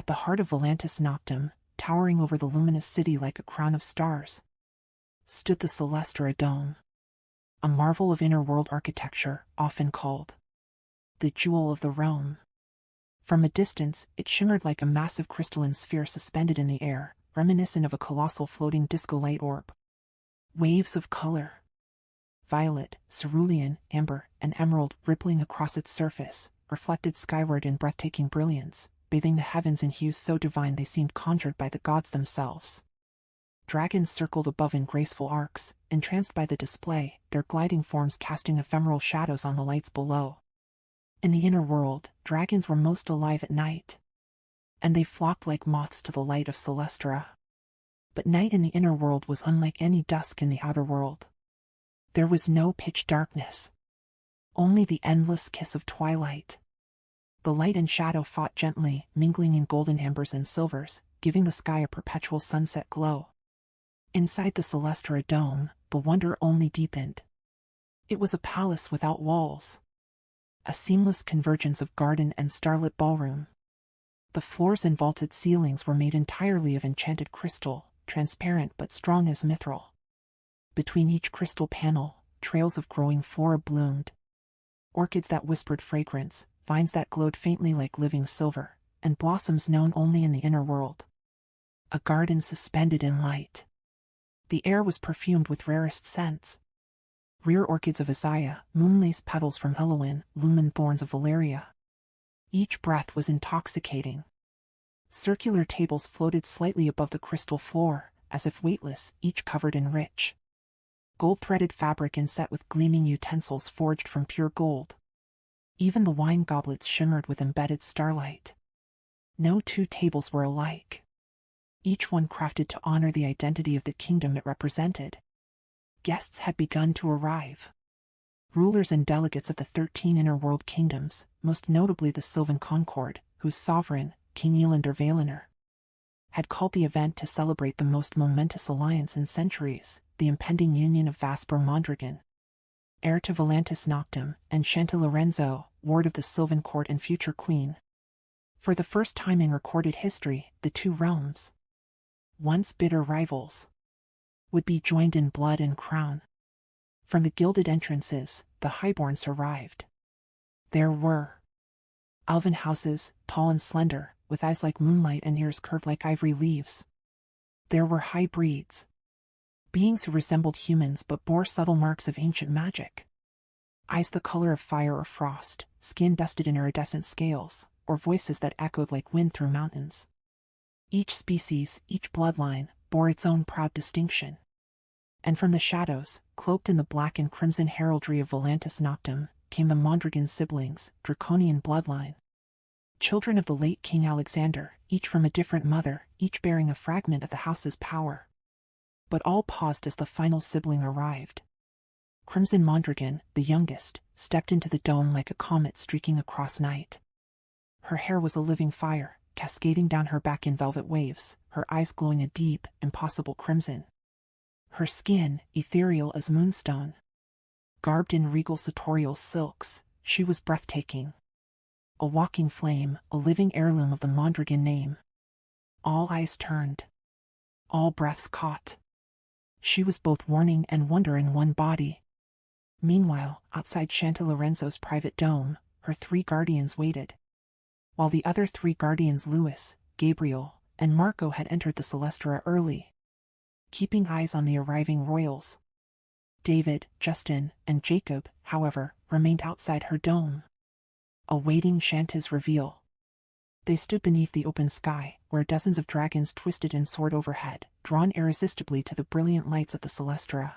At the heart of Velantis Noctem, towering over the luminous city like a crown of stars, stood the Celestra dome, a marvel of inner-world architecture, often called the jewel of the realm. From a distance, it shimmered like a massive crystalline sphere suspended in the air, reminiscent of a colossal floating disco light orb. Waves of color, violet, cerulean, amber, and emerald, rippling across its surface, reflected skyward in breathtaking brilliance, bathing the heavens in hues so divine they seemed conjured by the gods themselves. Dragons circled above in graceful arcs, entranced by the display, their gliding forms casting ephemeral shadows on the lights below. In the inner world, dragons were most alive at night, and they flocked like moths to the light of Celestra. But night in the inner world was unlike any dusk in the outer world. There was no pitch darkness, only the endless kiss of twilight. The light and shadow fought gently, mingling in golden ambers and silvers, giving the sky a perpetual sunset glow. Inside the Celestra dome, the wonder only deepened. It was a palace without walls, a seamless convergence of garden and starlit ballroom. The floors and vaulted ceilings were made entirely of enchanted crystal, transparent but strong as mithril. Between each crystal panel, trails of growing flora bloomed. Orchids that whispered fragrance, vines that glowed faintly like living silver, and blossoms known only in the inner world. A garden suspended in light. The air was perfumed with rarest scents. Rare orchids of Isaiah, moonlace petals from Elohim, lumen thorns of Valeria. Each breath was intoxicating. Circular tables floated slightly above the crystal floor, as if weightless, each covered in rich, gold-threaded fabric and set with gleaming utensils forged from pure gold. Even the wine goblets shimmered with embedded starlight. No two tables were alike, each one crafted to honor the identity of the kingdom it represented. Guests had begun to arrive. Rulers and delegates of the 13 inner-world kingdoms, most notably the Sylvan Concord, whose sovereign, King Elander Valenar, had called the event to celebrate the most momentous alliance in centuries, the impending union of Vasper Mondragon, heir to Velantis Noctem, and Don Lorenzo, ward of the Sylvan court and future queen. For the first time in recorded history, the two realms, once bitter rivals, would be joined in blood and crown. From the gilded entrances, the highborns arrived. There were elven houses, tall and slender, with eyes like moonlight and ears curved like ivory leaves. There were high breeds, beings who resembled humans but bore subtle marks of ancient magic. Eyes the color of fire or frost, skin dusted in iridescent scales, or voices that echoed like wind through mountains. Each species, each bloodline, bore its own proud distinction. And from the shadows, cloaked in the black and crimson heraldry of Velantis Noctem, came the Mondragon siblings, draconian bloodline. Children of the late King Alexander, each from a different mother, each bearing a fragment of the house's power. But all paused as the final sibling arrived. Crimson Mondragon, the youngest, stepped into the dome like a comet streaking across night. Her hair was a living fire, cascading down her back in velvet waves, her eyes glowing a deep, impossible crimson. Her skin, ethereal as moonstone. Garbed in regal sartorial silks, she was breathtaking. A walking flame, a living heirloom of the Mondragon name. All eyes turned. All breaths caught. She was both warning and wonder in one body. Meanwhile, outside Don Lorenzo's private dome, her 3 guardians waited. While the other 3 guardians, Louis, Gabriel, and Marco, had entered the Celestra early, keeping eyes on the arriving royals. David, Justin, and Jacob, however, remained outside her dome, awaiting Chanty's reveal. They stood beneath the open sky, where dozens of dragons twisted and soared overhead, drawn irresistibly to the brilliant lights of the Celestra.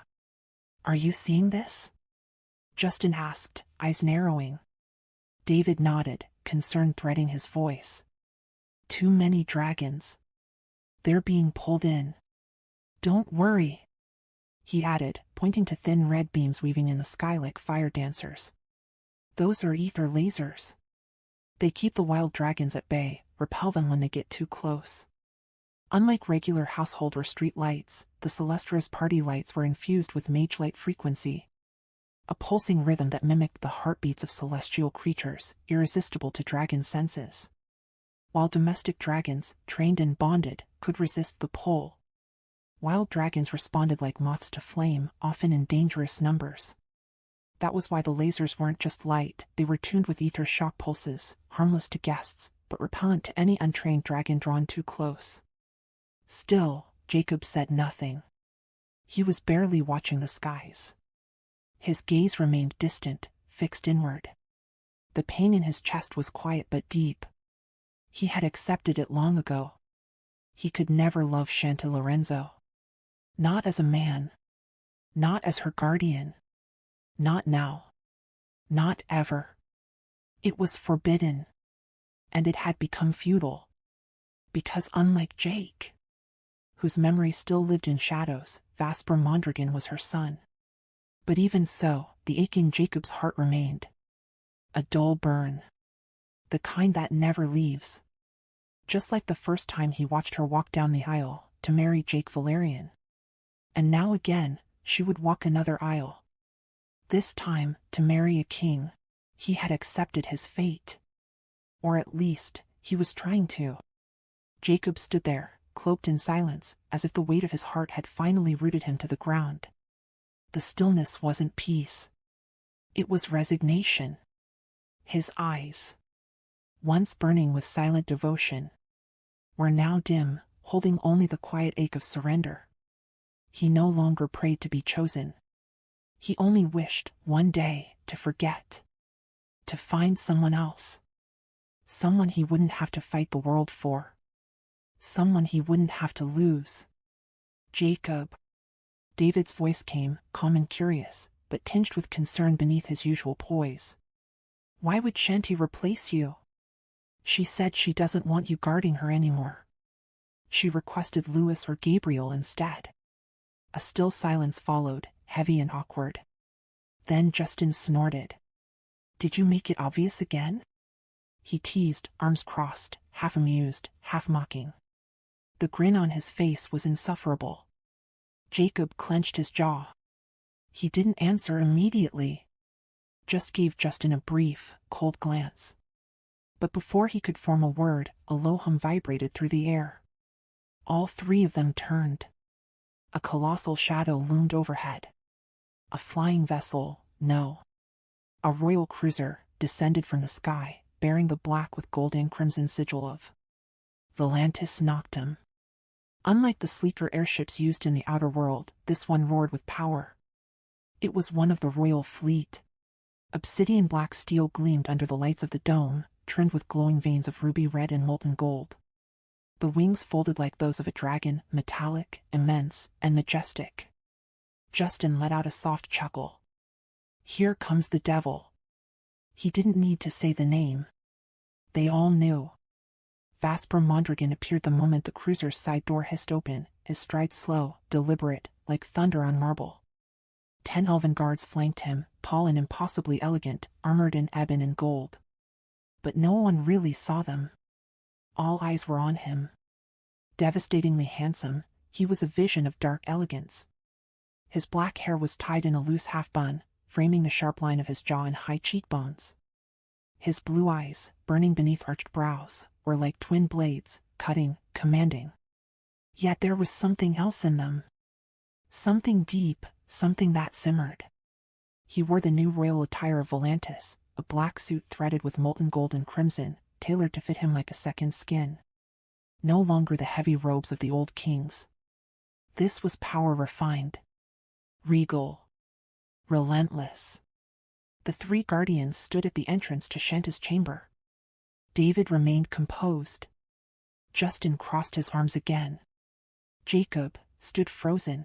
"Are you seeing this?" Justin asked, eyes narrowing. David nodded, concern threading his voice. "Too many dragons. They're being pulled in. Don't worry," he added, pointing to thin red beams weaving in the sky like fire dancers. "Those are ether lasers. They keep the wild dragons at bay, repel them when they get too close." Unlike regular household or street lights, the Celestra's party lights were infused with mage-light frequency, a pulsing rhythm that mimicked the heartbeats of celestial creatures, irresistible to dragon senses. while domestic dragons, trained and bonded, could resist the pull. Wild dragons responded like moths to flame, often in dangerous numbers. That was why the lasers weren't just light, they were tuned with ether shock pulses, harmless to guests, but repellent to any untrained dragon drawn too close. Still, Jacob said nothing. He was barely watching the skies. His gaze remained distant, fixed inward. The pain in his chest was quiet but deep. He had accepted it long ago. He could never love Don Lorenzo. Not as a man. Not as her guardian. Not now. Not ever. It was forbidden. And it had become futile. Because unlike Jake, whose memory still lived in shadows, Vesper Mondragon was her son. But even so, the ache in Jacob's heart remained. A dull burn. The kind that never leaves. Just like the first time he watched her walk down the aisle to marry Jake Valerian. And now again, she would walk another aisle. This time, to marry a king. He had accepted his fate. Or at least, he was trying to. Jacob stood there, cloaked in silence, as if the weight of his heart had finally rooted him to the ground. The stillness wasn't peace. It was resignation. His eyes, once burning with silent devotion, were now dim, holding only the quiet ache of surrender. He no longer prayed to be chosen. He only wished, one day, to forget. To find someone else. Someone he wouldn't have to fight the world for. Someone he wouldn't have to lose. Jacob. David's voice came, calm and curious, but tinged with concern beneath his usual poise. Why would Chanty replace you? She said she doesn't want you guarding her anymore. She requested Louis or Gabriel instead. A still silence followed, heavy and awkward. Then Justin snorted. Did you make it obvious again? He teased, arms crossed, half amused, half mocking. The grin on his face was insufferable. Jacob clenched his jaw. He didn't answer immediately. Just gave Justin a brief, cold glance. But before he could form a word, a low hum vibrated through the air. All three of them turned. A colossal shadow loomed overhead. A flying vessel, no. A royal cruiser, descended from the sky, bearing the black with gold and crimson sigil of Velantis Noctem. Unlike the sleeker airships used in the outer world, this one roared with power. It was one of the royal fleet. Obsidian black steel gleamed under the lights of the dome, trimmed with glowing veins of ruby red and molten gold. The wings folded like those of a dragon, metallic, immense, and majestic. Justin let out a soft chuckle. Here comes the devil. He didn't need to say the name. They all knew. Vesper Mondragon appeared the moment the cruiser's side door hissed open, his stride slow, deliberate, like thunder on marble. 10 elven guards flanked him, tall and impossibly elegant, armored in ebon and gold. But no one really saw them. All eyes were on him. Devastatingly handsome, he was a vision of dark elegance. His black hair was tied in a loose half-bun, framing the sharp line of his jaw and high cheekbones. His blue eyes, burning beneath arched brows, were like twin blades, cutting, commanding. Yet there was something else in them. Something deep, something that simmered. He wore the new royal attire of Velantis, a black suit threaded with molten gold and crimson, tailored to fit him like a second skin. No longer the heavy robes of the old kings. This was power refined. Regal. Relentless. The three guardians stood at the entrance to Chanty's chamber. David remained composed. Justin crossed his arms again. Jacob stood frozen.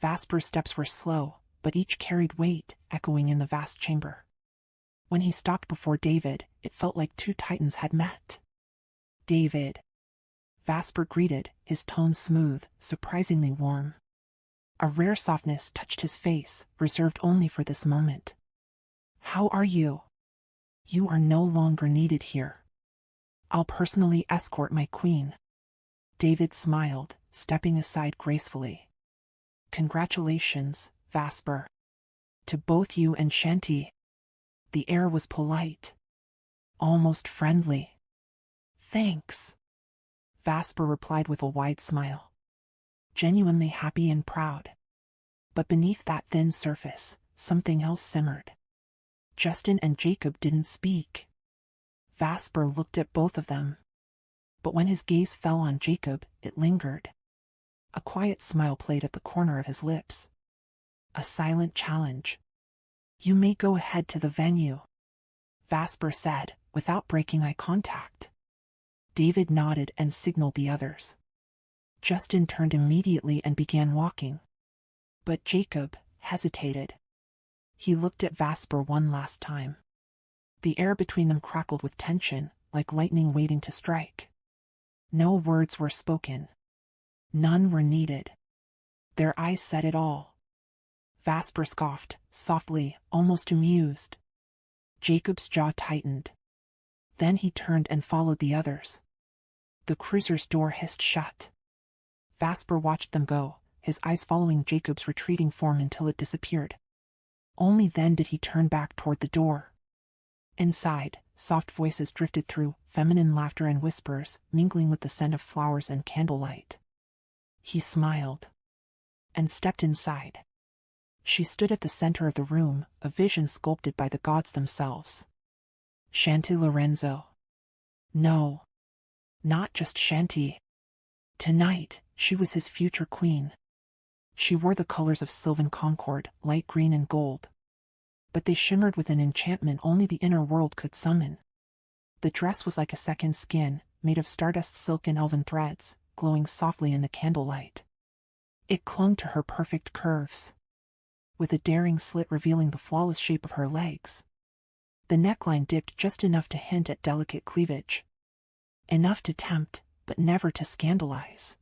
Vesper's steps were slow, but each carried weight, echoing in the vast chamber. When he stopped before David, it felt like two titans had met. David. Vesper greeted, his tone smooth, surprisingly warm. A rare softness touched his face, reserved only for this moment. How are you? You are no longer needed here. I'll personally escort my queen. David smiled, stepping aside gracefully. Congratulations, Vesper. To both you and Chanty. The air was polite. Almost friendly. Thanks, Vasper replied with a wide smile. Genuinely happy and proud. But beneath that thin surface, something else simmered. Justin and Jacob didn't speak. Vasper looked at both of them. But when his gaze fell on Jacob, it lingered. A quiet smile played at the corner of his lips. A silent challenge. You may go ahead to the venue, Vasper said, without breaking eye contact. David nodded and signaled the others. Justin turned immediately and began walking. But Jacob hesitated. He looked at Vasper one last time. The air between them crackled with tension, like lightning waiting to strike. No words were spoken. None were needed. Their eyes said it all. Vasper scoffed, softly, almost amused. Jacob's jaw tightened. Then he turned and followed the others. The cruiser's door hissed shut. Vasper watched them go, his eyes following Jacob's retreating form until it disappeared. Only then did he turn back toward the door. Inside, soft voices drifted through, feminine laughter and whispers, mingling with the scent of flowers and candlelight. He smiled and stepped inside. She stood at the center of the room, a vision sculpted by the gods themselves. Chanty Lorenzo. No, not just Chanty. Tonight, she was his future queen. She wore the colors of Sylvan Concord, light green and gold. But they shimmered with an enchantment only the inner world could summon. The dress was like a second skin, made of stardust silk and elven threads, glowing softly in the candlelight. It clung to her perfect curves, with a daring slit revealing the flawless shape of her legs. The neckline dipped just enough to hint at delicate cleavage. Enough to tempt, but never to scandalize.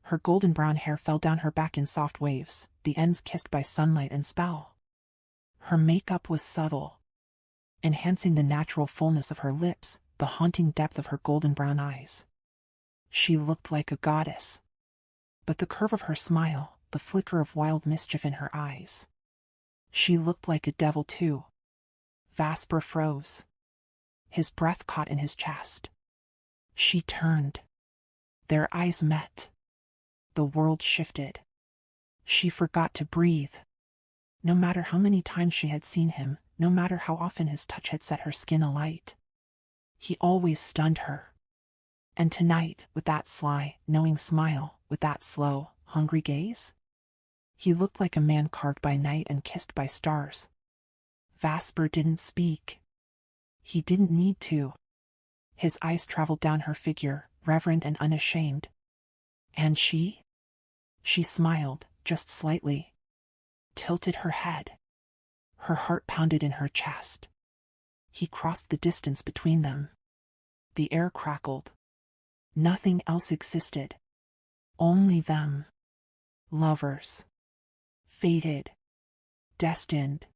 Her golden brown hair fell down her back in soft waves, the ends kissed by sunlight and spell. Her makeup was subtle, enhancing the natural fullness of her lips, the haunting depth of her golden brown eyes. She looked like a goddess. But the curve of her smile, the flicker of wild mischief in her eyes. She looked like a devil too. Vasper froze. His breath caught in his chest. She turned. Their eyes met. The world shifted. She forgot to breathe. No matter how many times she had seen him, no matter how often his touch had set her skin alight, he always stunned her. And tonight, with that sly, knowing smile, with that slow, hungry gaze, he looked like a man carved by night and kissed by stars. Vasper didn't speak. He didn't need to. His eyes traveled down her figure, reverent and unashamed. And she? She smiled, just slightly. Tilted her head. Her heart pounded in her chest. He crossed the distance between them. The air crackled. Nothing else existed. Only them. Lovers. Fated. Destined.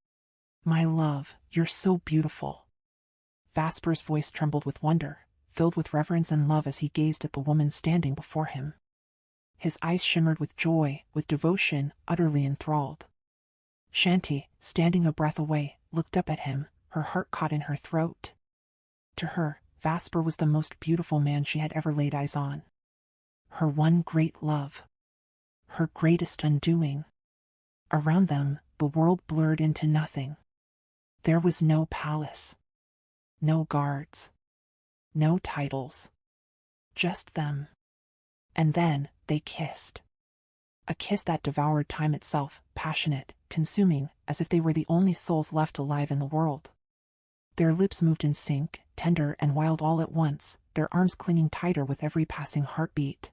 My love, you're so beautiful. Vasper's voice trembled with wonder, filled with reverence and love as he gazed at the woman standing before him. His eyes shimmered with joy, with devotion, utterly enthralled. Chanty, standing a breath away, looked up at him, her heart caught in her throat. To her, Vasper was the most beautiful man she had ever laid eyes on. Her one great love. Her greatest undoing. Around them, the world blurred into nothing. There was no palace. No guards. No titles. Just them. And then, they kissed. A kiss that devoured time itself, passionate, consuming, as if they were the only souls left alive in the world. Their lips moved in sync, tender and wild all at once, their arms clinging tighter with every passing heartbeat.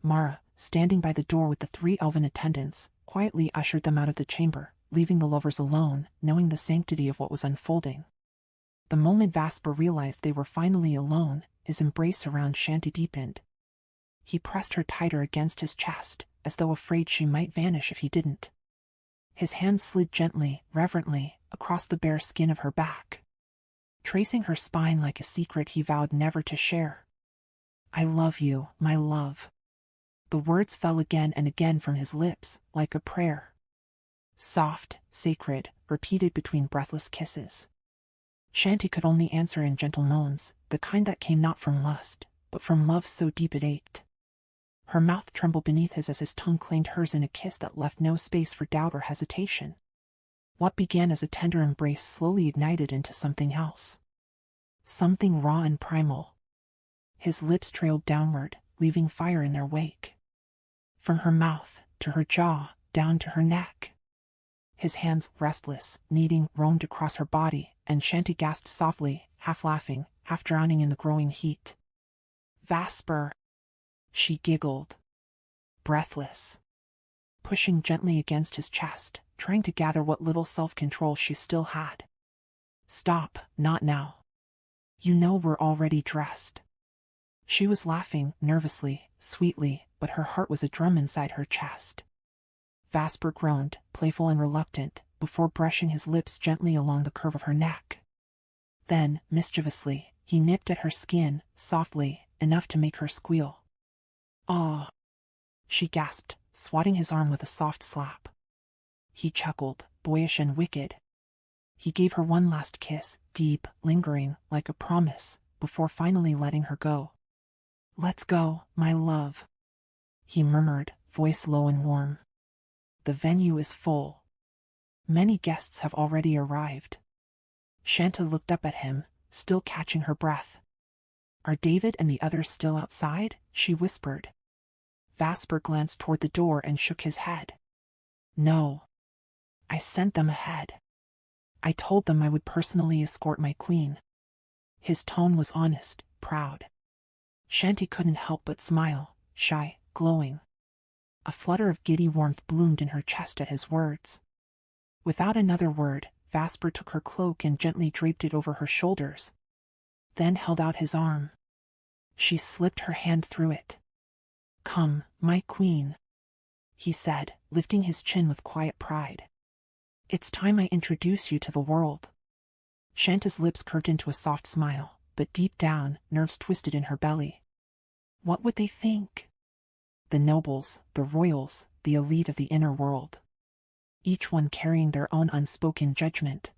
Mara, standing by the door with the 3 elven attendants, quietly ushered them out of the chamber, leaving the lovers alone, knowing the sanctity of what was unfolding. The moment Vasper realized they were finally alone, his embrace around Chanty deepened. He pressed her tighter against his chest, as though afraid she might vanish if he didn't. His hand slid gently, reverently, across the bare skin of her back, tracing her spine like a secret he vowed never to share. I love you, my love. The words fell again and again from his lips, like a prayer. Soft, sacred, repeated between breathless kisses. Chanty could only answer in gentle moans, the kind that came not from lust, but from love so deep it ached. Her mouth trembled beneath his as his tongue claimed hers in a kiss that left no space for doubt or hesitation. What began as a tender embrace slowly ignited into something else. Something raw and primal. His lips trailed downward, leaving fire in their wake. From her mouth, to her jaw, down to her neck. His hands, restless, kneading, roamed across her body, and Chanty gasped softly, half laughing, half drowning in the growing heat. "Vasper!" she giggled. Breathless. Pushing gently against his chest, trying to gather what little self-control she still had. "Stop, not now. You know we're already dressed." She was laughing, nervously, sweetly, but her heart was a drum inside her chest. Vasper groaned, playful and reluctant, before brushing his lips gently along the curve of her neck. Then, mischievously, he nipped at her skin, softly, enough to make her squeal. "Ah!" she gasped, swatting his arm with a soft slap. He chuckled, boyish and wicked. He gave her one last kiss, deep, lingering, like a promise, before finally letting her go. "Let's go, my love," he murmured, voice low and warm. "The venue is full. Many guests have already arrived." Chanty looked up at him, still catching her breath. "Are David and the others still outside?" she whispered. Vasper glanced toward the door and shook his head. "No. I sent them ahead. I told them I would personally escort my queen." His tone was honest, proud. Chanty couldn't help but smile, shy, glowing. A flutter of giddy warmth bloomed in her chest at his words. Without another word, Vasper took her cloak and gently draped it over her shoulders. Then held out his arm. She slipped her hand through it. "Come, my queen," he said, lifting his chin with quiet pride. "It's time I introduce you to the world." Chanty's lips curved into a soft smile, but deep down, nerves twisted in her belly. What would they think? The nobles, the royals, the elite of the inner world. Each one carrying their own unspoken judgment.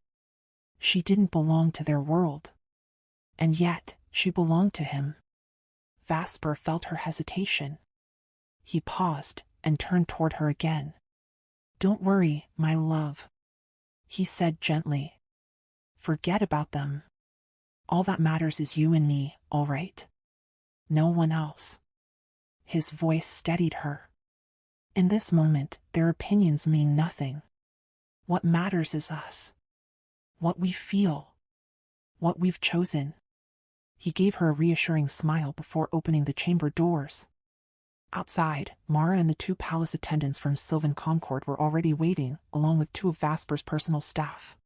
She didn't belong to their world. And yet, she belonged to him. Vasper felt her hesitation. He paused, and turned toward her again. "Don't worry, my love," he said gently. "Forget about them. All that matters is you and me, all right? No one else." His voice steadied her. "In this moment, their opinions mean nothing. What matters is us. What we feel. What we've chosen." He gave her a reassuring smile before opening the chamber doors. Outside, Mara and the 2 palace attendants from Sylvan Concord were already waiting, along with 2 of Vasper's personal staff,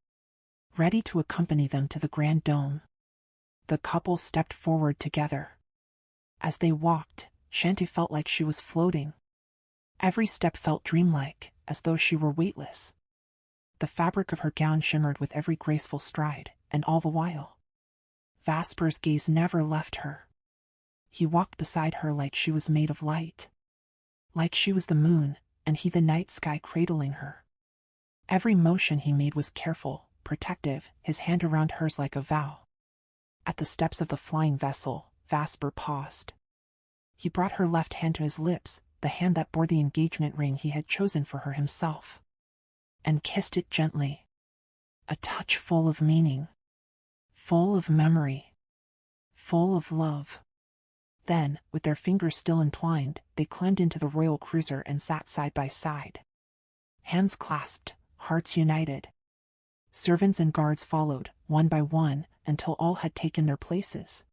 ready to accompany them to the Grand Dome. The couple stepped forward together. As they walked, Chanty felt like she was floating. Every step felt dreamlike, as though she were weightless. The fabric of her gown shimmered with every graceful stride, and all the while, Vasper's gaze never left her. He walked beside her like she was made of light. Like she was the moon, and he the night sky cradling her. Every motion he made was careful, protective, his hand around hers like a vow. At the steps of the flying vessel, Vasper paused. He brought her left hand to his lips, the hand that bore the engagement ring he had chosen for her himself, and kissed it gently. A touch full of meaning, full of memory, full of love. Then, with their fingers still entwined, they climbed into the royal cruiser and sat side by side. Hands clasped, hearts united. Servants and guards followed, one by one, until all had taken their places.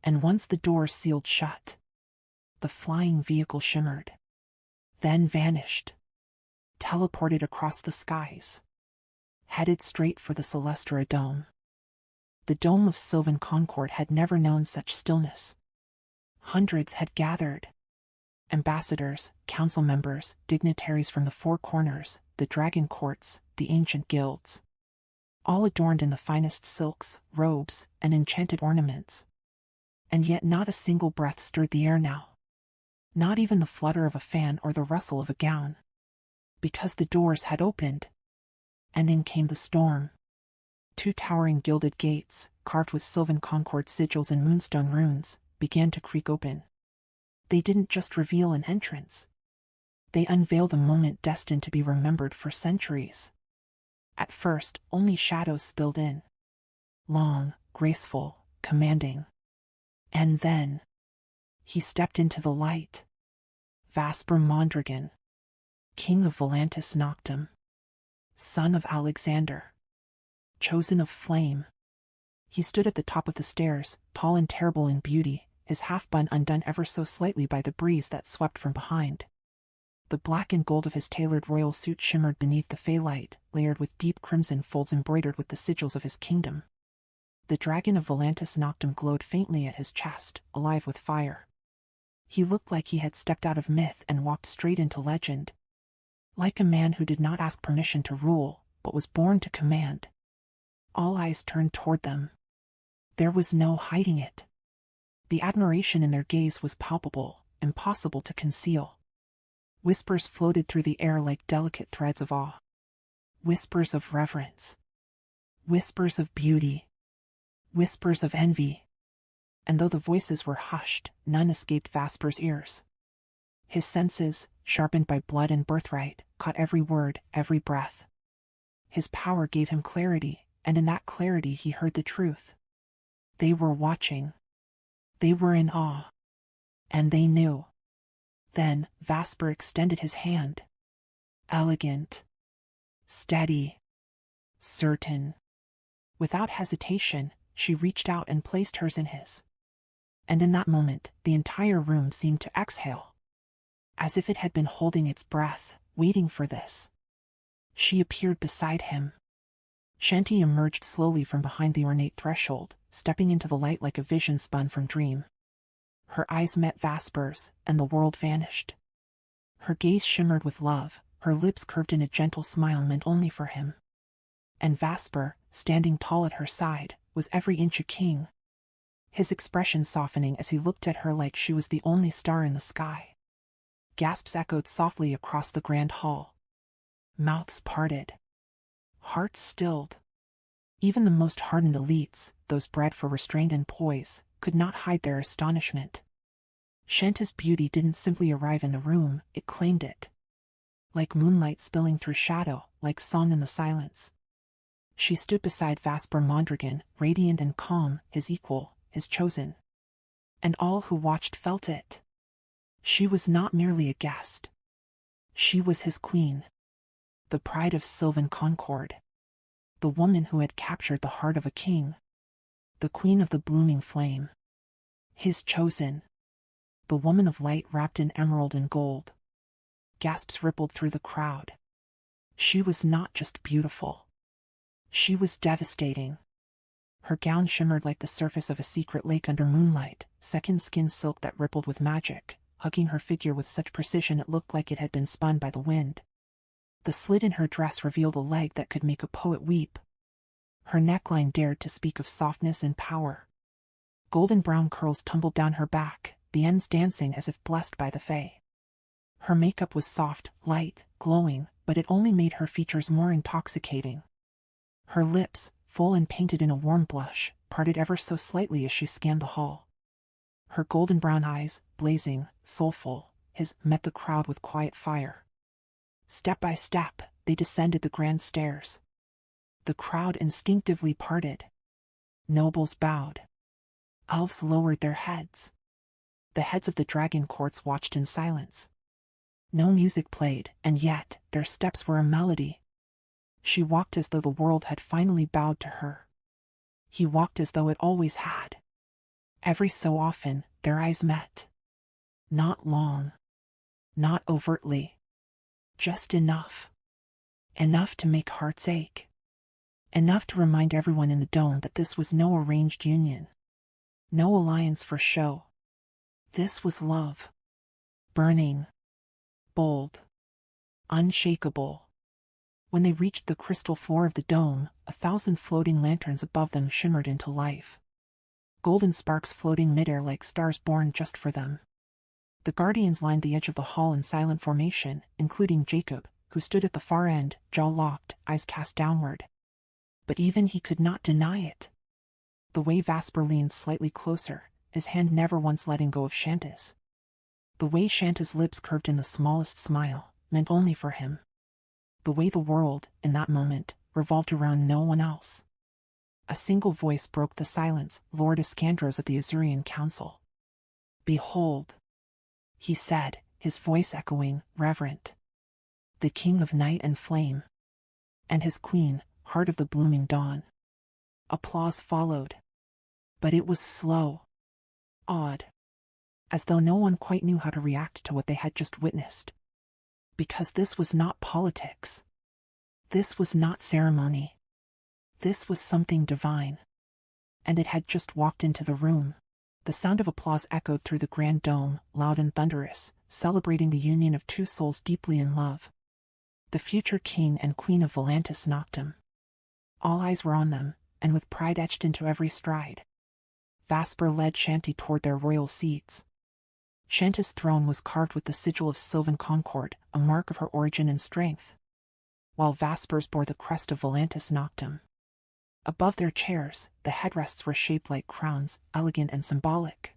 And once the doors sealed shut, the flying vehicle shimmered, then vanished, teleported across the skies, headed straight for the Celestial Dome. The dome of Sylvan Concord had never known such stillness. Hundreds had gathered. Ambassadors, council members, dignitaries from the 4 corners, the dragon courts, the ancient guilds. All adorned in the finest silks, robes, and enchanted ornaments. And yet not a single breath stirred the air now. Not even the flutter of a fan or the rustle of a gown. Because the doors had opened. And in came the storm. Two towering gilded gates, carved with Sylvan Concord sigils and moonstone runes, began to creak open. They didn't just reveal an entrance. They unveiled a moment destined to be remembered for centuries. At first, only shadows spilled in. Long, graceful, commanding. And then, he stepped into the light. Vesper Mondragon, king of Velantis Noctem, son of Alexander, chosen of flame. He stood at the top of the stairs, tall and terrible in beauty, his half-bun undone ever so slightly by the breeze that swept from behind. The black and gold of his tailored royal suit shimmered beneath the fey light, layered with deep crimson folds embroidered with the sigils of his kingdom. The dragon of Velantis Noctem glowed faintly at his chest, alive with fire. He looked like he had stepped out of myth and walked straight into legend. Like a man who did not ask permission to rule, but was born to command. All eyes turned toward them. There was no hiding it. The admiration in their gaze was palpable, impossible to conceal. Whispers floated through the air like delicate threads of awe. Whispers of reverence. Whispers of beauty. Whispers of envy. And though the voices were hushed, none escaped Vesper's ears. His senses, sharpened by blood and birthright, caught every word, every breath. His power gave him clarity, and in that clarity he heard the truth. They were watching. They were in awe. And they knew. Then, Vesper extended his hand. Elegant. Steady. Certain. Without hesitation, she reached out and placed hers in his. And in that moment, the entire room seemed to exhale. As if it had been holding its breath, waiting for this. She appeared beside him. Chanty emerged slowly from behind the ornate threshold, stepping into the light like a vision spun from dream. Her eyes met Vesper's, and the world vanished. Her gaze shimmered with love, her lips curved in a gentle smile meant only for him. And Vesper, standing tall at her side, was every inch a king. His expression softening as he looked at her like she was the only star in the sky. Gasps echoed softly across the grand hall. Mouths parted. Hearts stilled. Even the most hardened elites, those bred for restraint and poise, could not hide their astonishment. Chanty's beauty didn't simply arrive in the room, it claimed it. Like moonlight spilling through shadow, like song in the silence. She stood beside Vesper Mondragon, radiant and calm, his equal, his chosen. And all who watched felt it. She was not merely a guest. She was his queen. The pride of Sylvan Concord. The woman who had captured the heart of a king. The queen of the blooming flame. His chosen. The woman of light wrapped in emerald and gold. Gasps rippled through the crowd. She was not just beautiful. She was devastating. Her gown shimmered like the surface of a secret lake under moonlight, second skin silk that rippled with magic, hugging her figure with such precision it looked like it had been spun by the wind. The slit in her dress revealed a leg that could make a poet weep. Her neckline dared to speak of softness and power. Golden brown curls tumbled down her back, the ends dancing as if blessed by the fae. Her makeup was soft, light, glowing, but it only made her features more intoxicating. Her lips, full and painted in a warm blush, parted ever so slightly as she scanned the hall. Her golden brown eyes, blazing, soulful, met the crowd with quiet fire. Step by step, they descended the grand stairs. The crowd instinctively parted. Nobles bowed. Elves lowered their heads. The heads of the dragon courts watched in silence. No music played, and yet, their steps were a melody. She walked as though the world had finally bowed to her. He walked as though it always had. Every so often, their eyes met. Not long. Not overtly. Just enough. Enough to make hearts ache. Enough to remind everyone in the dome that this was no arranged union. No alliance for show. This was love. Burning. Bold. Unshakable. When they reached the crystal floor of the dome, 1,000 floating lanterns above them shimmered into life. Golden sparks floating midair like stars born just for them. The guardians lined the edge of the hall in silent formation, including Jacob, who stood at the far end, jaw locked, eyes cast downward. But even he could not deny it. The way Vasper leaned slightly closer, his hand never once letting go of Chanty's. The way Chanty's lips curved in the smallest smile, meant only for him. The way the world, in that moment, revolved around no one else. A single voice broke the silence, Lord Iskandros of the Azurean Council. "Behold," he said, his voice echoing, reverent. "The king of night and flame. And his queen, heart of the blooming dawn." Applause followed. But it was slow. Odd. As though no one quite knew how to react to what they had just witnessed. Because this was not politics. This was not ceremony. This was something divine. And it had just walked into the room. The sound of applause echoed through the grand dome, loud and thunderous, celebrating the union of two souls deeply in love. The future king and queen of Velantis Noctem. All eyes were on them, and with pride etched into every stride. Vasper led Chanty toward their royal seats. Chanty's throne was carved with the sigil of Sylvan Concord, a mark of her origin and strength, while Vasper's bore the crest of Velantis Noctem. Above their chairs, the headrests were shaped like crowns, elegant and symbolic.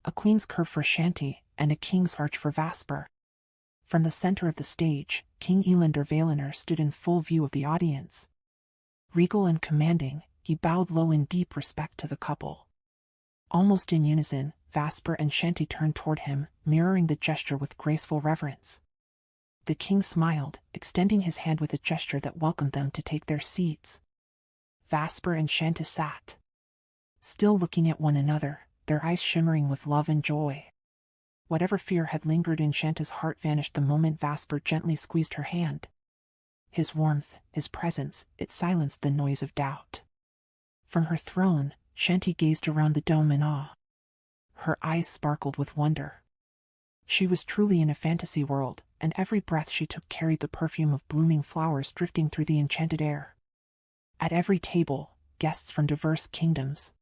A queen's curve for Chanty, and a king's arch for Vasper. From the center of the stage, King Elander Valaner stood in full view of the audience. Regal and commanding, he bowed low in deep respect to the couple. Almost in unison, Vasper and Chanty turned toward him, mirroring the gesture with graceful reverence. The king smiled, extending his hand with a gesture that welcomed them to take their seats. Vasper and Chanty sat, still looking at one another, their eyes shimmering with love and joy. Whatever fear had lingered in Chanty's heart vanished the moment Vasper gently squeezed her hand. His warmth, his presence, it silenced the noise of doubt. From her throne, Chanty gazed around the dome in awe. Her eyes sparkled with wonder. She was truly in a fantasy world, and every breath she took carried the perfume of blooming flowers drifting through the enchanted air. At every table, guests from diverse kingdoms,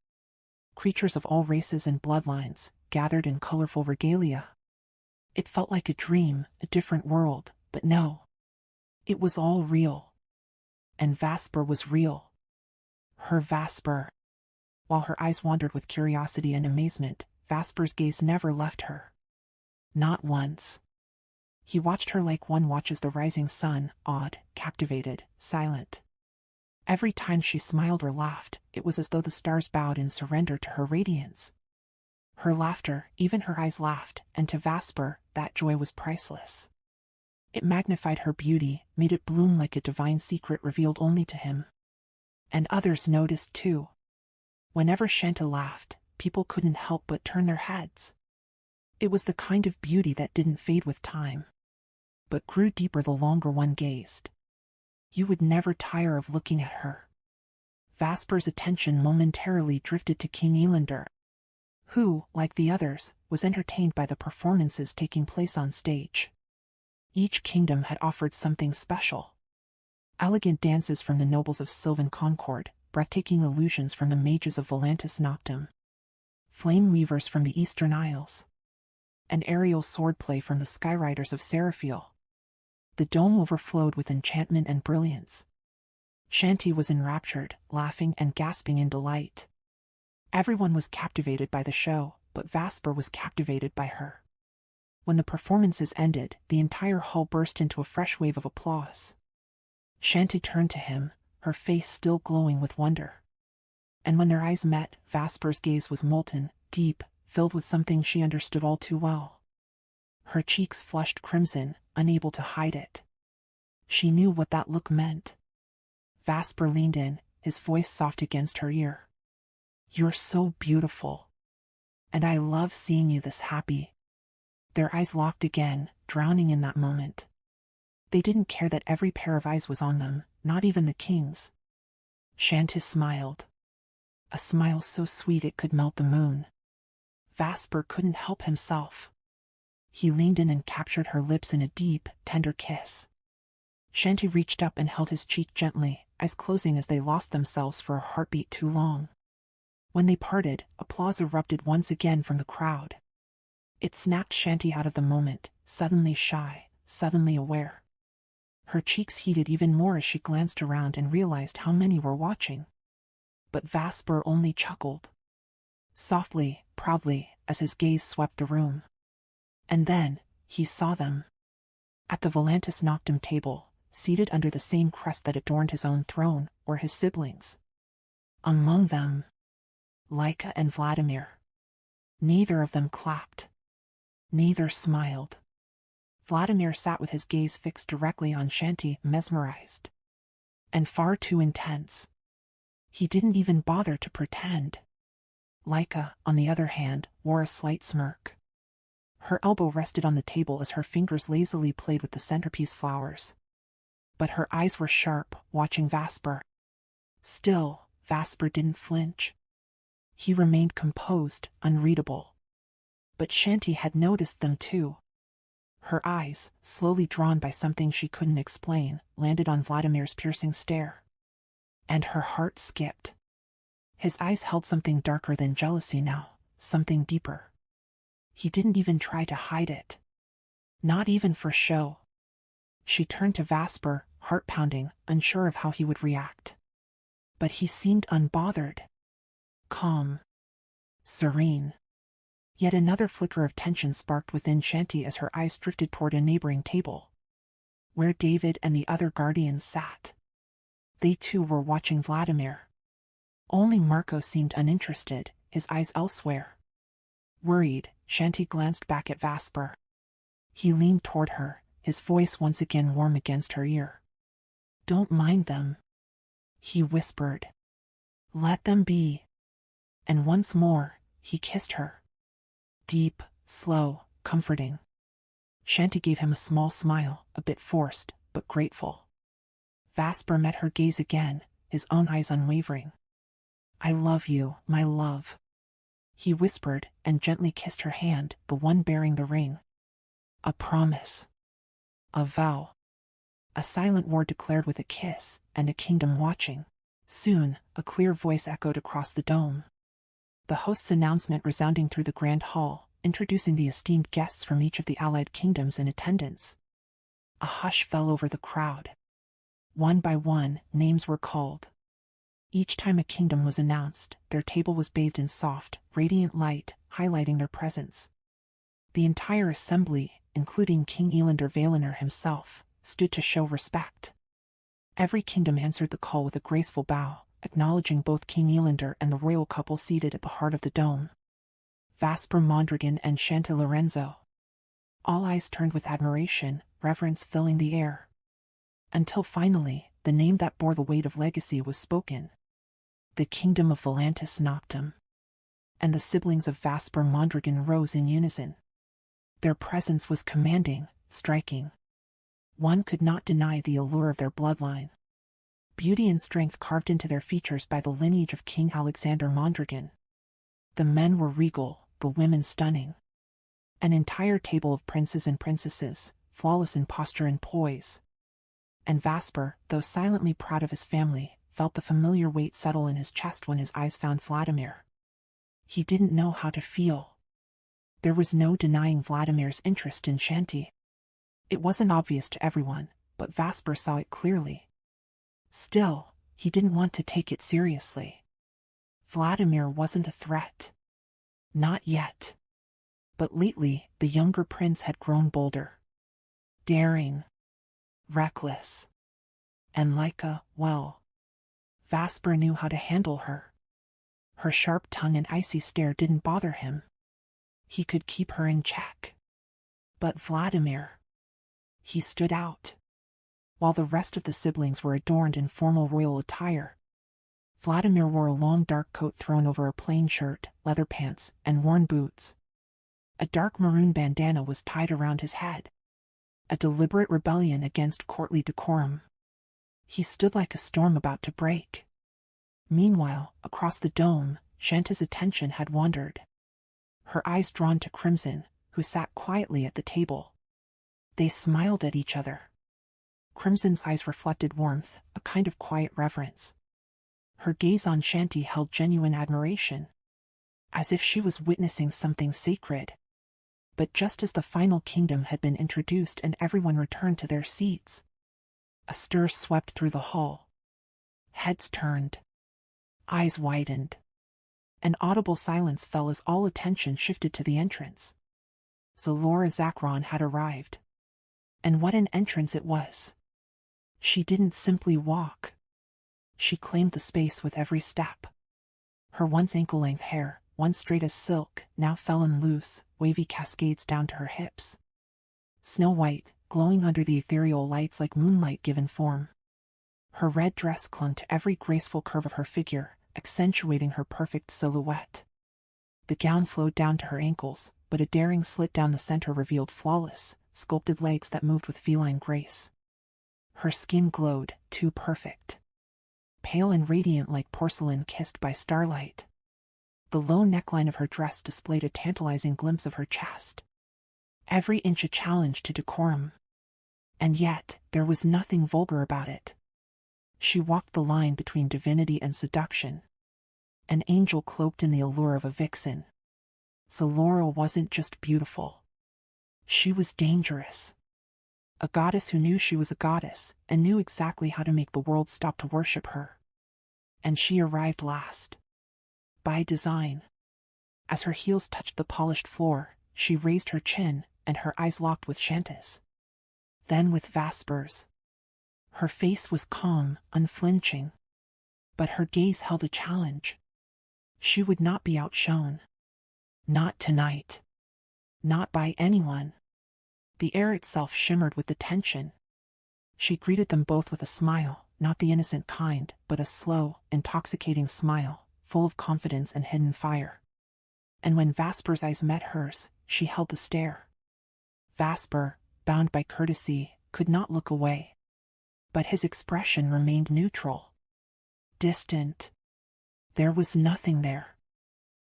creatures of all races and bloodlines, gathered in colorful regalia. It felt like a dream, a different world, but no. It was all real. And Vasper was real. Her Vasper. While her eyes wandered with curiosity and amazement, Vasper's gaze never left her. Not once. He watched her like one watches the rising sun, awed, captivated, silent. Every time she smiled or laughed, it was as though the stars bowed in surrender to her radiance. Her laughter, even her eyes laughed, and to Vasper, that joy was priceless. It magnified her beauty, made it bloom like a divine secret revealed only to him. And others noticed too. Whenever Chanty laughed, people couldn't help but turn their heads. It was the kind of beauty that didn't fade with time, but grew deeper the longer one gazed. You would never tire of looking at her. Vasper's attention momentarily drifted to King Elander, who, like the others, was entertained by the performances taking place on stage. Each kingdom had offered something special. Elegant dances from the nobles of Sylvan Concord, breathtaking illusions from the mages of Velantis Noctem, flame weavers from the Eastern Isles, and aerial swordplay from the Skyriders of Seraphiel. The dome overflowed with enchantment and brilliance. Chanty was enraptured, laughing and gasping in delight. Everyone was captivated by the show, but Vasper was captivated by her. When the performances ended, the entire hall burst into a fresh wave of applause. Chanty turned to him, her face still glowing with wonder. And when their eyes met, Vasper's gaze was molten, deep, filled with something she understood all too well. Her cheeks flushed crimson, unable to hide it. She knew what that look meant. Vasper leaned in, his voice soft against her ear. "You're so beautiful. And I love seeing you this happy." Their eyes locked again, drowning in that moment. They didn't care that every pair of eyes was on them, not even the king's. Chanty smiled. A smile so sweet it could melt the moon. Vasper couldn't help himself. He leaned in and captured her lips in a deep, tender kiss. Chanty reached up and held his cheek gently, eyes closing as they lost themselves for a heartbeat too long. When they parted, applause erupted once again from the crowd. It snapped Chanty out of the moment, suddenly shy, suddenly aware. Her cheeks heated even more as she glanced around and realized how many were watching. But Vasper only chuckled. Softly, proudly, as his gaze swept the room. And then, he saw them. At the Velantis Noctem table, seated under the same crest that adorned his own throne, were his siblings. Among them, Laika and Vladimir. Neither of them clapped. Neither smiled. Vladimir sat with his gaze fixed directly on Chanty, mesmerized. And far too intense. He didn't even bother to pretend. Laika, on the other hand, wore a slight smirk. Her elbow rested on the table as her fingers lazily played with the centerpiece flowers. But her eyes were sharp, watching Vasper. Still, Vasper didn't flinch. He remained composed, unreadable. But Chanty had noticed them too. Her eyes, slowly drawn by something she couldn't explain, landed on Vladimir's piercing stare. And her heart skipped. His eyes held something darker than jealousy now, something deeper. He didn't even try to hide it. Not even for show. She turned to Vasper, heart pounding, unsure of how he would react. But he seemed unbothered. Calm. Serene. Yet another flicker of tension sparked within Chanty as her eyes drifted toward a neighboring table, where David and the other guardians sat. They too were watching Vladimir. Only Marco seemed uninterested, his eyes elsewhere. Worried, Chanty glanced back at Vasper. He leaned toward her, his voice once again warm against her ear. "Don't mind them," he whispered. "Let them be." And once more, he kissed her. Deep, slow, comforting. Chanty gave him a small smile, a bit forced, but grateful. Vasper met her gaze again, his own eyes unwavering. "I love you, my love," he whispered, and gently kissed her hand, the one bearing the ring. A promise. A vow. A silent war declared with a kiss, and a kingdom watching. Soon, a clear voice echoed across the dome. The host's announcement resounding through the grand hall, introducing the esteemed guests from each of the allied kingdoms in attendance. A hush fell over the crowd. One by one, names were called. Each time a kingdom was announced, their table was bathed in soft, radiant light, highlighting their presence. The entire assembly, including King Elander Valinor himself, stood to show respect. Every kingdom answered the call with a graceful bow, acknowledging both King Elander and the royal couple seated at the heart of the dome. Vasper Mondragon and Don Lorenzo. All eyes turned with admiration, reverence filling the air. Until finally, the name that bore the weight of legacy was spoken. The kingdom of Velantis Noctem. And the siblings of Vasper Mondragon rose in unison. Their presence was commanding, striking. One could not deny the allure of their bloodline. Beauty and strength carved into their features by the lineage of King Alexander Mondragon. The men were regal, the women stunning. An entire table of princes and princesses, flawless in posture and poise. And Vasper, though silently proud of his family, felt the familiar weight settle in his chest when his eyes found Vladimir. He didn't know how to feel. There was no denying Vladimir's interest in Chanty. It wasn't obvious to everyone, but Vasper saw it clearly. Still, he didn't want to take it seriously. Vladimir wasn't a threat. Not yet. But lately, the younger prince had grown bolder. Daring. Reckless. And Laika, well, Vasper knew how to handle her. Her sharp tongue and icy stare didn't bother him. He could keep her in check. But Vladimir, he stood out. While the rest of the siblings were adorned in formal royal attire, Vladimir wore a long dark coat thrown over a plain shirt, leather pants, and worn boots. A dark maroon bandana was tied around his head. A deliberate rebellion against courtly decorum. He stood like a storm about to break. Meanwhile, across the dome, Shanta's attention had wandered. Her eyes drawn to Crimson, who sat quietly at the table. They smiled at each other. Crimson's eyes reflected warmth, a kind of quiet reverence. Her gaze on Chanty held genuine admiration, as if she was witnessing something sacred. But just as the final kingdom had been introduced and everyone returned to their seats, A stir swept through the hall. Heads turned. Eyes widened. An audible silence fell as all attention shifted to the entrance. Zalora Zakron had arrived. And what an entrance it was! She didn't simply walk. She claimed the space with every step. Her once ankle-length hair, once straight as silk, now fell in loose, wavy cascades down to her hips. Snow white, glowing under the ethereal lights like moonlight given form. Her red dress clung to every graceful curve of her figure, accentuating her perfect silhouette. The gown flowed down to her ankles, but a daring slit down the center revealed flawless, sculpted legs that moved with feline grace. Her skin glowed, too perfect. Pale and radiant like porcelain kissed by starlight. The low neckline of her dress displayed a tantalizing glimpse of her chest. Every inch a challenge to decorum. And yet, there was nothing vulgar about it. She walked the line between divinity and seduction. An angel cloaked in the allure of a vixen. Zalora wasn't just beautiful. She was dangerous. A goddess who knew she was a goddess, and knew exactly how to make the world stop to worship her. And she arrived last. By design. As her heels touched the polished floor, she raised her chin, and her eyes locked with Chanty's. Then with Vesper's. Her face was calm, unflinching. But her gaze held a challenge. She would not be outshone. Not tonight. Not by anyone. The air itself shimmered with the tension. She greeted them both with a smile, not the innocent kind, but a slow, intoxicating smile, full of confidence and hidden fire. And when Vesper's eyes met hers, she held the stare. Vesper, bound by courtesy, could not look away. But his expression remained neutral. Distant. There was nothing there.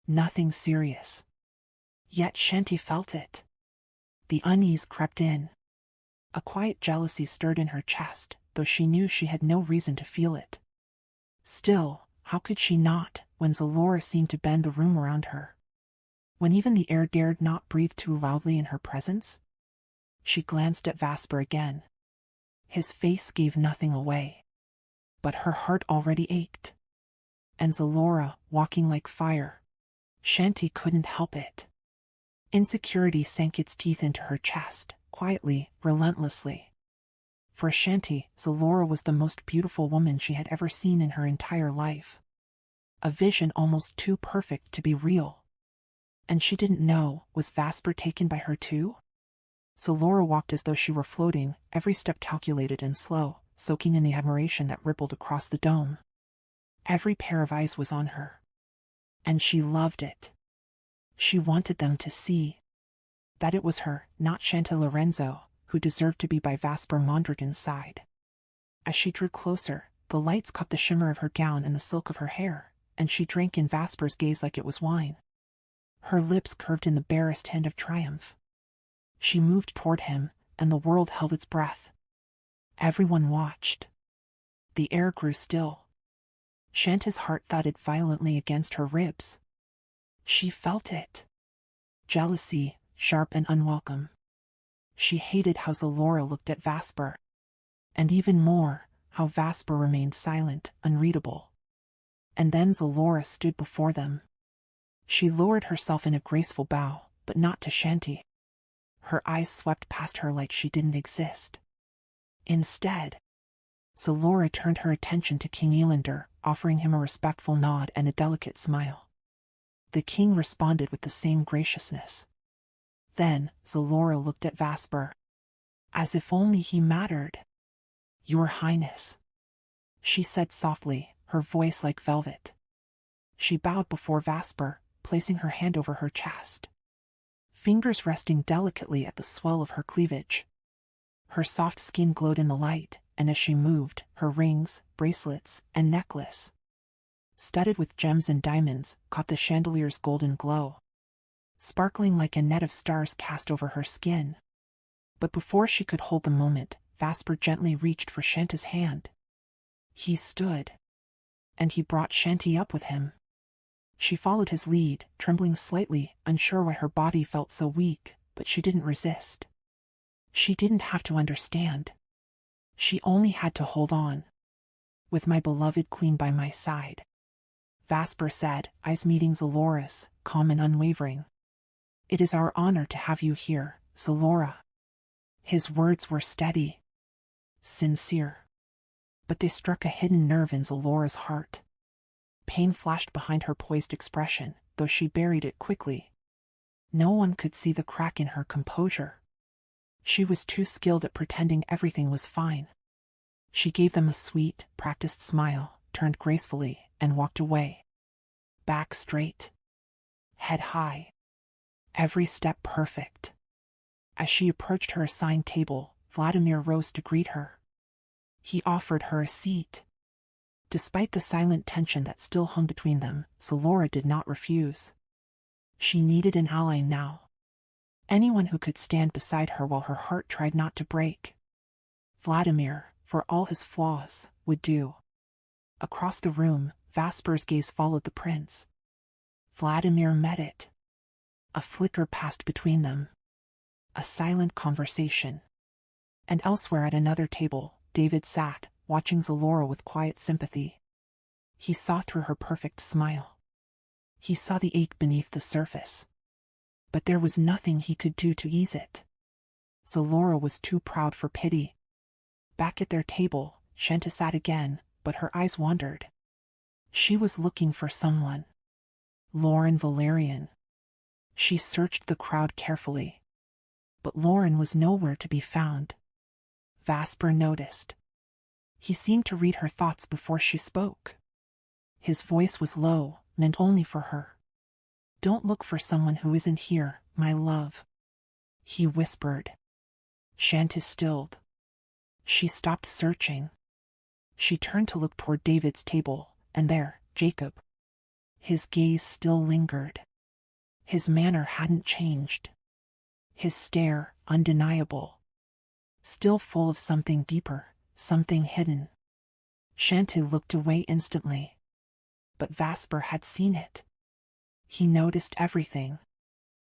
Nothing serious. Yet Chanty felt it. The unease crept in. A quiet jealousy stirred in her chest, though she knew she had no reason to feel it. Still, how could she not, when Zalora seemed to bend the room around her? When even the air dared not breathe too loudly in her presence? She glanced at Vesper again. His face gave nothing away. But her heart already ached. And Zalora, walking like fire. Chanty couldn't help it. Insecurity sank its teeth into her chest, quietly, relentlessly. For Chanty, Zalora was the most beautiful woman she had ever seen in her entire life. A vision almost too perfect to be real. And she didn't know, was Vesper taken by her too? Zalora walked as though she were floating, every step calculated and slow, soaking in the admiration that rippled across the dome. Every pair of eyes was on her. And she loved it. She wanted them to see that it was her, not Don Lorenzo, who deserved to be by Vesper Mondragon's side. As she drew closer, the lights caught the shimmer of her gown and the silk of her hair, and she drank in Vesper's gaze like it was wine. Her lips curved in the barest hint of triumph. She moved toward him, and the world held its breath. Everyone watched. The air grew still. Chanty's heart thudded violently against her ribs. She felt it. Jealousy, sharp and unwelcome. She hated how Zalora looked at Vesper. And even more, how Vesper remained silent, unreadable. And then Zalora stood before them. She lowered herself in a graceful bow, but not to Chanty. Her eyes swept past her like she didn't exist. Instead, Zalora turned her attention to King Elander, offering him a respectful nod and a delicate smile. The king responded with the same graciousness. Then, Zalora looked at Vesper. As if only he mattered. "Your Highness," she said softly, her voice like velvet. She bowed before Vesper, placing her hand over her chest. Fingers resting delicately at the swell of her cleavage. Her soft skin glowed in the light, and as she moved, her rings, bracelets, and necklace, studded with gems and diamonds, caught the chandelier's golden glow, sparkling like a net of stars cast over her skin. But before she could hold the moment, Vesper gently reached for Chanty's hand. He stood. And he brought Chanty up with him. She followed his lead, trembling slightly, unsure why her body felt so weak, but she didn't resist. She didn't have to understand. She only had to hold on. With my beloved queen by my side, Vasper said, eyes meeting Zalora's, calm and unwavering. It is our honor to have you here, Zalora. His words were steady, sincere, but they struck a hidden nerve in Zalora's heart. Pain flashed behind her poised expression, though she buried it quickly. No one could see the crack in her composure. She was too skilled at pretending everything was fine. She gave them a sweet, practiced smile, turned gracefully, and walked away. Back straight, head high, every step perfect. As she approached her assigned table, Vladimir rose to greet her. He offered her a seat. Despite the silent tension that still hung between them, Zalora did not refuse. She needed an ally now. Anyone who could stand beside her while her heart tried not to break. Vladimir, for all his flaws, would do. Across the room, Vasper's gaze followed the prince. Vladimir met it. A flicker passed between them. A silent conversation. And elsewhere at another table, David sat, watching Zalora with quiet sympathy. He saw through her perfect smile. He saw the ache beneath the surface. But there was nothing he could do to ease it. Zalora was too proud for pity. Back at their table, Chanty sat again, but her eyes wandered. She was looking for someone. Lauren Valerian. She searched the crowd carefully. But Lauren was nowhere to be found. Vasper noticed. He seemed to read her thoughts before she spoke. His voice was low, meant only for her. "Don't look for someone who isn't here, my love," he whispered. Chanty stilled. She stopped searching. She turned to look toward David's table, and there, Jacob. His gaze still lingered. His manner hadn't changed. His stare, undeniable. Still full of something deeper, something hidden. Chanty looked away instantly. But Vasper had seen it. He noticed everything.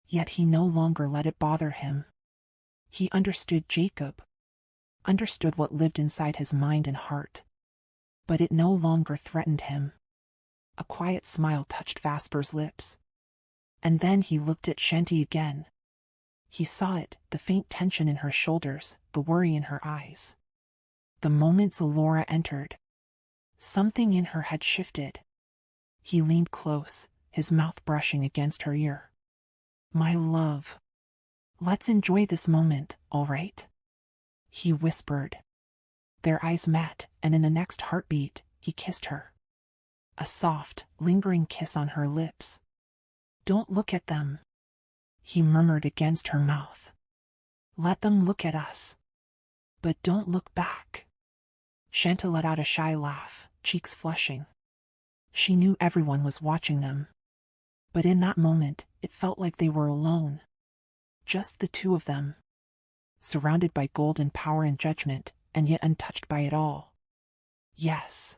Yet he no longer let it bother him. He understood Jacob. Understood what lived inside his mind and heart. But it no longer threatened him. A quiet smile touched Vasper's lips. And then he looked at Chanty again. He saw it, the faint tension in her shoulders, the worry in her eyes. The moment Zalora entered, something in her had shifted. He leaned close, his mouth brushing against her ear. "My love, let's enjoy this moment, all right?" he whispered. Their eyes met, and in the next heartbeat, he kissed her. A soft, lingering kiss on her lips. "Don't look at them," he murmured against her mouth. "Let them look at us. But don't look back." Chanty let out a shy laugh, cheeks flushing. She knew everyone was watching them. But in that moment, it felt like they were alone. Just the two of them. Surrounded by gold and power and judgment, and yet untouched by it all. "Yes,"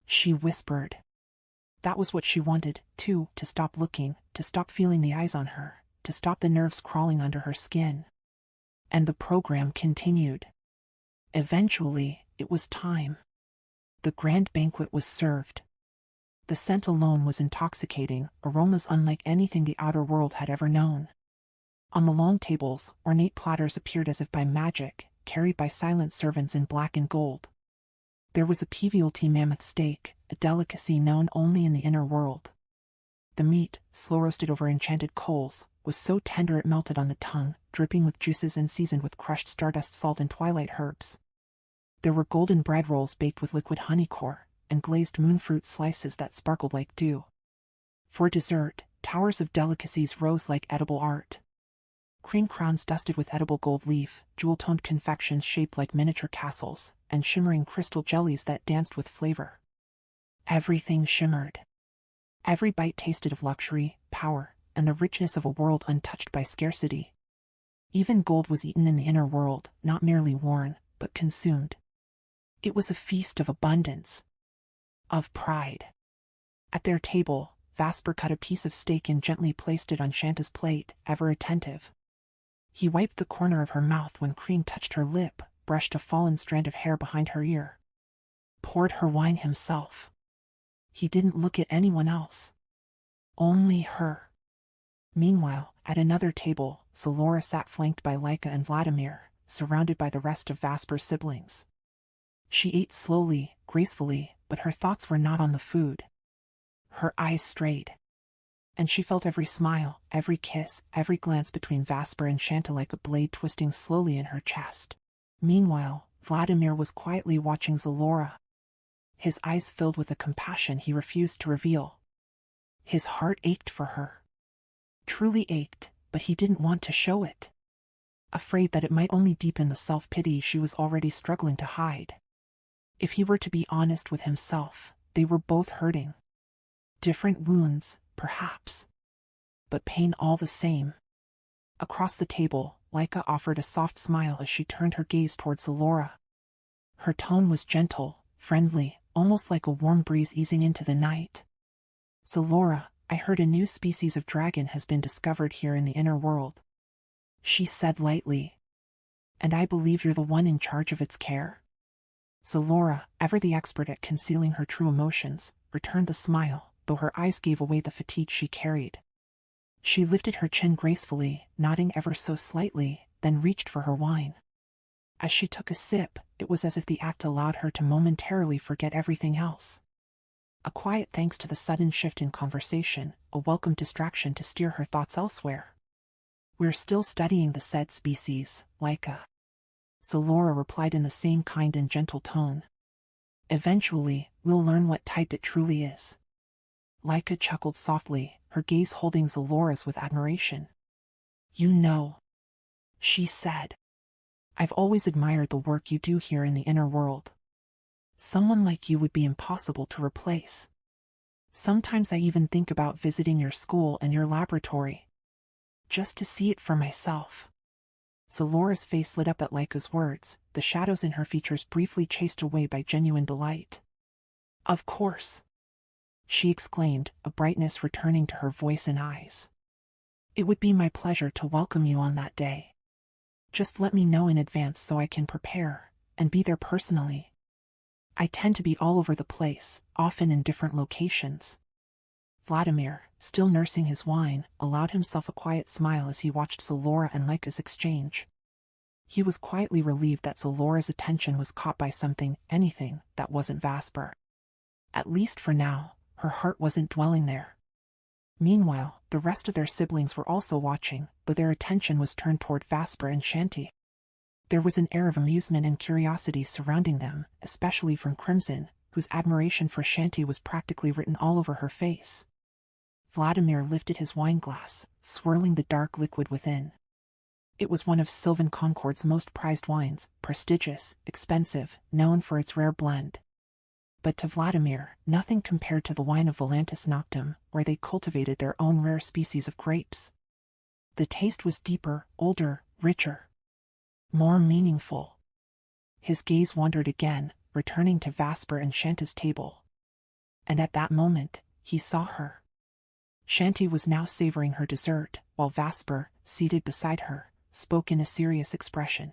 she whispered. That was what she wanted, too, to stop looking, to stop feeling the eyes on her, to stop the nerves crawling under her skin. And the program continued. Eventually, it was time. The grand banquet was served. The scent alone was intoxicating, aromas unlike anything the outer world had ever known. On the long tables, ornate platters appeared as if by magic, carried by silent servants in black and gold. There was a PVLT mammoth steak, a delicacy known only in the inner world. The meat, slow-roasted over enchanted coals, was so tender it melted on the tongue, dripping with juices and seasoned with crushed stardust salt and twilight herbs. There were golden bread rolls baked with liquid honey core, and glazed moonfruit slices that sparkled like dew. For dessert, towers of delicacies rose like edible art. Cream crowns dusted with edible gold leaf, jewel-toned confections shaped like miniature castles, and shimmering crystal jellies that danced with flavor. Everything shimmered. Every bite tasted of luxury, power, and the richness of a world untouched by scarcity. Even gold was eaten in the inner world, not merely worn, but consumed. It was a feast of abundance. Of pride. At their table, Vasper cut a piece of steak and gently placed it on Chanty's plate, ever attentive. He wiped the corner of her mouth when cream touched her lip, brushed a fallen strand of hair behind her ear. Poured her wine himself. He didn't look at anyone else. Only her. Meanwhile, at another table, Zalora sat flanked by Laika and Vladimir, surrounded by the rest of Vasper's siblings. She ate slowly, gracefully, but her thoughts were not on the food. Her eyes strayed. And she felt every smile, every kiss, every glance between Vasper and Chanty like a blade twisting slowly in her chest. Meanwhile, Vladimir was quietly watching Zalora. His eyes filled with a compassion he refused to reveal. His heart ached for her. Truly ached, but he didn't want to show it. Afraid that it might only deepen the self-pity she was already struggling to hide. If he were to be honest with himself, they were both hurting. Different wounds, perhaps. But pain all the same. Across the table, Laika offered a soft smile as she turned her gaze towards Zalora. Her tone was gentle, friendly, almost like a warm breeze easing into the night. Zalora, I heard a new species of dragon has been discovered here in the inner world. She said lightly. And I believe you're the one in charge of its care? Zalora, ever the expert at concealing her true emotions, returned the smile, though her eyes gave away the fatigue she carried. She lifted her chin gracefully, nodding ever so slightly, then reached for her wine. As she took a sip, it was as if the act allowed her to momentarily forget everything else. A quiet thanks to the sudden shift in conversation, a welcome distraction to steer her thoughts elsewhere. We're still studying the said species, Laika. Zalora replied in the same kind and gentle tone. Eventually, we'll learn what type it truly is. Laika chuckled softly, her gaze holding Zalora's with admiration. You know, she said. I've always admired the work you do here in the inner world. Someone like you would be impossible to replace. Sometimes I even think about visiting your school and your laboratory. Just to see it for myself. Zalora's face lit up at Laika's words, the shadows in her features briefly chased away by genuine delight. Of course, she exclaimed, a brightness returning to her voice and eyes. It would be my pleasure to welcome you on that day. Just let me know in advance so I can prepare, and be there personally. I tend to be all over the place, often in different locations. Vladimir, still nursing his wine, allowed himself a quiet smile as he watched Zalora and Laika's exchange. He was quietly relieved that Zalora's attention was caught by anything, that wasn't Vasper. At least for now, her heart wasn't dwelling there. Meanwhile, the rest of their siblings were also watching, but their attention was turned toward Vasper and Chanty. There was an air of amusement and curiosity surrounding them, especially from Crimson, whose admiration for Chanty was practically written all over her face. Vladimir lifted his wineglass, swirling the dark liquid within. It was one of Sylvan Concord's most prized wines, prestigious, expensive, known for its rare blend. But to Vladimir, nothing compared to the wine of Velantis Noctem, where they cultivated their own rare species of grapes. The taste was deeper, older, richer. More meaningful. His gaze wandered again, returning to Vasper and Chanty's table. And at that moment, he saw her. Chanty was now savoring her dessert, while Vasper, seated beside her, spoke in a serious expression.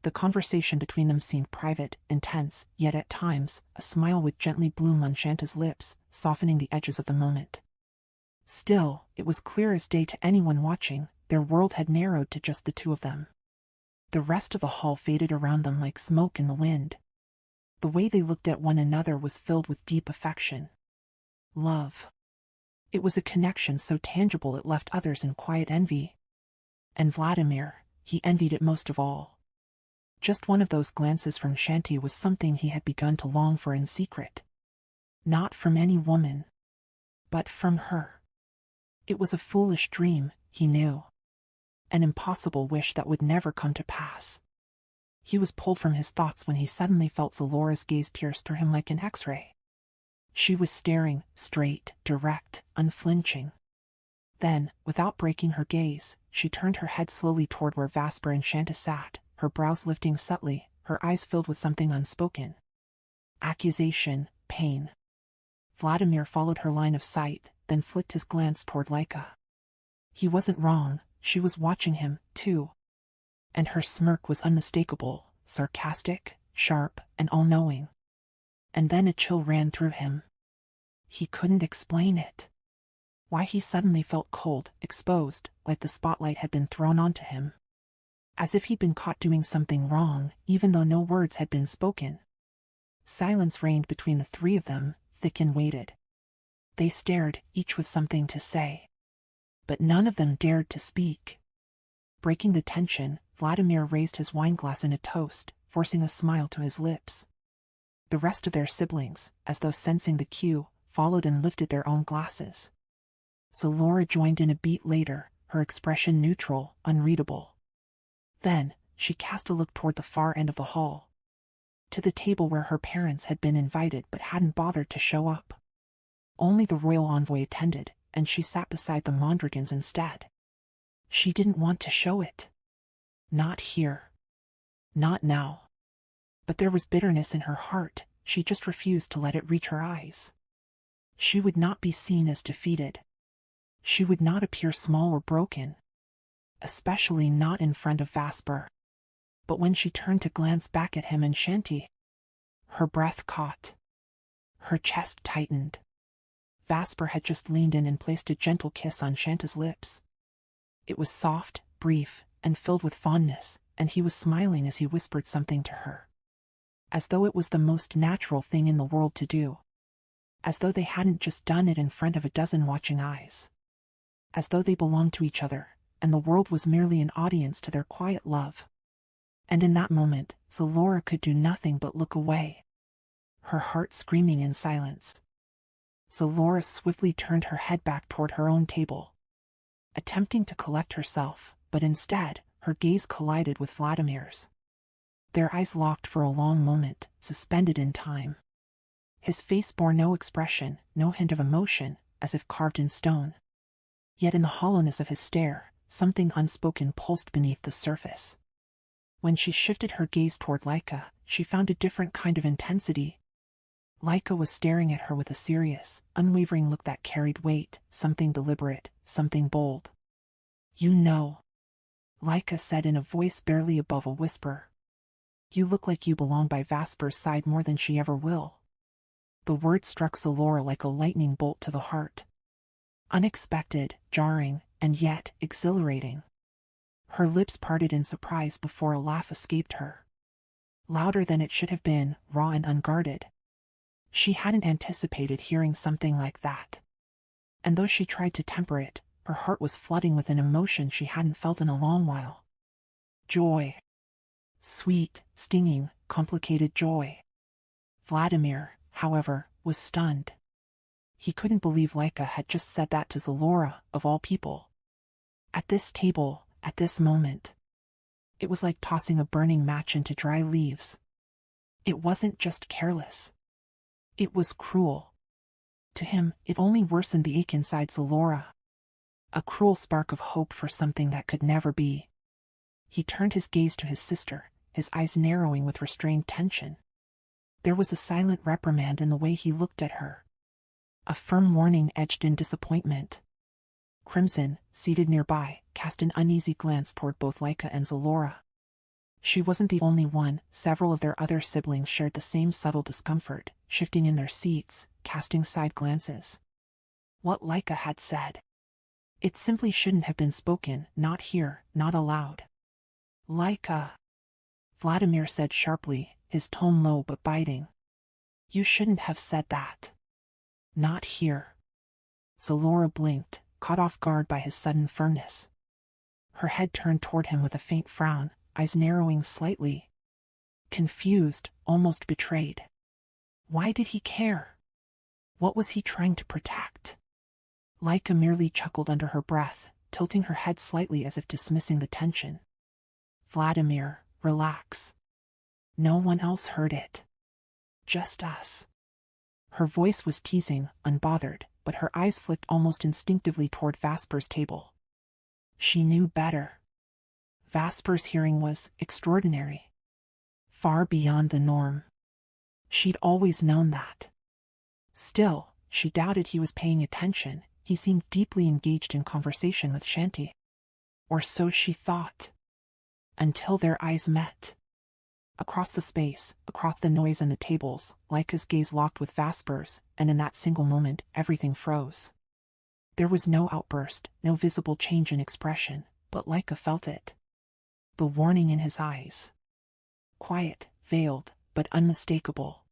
The conversation between them seemed private, intense, yet at times, a smile would gently bloom on Chanty's lips, softening the edges of the moment. Still, it was clear as day to anyone watching, their world had narrowed to just the two of them. The rest of the hall faded around them like smoke in the wind. The way they looked at one another was filled with deep affection. Love. It was a connection so tangible it left others in quiet envy. And Vladimir, he envied it most of all. Just one of those glances from Chanty was something he had begun to long for in secret. Not from any woman, but from her. It was a foolish dream, he knew. An impossible wish that would never come to pass. He was pulled from his thoughts when he suddenly felt Zalora's gaze pierce through him like an X-ray. She was staring, straight, direct, unflinching. Then, without breaking her gaze, she turned her head slowly toward where Vasper and Chanty sat, her brows lifting subtly, her eyes filled with something unspoken. Accusation, pain. Vladimir followed her line of sight, then flicked his glance toward Laika. He wasn't wrong, she was watching him, too. And her smirk was unmistakable, sarcastic, sharp, and all-knowing. And then a chill ran through him. He couldn't explain it. Why he suddenly felt cold, exposed, like the spotlight had been thrown onto him. As if he'd been caught doing something wrong, even though no words had been spoken. Silence reigned between the three of them, thick and weighted. They stared, each with something to say. But none of them dared to speak. Breaking the tension, Vladimir raised his wineglass in a toast, forcing a smile to his lips. The rest of their siblings, as though sensing the cue, followed and lifted their own glasses. Laura joined in a beat later, her expression neutral, unreadable. Then, she cast a look toward the far end of the hall. To the table where her parents had been invited but hadn't bothered to show up. Only the royal envoy attended, and she sat beside the Mondragons instead. She didn't want to show it. Not here. Not now. But there was bitterness in her heart, she just refused to let it reach her eyes. She would not be seen as defeated. She would not appear small or broken. Especially not in front of Vasper. But when she turned to glance back at him and Chanty, her breath caught. Her chest tightened. Vasper had just leaned in and placed a gentle kiss on Shanta's lips. It was soft, brief, and filled with fondness, and he was smiling as he whispered something to her. As though it was the most natural thing in the world to do. As though they hadn't just done it in front of a dozen watching eyes. As though they belonged to each other, and the world was merely an audience to their quiet love. And in that moment, Laura could do nothing but look away. Her heart screaming in silence. Laura swiftly turned her head back toward her own table. Attempting to collect herself, but instead, her gaze collided with Vladimir's. Their eyes locked for a long moment, suspended in time. His face bore no expression, no hint of emotion, as if carved in stone. Yet in the hollowness of his stare, something unspoken pulsed beneath the surface. When she shifted her gaze toward Laika, she found a different kind of intensity. Laika was staring at her with a serious, unwavering look that carried weight, something deliberate, something bold. "You know," Laika said in a voice barely above a whisper. "You look like you belong by Vasper's side more than she ever will." The word struck Laura like a lightning bolt to the heart. Unexpected, jarring, and yet exhilarating. Her lips parted in surprise before a laugh escaped her. Louder than it should have been, raw and unguarded. She hadn't anticipated hearing something like that. And though she tried to temper it, her heart was flooding with an emotion she hadn't felt in a long while. Joy. Sweet, stinging, complicated joy. Vladimir, however, was stunned. He couldn't believe Laika had just said that to Laura, of all people. At this table, at this moment. It was like tossing a burning match into dry leaves. It wasn't just careless. It was cruel. To him, it only worsened the ache inside Laura. A cruel spark of hope for something that could never be. He turned his gaze to his sister, his eyes narrowing with restrained tension. There was a silent reprimand in the way he looked at her. A firm warning edged in disappointment. Crimson, seated nearby, cast an uneasy glance toward both Laika and Laura. She wasn't the only one, several of their other siblings shared the same subtle discomfort, shifting in their seats, casting side glances. What Laika had said. It simply shouldn't have been spoken, not here, not aloud. "Laika," Vladimir said sharply, his tone low but biting. "You shouldn't have said that. Not here." Laura blinked, caught off guard by his sudden firmness. Her head turned toward him with a faint frown, eyes narrowing slightly. Confused, almost betrayed. Why did he care? What was he trying to protect? Laika merely chuckled under her breath, tilting her head slightly as if dismissing the tension. "Vladimir, relax. No one else heard it. Just us." Her voice was teasing, unbothered, but her eyes flicked almost instinctively toward Vasper's table. She knew better. Vasper's hearing was extraordinary. Far beyond the norm. She'd always known that. Still, she doubted he was paying attention. He seemed deeply engaged in conversation with Chanty. Or so she thought. Until their eyes met. Across the space, across the noise and the tables, Lyca's gaze locked with Vesper's, and in that single moment, everything froze. There was no outburst, no visible change in expression, but Lyca felt it. The warning in his eyes. Quiet, veiled, but unmistakable.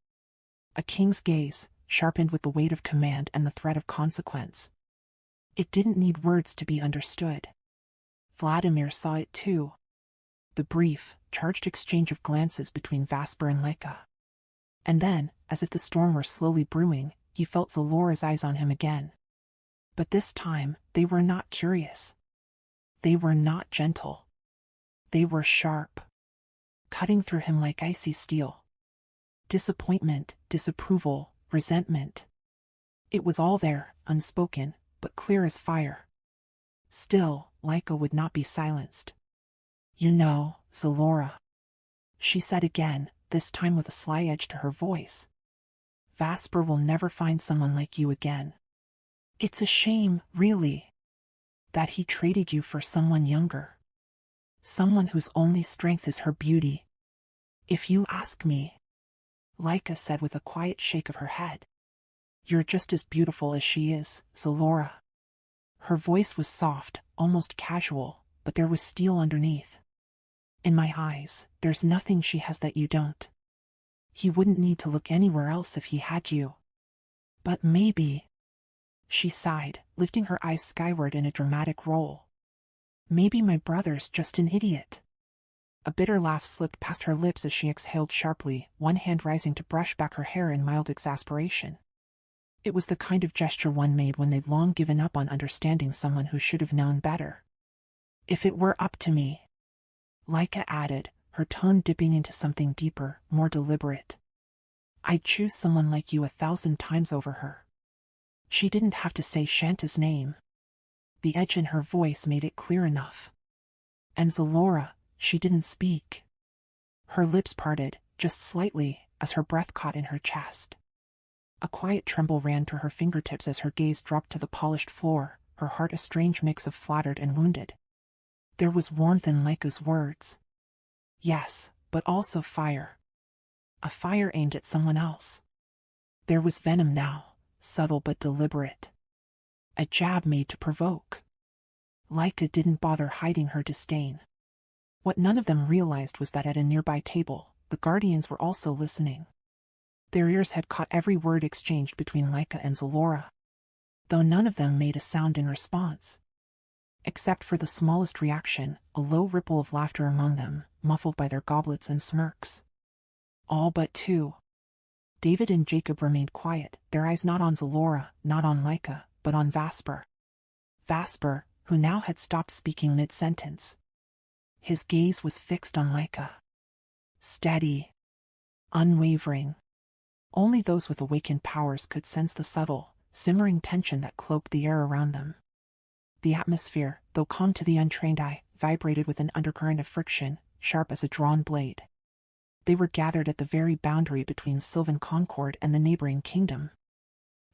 A king's gaze, sharpened with the weight of command and the threat of consequence. It didn't need words to be understood. Vladimir saw it too. The brief, charged exchange of glances between Vesper and Lyca. And then, as if the storm were slowly brewing, he felt Zalora's eyes on him again. But this time, they were not curious. They were not gentle. They were sharp, cutting through him like icy steel. Disappointment, disapproval, resentment. It was all there, unspoken, but clear as fire. Still, Lyca would not be silenced. "You know, Zalora," she said again, this time with a sly edge to her voice. "Vesper will never find someone like you again. It's a shame, really, that he traded you for someone younger. Someone whose only strength is her beauty. If you ask me," Lyca said with a quiet shake of her head, "you're just as beautiful as she is, Zalora." Her voice was soft, almost casual, but there was steel underneath. "In my eyes, there's nothing she has that you don't. He wouldn't need to look anywhere else if he had you. But maybe," she sighed, lifting her eyes skyward in a dramatic roll, "maybe my brother's just an idiot." A bitter laugh slipped past her lips as she exhaled sharply, one hand rising to brush back her hair in mild exasperation. It was the kind of gesture one made when they'd long given up on understanding someone who should have known better. "If it were up to me," Lyca added, her tone dipping into something deeper, more deliberate, "I'd choose someone like you 1,000 times over her." She didn't have to say Shanta's name. The edge in her voice made it clear enough. And Zalora, she didn't speak. Her lips parted, just slightly, as her breath caught in her chest. A quiet tremble ran to her fingertips as her gaze dropped to the polished floor, her heart a strange mix of flattered and wounded. There was warmth in Lyca's words. Yes, but also fire. A fire aimed at someone else. There was venom now, subtle but deliberate. A jab made to provoke. Lyca didn't bother hiding her disdain. What none of them realized was that at a nearby table, the guardians were also listening. Their ears had caught every word exchanged between Lyca and Zalora, though none of them made a sound in response. Except for the smallest reaction, a low ripple of laughter among them, muffled by their goblets and smirks. All but two. David and Jacob remained quiet, their eyes not on Zalora, not on Lyca, but on Vesper. Vesper, who now had stopped speaking mid-sentence. His gaze was fixed on Lyca. Steady. Unwavering. Only those with awakened powers could sense the subtle, simmering tension that cloaked the air around them. The atmosphere, though calm to the untrained eye, vibrated with an undercurrent of friction, sharp as a drawn blade. They were gathered at the very boundary between Sylvan Concord and the neighboring kingdom.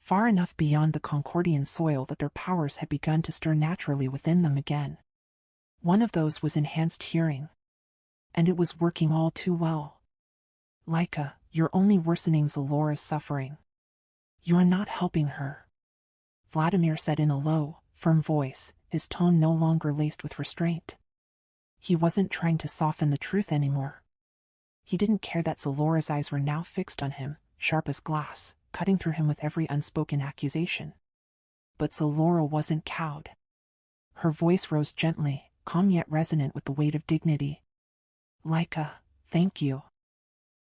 Far enough beyond the Concordian soil that their powers had begun to stir naturally within them again. One of those was enhanced hearing. And it was working all too well. Lyca, you're only worsening Zalora's suffering. You're not helping her, Vladimir said in a low, firm voice, his tone no longer laced with restraint. He wasn't trying to soften the truth anymore. He didn't care that Zalora's eyes were now fixed on him, sharp as glass, cutting through him with every unspoken accusation. But Zalora wasn't cowed. Her voice rose gently, calm yet resonant with the weight of dignity. "Lyca, thank you,"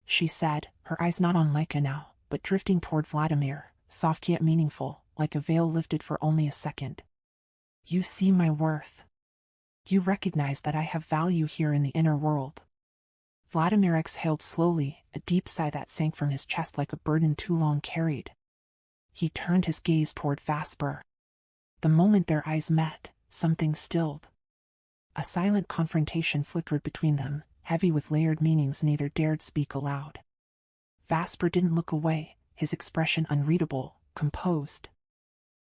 she said, her eyes not on Lyca now, but drifting toward Vladimir, soft yet meaningful, like a veil lifted for only a second. "You see my worth. You recognize that I have value here in the inner world." Vladimir exhaled slowly, a deep sigh that sank from his chest like a burden too long carried. He turned his gaze toward Vesper. The moment their eyes met, something stilled. A silent confrontation flickered between them, heavy with layered meanings neither dared speak aloud. Vesper didn't look away, his expression unreadable, composed.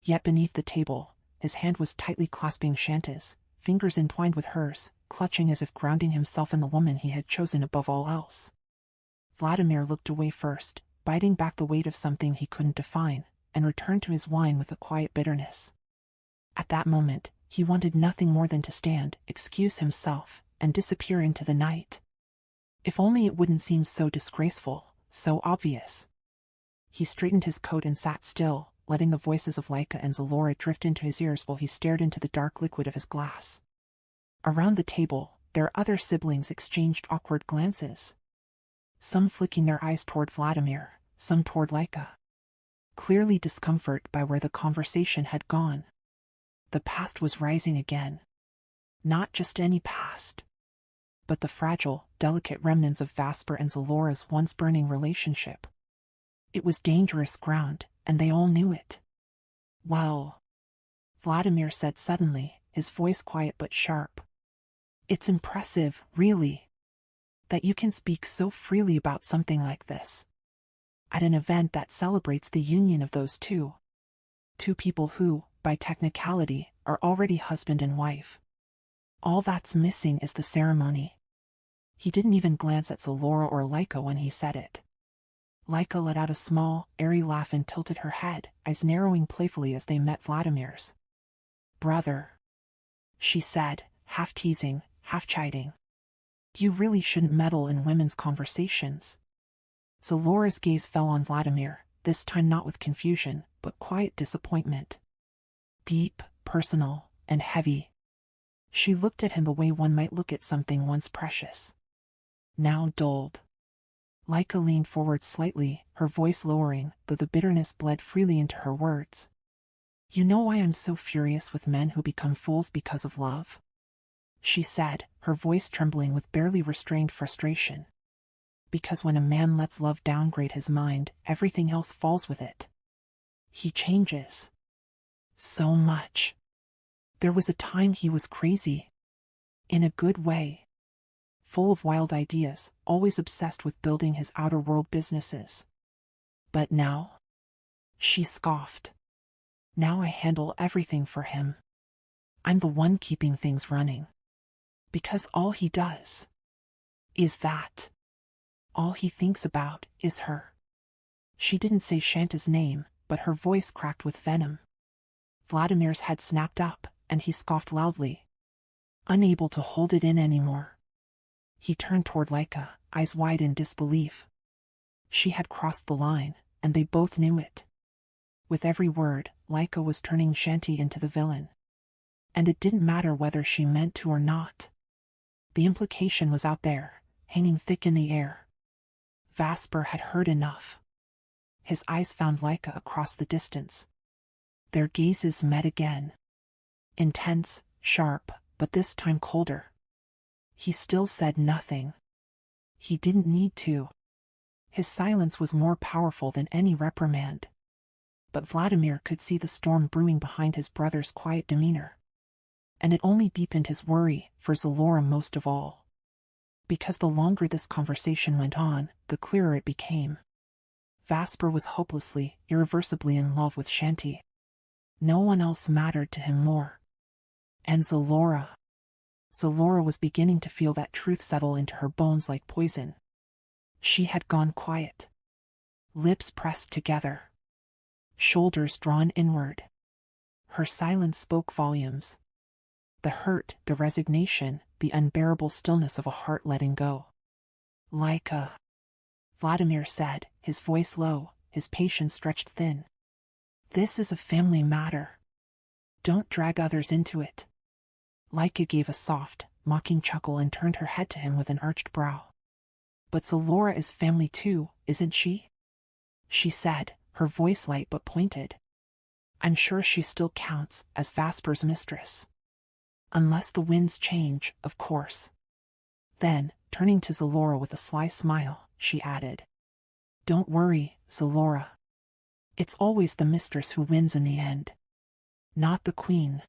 Yet beneath the table, his hand was tightly clasping Shanta's, fingers entwined with hers, clutching as if grounding himself in the woman he had chosen above all else. Vladimir looked away first, biting back the weight of something he couldn't define, and returned to his wine with a quiet bitterness. At that moment, he wanted nothing more than to stand, excuse himself, and disappear into the night. If only it wouldn't seem so disgraceful, so obvious. He straightened his coat and sat still, letting the voices of Laika and Zalora drift into his ears while he stared into the dark liquid of his glass. Around the table, their other siblings exchanged awkward glances. Some flicking their eyes toward Vladimir, some toward Laika. Clearly discomfort by where the conversation had gone. The past was rising again. Not just any past, but the fragile, delicate remnants of Vasper and Zalora's once burning relationship. It was dangerous ground, and they all knew it. Well, Vladimir said suddenly, his voice quiet but sharp. It's impressive, really, that you can speak so freely about something like this. At an event that celebrates the union of those two. Two people who, by technicality, are already husband and wife. All that's missing is the ceremony. He didn't even glance at Zalora or Laika when he said it. Laika let out a small, airy laugh and tilted her head, eyes narrowing playfully as they met Vladimir's. Brother, she said, half teasing, half chiding. You really shouldn't meddle in women's conversations. Zalora's gaze fell on Vladimir, this time not with confusion, but quiet disappointment. Deep, personal, and heavy. She looked at him the way one might look at something once precious. Now dulled. Laika leaned forward slightly, her voice lowering, though the bitterness bled freely into her words. You know why I'm so furious with men who become fools because of love? She said, her voice trembling with barely restrained frustration. Because when a man lets love downgrade his mind, everything else falls with it. He changes. So much. There was a time he was crazy. In a good way. Full of wild ideas, always obsessed with building his outer world businesses. But now? She scoffed. Now I handle everything for him. I'm the one keeping things running. Because all he does is that. All he thinks about is her. She didn't say Shanta's name, but her voice cracked with venom. Vladimir's head snapped up, and he scoffed loudly. Unable to hold it in anymore. He turned toward Laika, eyes wide in disbelief. She had crossed the line, and they both knew it. With every word, Laika was turning Chanty into the villain. And it didn't matter whether she meant to or not. The implication was out there, hanging thick in the air. Vasper had heard enough. His eyes found Laika across the distance. Their gazes met again. Intense, sharp, but this time colder. He still said nothing. He didn't need to. His silence was more powerful than any reprimand. But Vladimir could see the storm brewing behind his brother's quiet demeanor. And it only deepened his worry, for Zalora most of all. Because the longer this conversation went on, the clearer it became. Vasper was hopelessly, irreversibly in love with Chanty. No one else mattered to him more. And Zalora. Zalora was beginning to feel that truth settle into her bones like poison. She had gone quiet. Lips pressed together. Shoulders drawn inward. Her silence spoke volumes. The hurt, the resignation, the unbearable stillness of a heart letting go. Laika, Vladimir said, his voice low, his patience stretched thin. This is a family matter. Don't drag others into it. Laika gave a soft, mocking chuckle and turned her head to him with an arched brow. But Zalora is family too, isn't she? She said, her voice light but pointed. I'm sure she still counts as Vasper's mistress. Unless the winds change, of course. Then, turning to Zalora with a sly smile, she added. Don't worry, Zalora. It's always the mistress who wins in the end. Not the queen.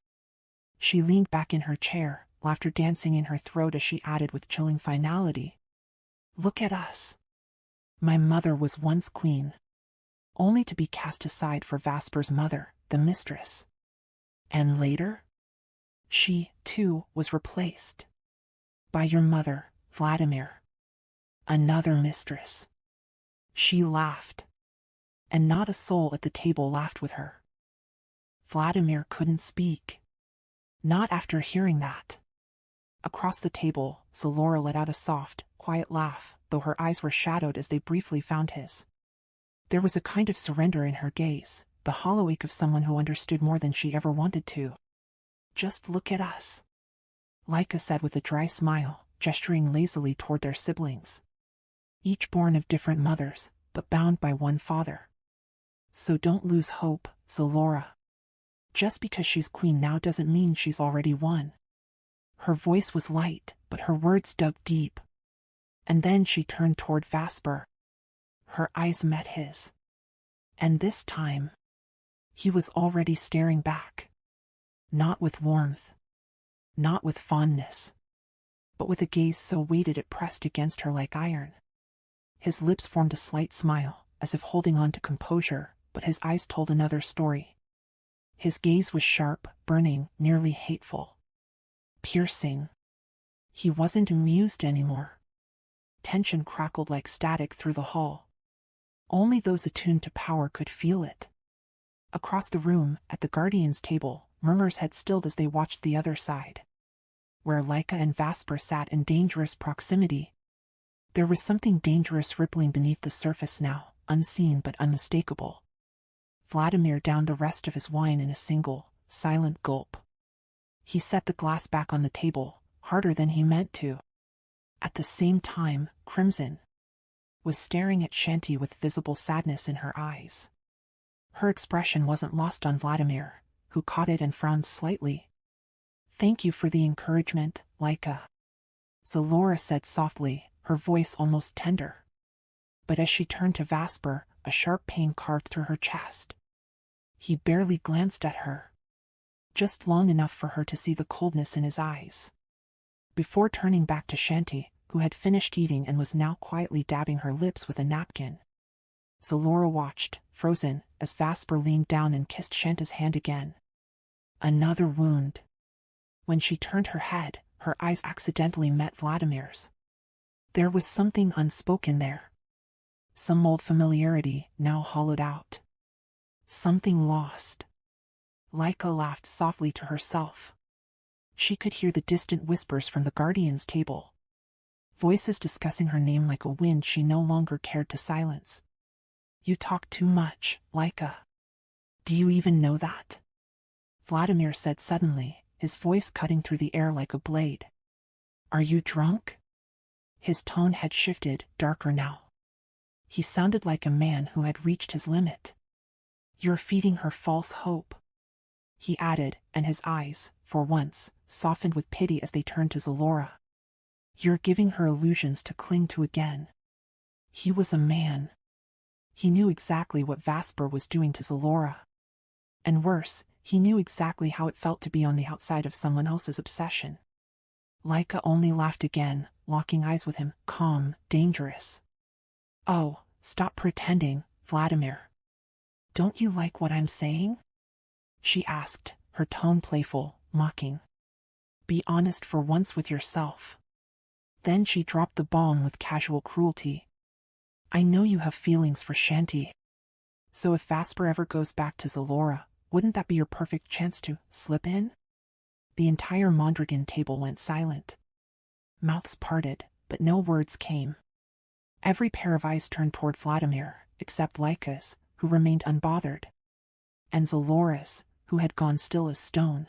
She leaned back in her chair, laughter dancing in her throat as she added with chilling finality. Look at us. My mother was once queen. Only to be cast aside for Vasper's mother, the mistress. And later? She, too, was replaced. By your mother, Vladimir. Another mistress. She laughed. And not a soul at the table laughed with her. Vladimir couldn't speak. Not after hearing that. Across the table, Zalora let out a soft, quiet laugh, though her eyes were shadowed as they briefly found his. There was a kind of surrender in her gaze, the hollow ache of someone who understood more than she ever wanted to. Just look at us, Laika said with a dry smile, gesturing lazily toward their siblings. Each born of different mothers, but bound by one father. So don't lose hope, Zalora. Just because she's queen now doesn't mean she's already won. Her voice was light, but her words dug deep. And then she turned toward Vasper. Her eyes met his. And this time, he was already staring back. Not with warmth. Not with fondness. But with a gaze so weighted it pressed against her like iron. His lips formed a slight smile, as if holding on to composure, but his eyes told another story. His gaze was sharp, burning, nearly hateful. Piercing. He wasn't amused anymore. Tension crackled like static through the hall. Only those attuned to power could feel it. Across the room, at the Guardian's table, murmurs had stilled as they watched the other side. Where Laika and Vasper sat in dangerous proximity. There was something dangerous rippling beneath the surface now, unseen but unmistakable. Vladimir downed the rest of his wine in a single, silent gulp. He set the glass back on the table, harder than he meant to. At the same time, Crimson was staring at Chanty with visible sadness in her eyes. Her expression wasn't lost on Vladimir, who caught it and frowned slightly. Thank you for the encouragement, Laika, Zalora said softly, her voice almost tender. But as she turned to Vasper, a sharp pain carved through her chest. He barely glanced at her. Just long enough for her to see the coldness in his eyes. Before turning back to Chanty, who had finished eating and was now quietly dabbing her lips with a napkin. Zalora watched, frozen, as Vasper leaned down and kissed Shanta's hand again. Another wound. When she turned her head, her eyes accidentally met Vladimir's. There was something unspoken there. Some old familiarity, now hollowed out. Something lost. Laika laughed softly to herself. She could hear the distant whispers from the Guardian's table. Voices discussing her name like a wind she no longer cared to silence. You talk too much, Laika. Do you even know that? Vladimir said suddenly, his voice cutting through the air like a blade. Are you drunk? His tone had shifted, darker now. He sounded like a man who had reached his limit. You're feeding her false hope, he added, and his eyes, for once, softened with pity as they turned to Zalora. You're giving her illusions to cling to again. He was a man. He knew exactly what Vasper was doing to Zalora. And worse, he knew exactly how it felt to be on the outside of someone else's obsession. Laika only laughed again, locking eyes with him, calm, dangerous. Oh, stop pretending, Vladimir. Don't you like what I'm saying? She asked, her tone playful, mocking. Be honest for once with yourself. Then she dropped the bomb with casual cruelty. I know you have feelings for Chanty. So if Vasper ever goes back to Zalora, wouldn't that be your perfect chance to slip in? The entire Mondragon table went silent. Mouths parted, but no words came. Every pair of eyes turned toward Vladimir, except Laika's, who remained unbothered. And Zalora's, who had gone still as stone.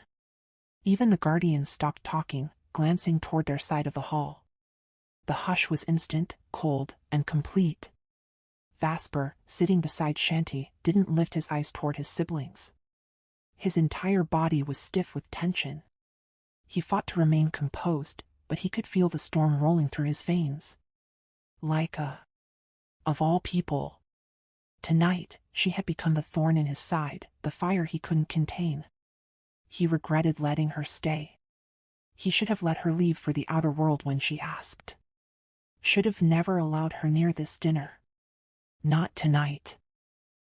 Even the Guardians stopped talking, glancing toward their side of the hall. The hush was instant, cold, and complete. Vasper, sitting beside Chanty, didn't lift his eyes toward his siblings. His entire body was stiff with tension. He fought to remain composed, but he could feel the storm rolling through his veins. Laika. Of all people. Tonight, she had become the thorn in his side, the fire he couldn't contain. He regretted letting her stay. He should have let her leave for the outer world when she asked. Should have never allowed her near this dinner. Not tonight.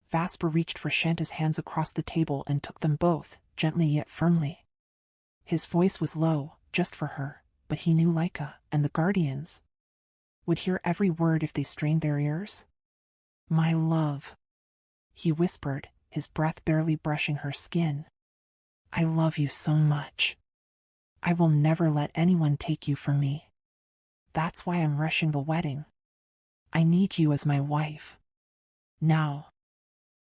Vasper reached for Shanta's hands across the table and took them both, gently yet firmly. His voice was low, just for her, but he knew Laika and the Guardians would hear every word if they strained their ears. My love, he whispered, his breath barely brushing her skin. I love you so much. I will never let anyone take you from me. That's why I'm rushing the wedding. I need you as my wife. Now.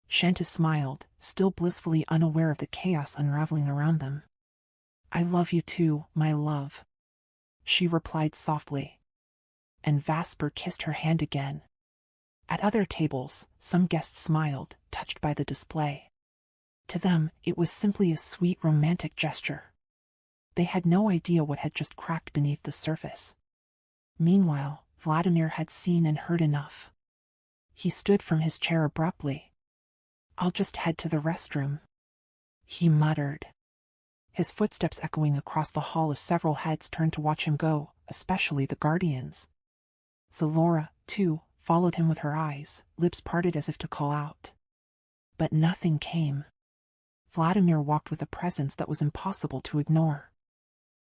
Chanty smiled, still blissfully unaware of the chaos unraveling around them. I love you too, my love, she replied softly. And Vesper kissed her hand again. At other tables, some guests smiled, touched by the display. To them, it was simply a sweet romantic gesture. They had no idea what had just cracked beneath the surface. Meanwhile, Vladimir had seen and heard enough. He stood from his chair abruptly. I'll just head to the restroom, he muttered. His footsteps echoing across the hall as several heads turned to watch him go, especially the guardians. Zalora, too, followed him with her eyes, lips parted as if to call out. But nothing came. Vladimir walked with a presence that was impossible to ignore.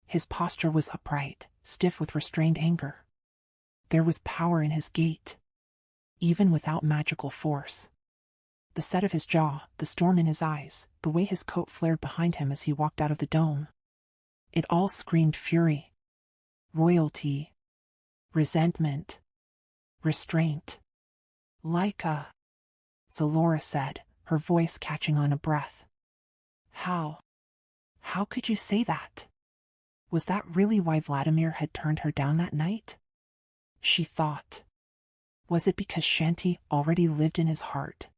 His posture was upright, stiff with restrained anger. There was power in his gait, even without magical force. The set of his jaw, the storm in his eyes, the way his coat flared behind him as he walked out of the dome. It all screamed fury, royalty, resentment, restraint. Laika, Zalora said, her voice catching on a breath. How could you say that? Was that really why Vladimir had turned her down that night? She thought. Was it because Chanty already lived in his heart?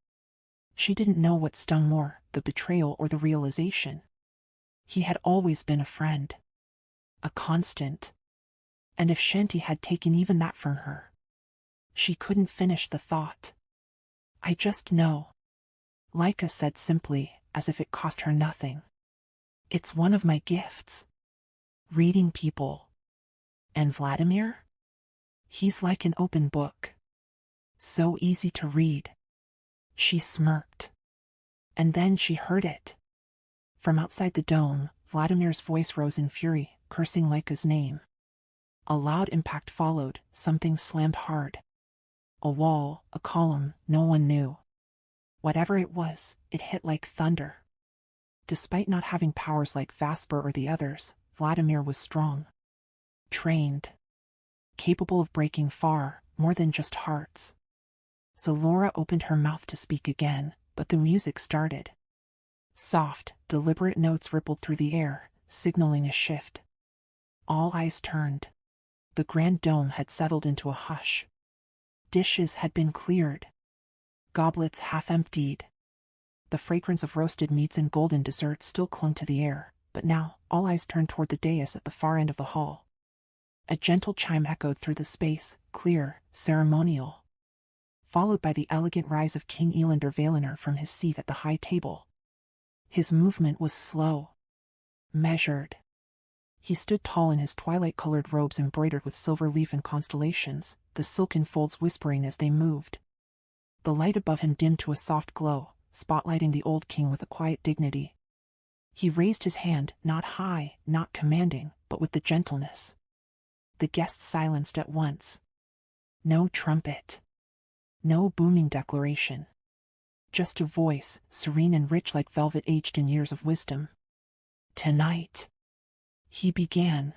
She didn't know what stung more, the betrayal or the realization. He had always been a friend, a constant. And if Chanty had taken even that from her, she couldn't finish the thought. I just know, Laika said simply, as if it cost her nothing. It's one of my gifts. Reading people. And Vladimir? He's like an open book. So easy to read. She smirked. And then she heard it. From outside the dome, Vladimir's voice rose in fury, cursing Laika's name. A loud impact followed, something slammed hard. A wall, a column, no one knew. Whatever it was, it hit like thunder. Despite not having powers like Vesper or the others, Vladimir was strong. Trained. Capable of breaking far, more than just hearts. Zalora opened her mouth to speak again, but the music started. Soft, deliberate notes rippled through the air, signaling a shift. All eyes turned. The grand dome had settled into a hush. Dishes had been cleared. Goblets half emptied. The fragrance of roasted meats and golden desserts still clung to the air, but now, all eyes turned toward the dais at the far end of the hall. A gentle chime echoed through the space, clear, ceremonial. Followed by the elegant rise of King Elander Valinor from his seat at the high table. His movement was slow. Measured. He stood tall in his twilight-colored robes embroidered with silver leaf and constellations, the silken folds whispering as they moved. The light above him dimmed to a soft glow, spotlighting the old king with a quiet dignity. He raised his hand, not high, not commanding, but with the gentleness. The guests silenced at once. No trumpet. No booming declaration. Just a voice, serene and rich like velvet aged in years of wisdom. Tonight, he began.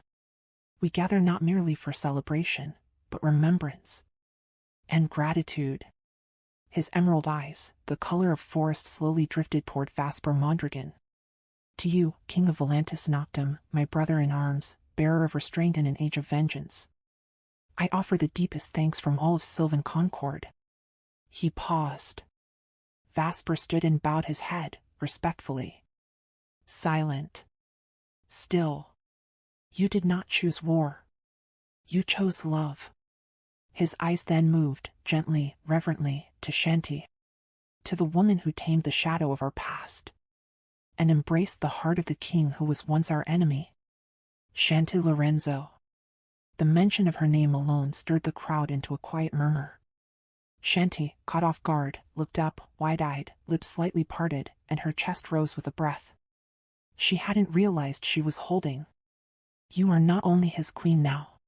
We gather not merely for celebration, but remembrance. And gratitude. His emerald eyes, the color of forest, slowly drifted toward Vesper Mondragon. To you, King of Velantis Noctem, my brother in arms, bearer of restraint in an age of vengeance. I offer the deepest thanks from all of Sylvan Concord. He paused. Vesper stood and bowed his head, respectfully. Silent. Still. You did not choose war. You chose love. His eyes then moved, gently, reverently, to Chanty. To the woman who tamed the shadow of our past. And embraced the heart of the king who was once our enemy. Don Lorenzo. The mention of her name alone stirred the crowd into a quiet murmur. Chanty, caught off guard, looked up, wide-eyed, lips slightly parted, and her chest rose with a breath. She hadn't realized she was holding. You are not only his queen now.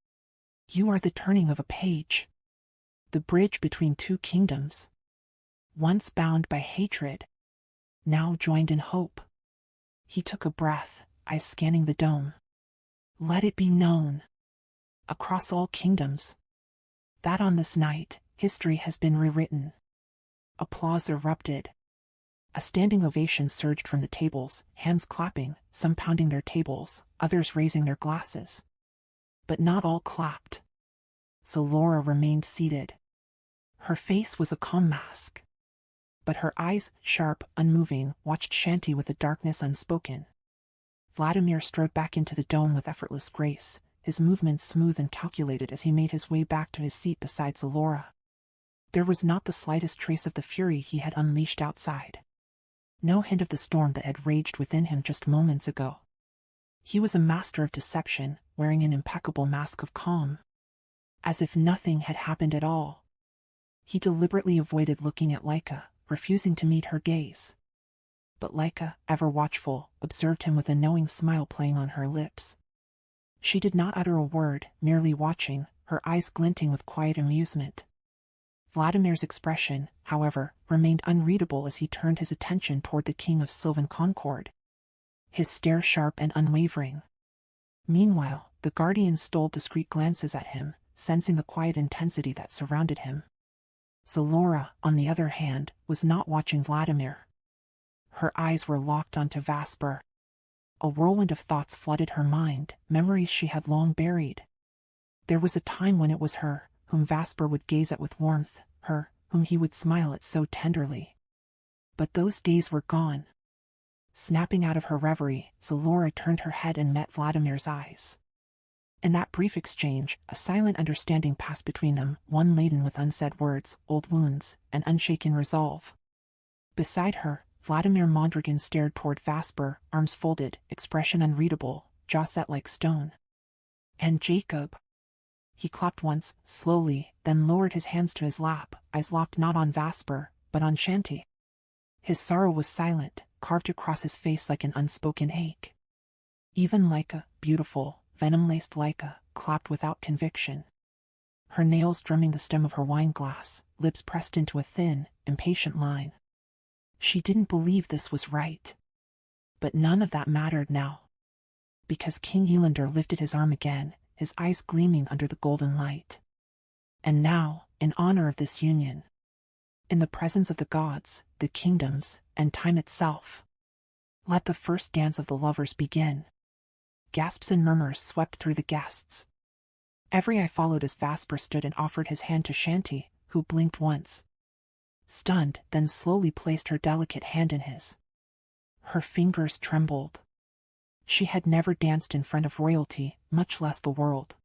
You are the turning of a page. The bridge between two kingdoms. once bound by hatred, now joined in hope. He took a breath, eyes scanning the dome. Let it be known, across all kingdoms, that on this night, history has been rewritten. Applause erupted. A standing ovation surged from the tables, hands clapping, some pounding their tables, others raising their glasses. But not all clapped. Zalora remained seated. Her face was a calm mask. But her eyes, sharp, unmoving, watched Chanty with a darkness unspoken. Vladimir strode back into the dome with effortless grace, his movements smooth and calculated as he made his way back to his seat beside Zalora. There was not the slightest trace of the fury he had unleashed outside. No hint of the storm that had raged within him just moments ago. He was a master of deception, wearing an impeccable mask of calm. As if nothing had happened at all. He deliberately avoided looking at Laika, refusing to meet her gaze. But Laika, ever watchful, observed him with a knowing smile playing on her lips. She did not utter a word, merely watching, her eyes glinting with quiet amusement. Vladimir's expression, however, remained unreadable as he turned his attention toward the king of Sylvan Concord. His stare sharp and unwavering. Meanwhile, the guardians stole discreet glances at him, sensing the quiet intensity that surrounded him. Zalora, on the other hand, was not watching Vladimir. Her eyes were locked onto Vasper. A whirlwind of thoughts flooded her mind, memories she had long buried. There was a time when it was her whom Vasper would gaze at with warmth, her whom he would smile at so tenderly. But those days were gone. Snapping out of her reverie, Zalora turned her head and met Vladimir's eyes. In that brief exchange, a silent understanding passed between them, one laden with unsaid words, old wounds, and unshaken resolve. Beside her, Vladimir Mondragon stared toward Vasper, arms folded, expression unreadable, jaw set like stone. And Jacob? He clapped once, slowly, then lowered his hands to his lap, eyes locked not on Vasper, but on Chanty. His sorrow was silent, carved across his face like an unspoken ache. Even Laika, beautiful, venom-laced Laika, clapped without conviction. Her nails drumming the stem of her wine-glass, lips pressed into a thin, impatient line. She didn't believe this was right. But none of that mattered now. Because King Elander lifted his arm again, his eyes gleaming under the golden light. And now, in honor of this union, in the presence of the gods, the kingdoms, and time itself, let the first dance of the lovers begin. Gasps and murmurs swept through the guests. Every eye followed as Vasper stood and offered his hand to Chanty, who blinked once. Stunned, then slowly placed her delicate hand in his. Her fingers trembled. She had never danced in front of royalty, much less the world.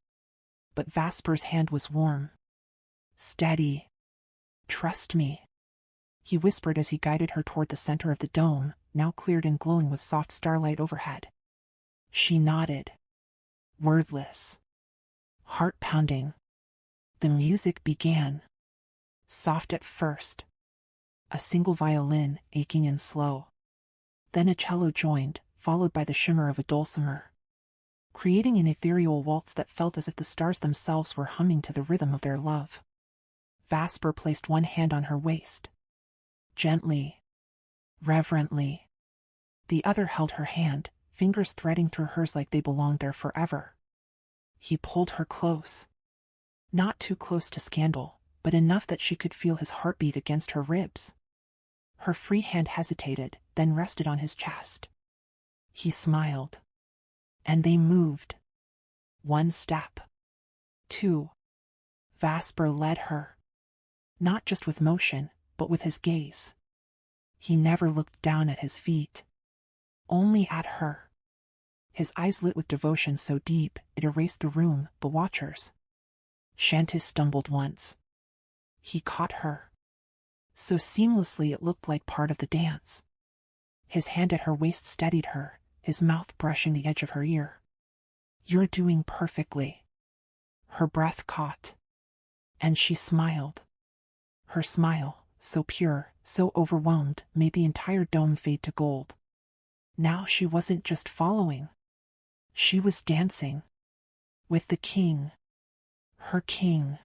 But Vasper's hand was warm. Steady. Trust me, he whispered as he guided her toward the center of the dome, now cleared and glowing with soft starlight overhead. She nodded. Wordless. Heart pounding. The music began. Soft at first. A single violin, aching and slow. Then a cello joined, followed by the shimmer of a dulcimer, creating an ethereal waltz that felt as if the stars themselves were humming to the rhythm of their love. Vasper placed one hand on her waist. Gently. Reverently. The other held her hand, fingers threading through hers like they belonged there forever. He pulled her close. Not too close to scandal, but enough that she could feel his heartbeat against her ribs. Her free hand hesitated, then rested on his chest. He smiled. And they moved. 1 step. 2. Vasper led her. Not just with motion, but with his gaze. He never looked down at his feet. Only at her. His eyes lit with devotion so deep, it erased the room, the watchers. Chanty stumbled once. He caught her. So seamlessly it looked like part of the dance. His hand at her waist steadied her, his mouth brushing the edge of her ear. You're doing perfectly. Her breath caught. And she smiled. Her smile, so pure, so overwhelmed, made the entire dome fade to gold. Now she wasn't just following. She was dancing. With the king. Her king.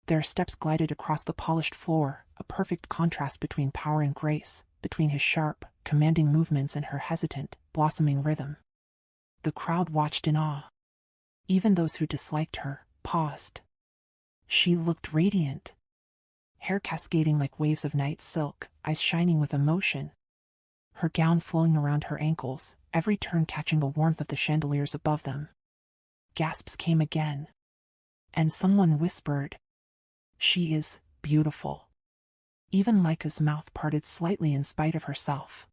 Their steps glided across the polished floor, a perfect contrast between power and grace, between his sharp, commanding movements and her hesitant, blossoming rhythm. The crowd watched in awe. Even those who disliked her paused. She looked radiant. Hair cascading like waves of night silk, eyes shining with emotion. Her gown flowing around her ankles, every turn catching the warmth of the chandeliers above them. Gasps came again. And someone whispered, "She is beautiful." Even Lyca's mouth parted slightly in spite of herself.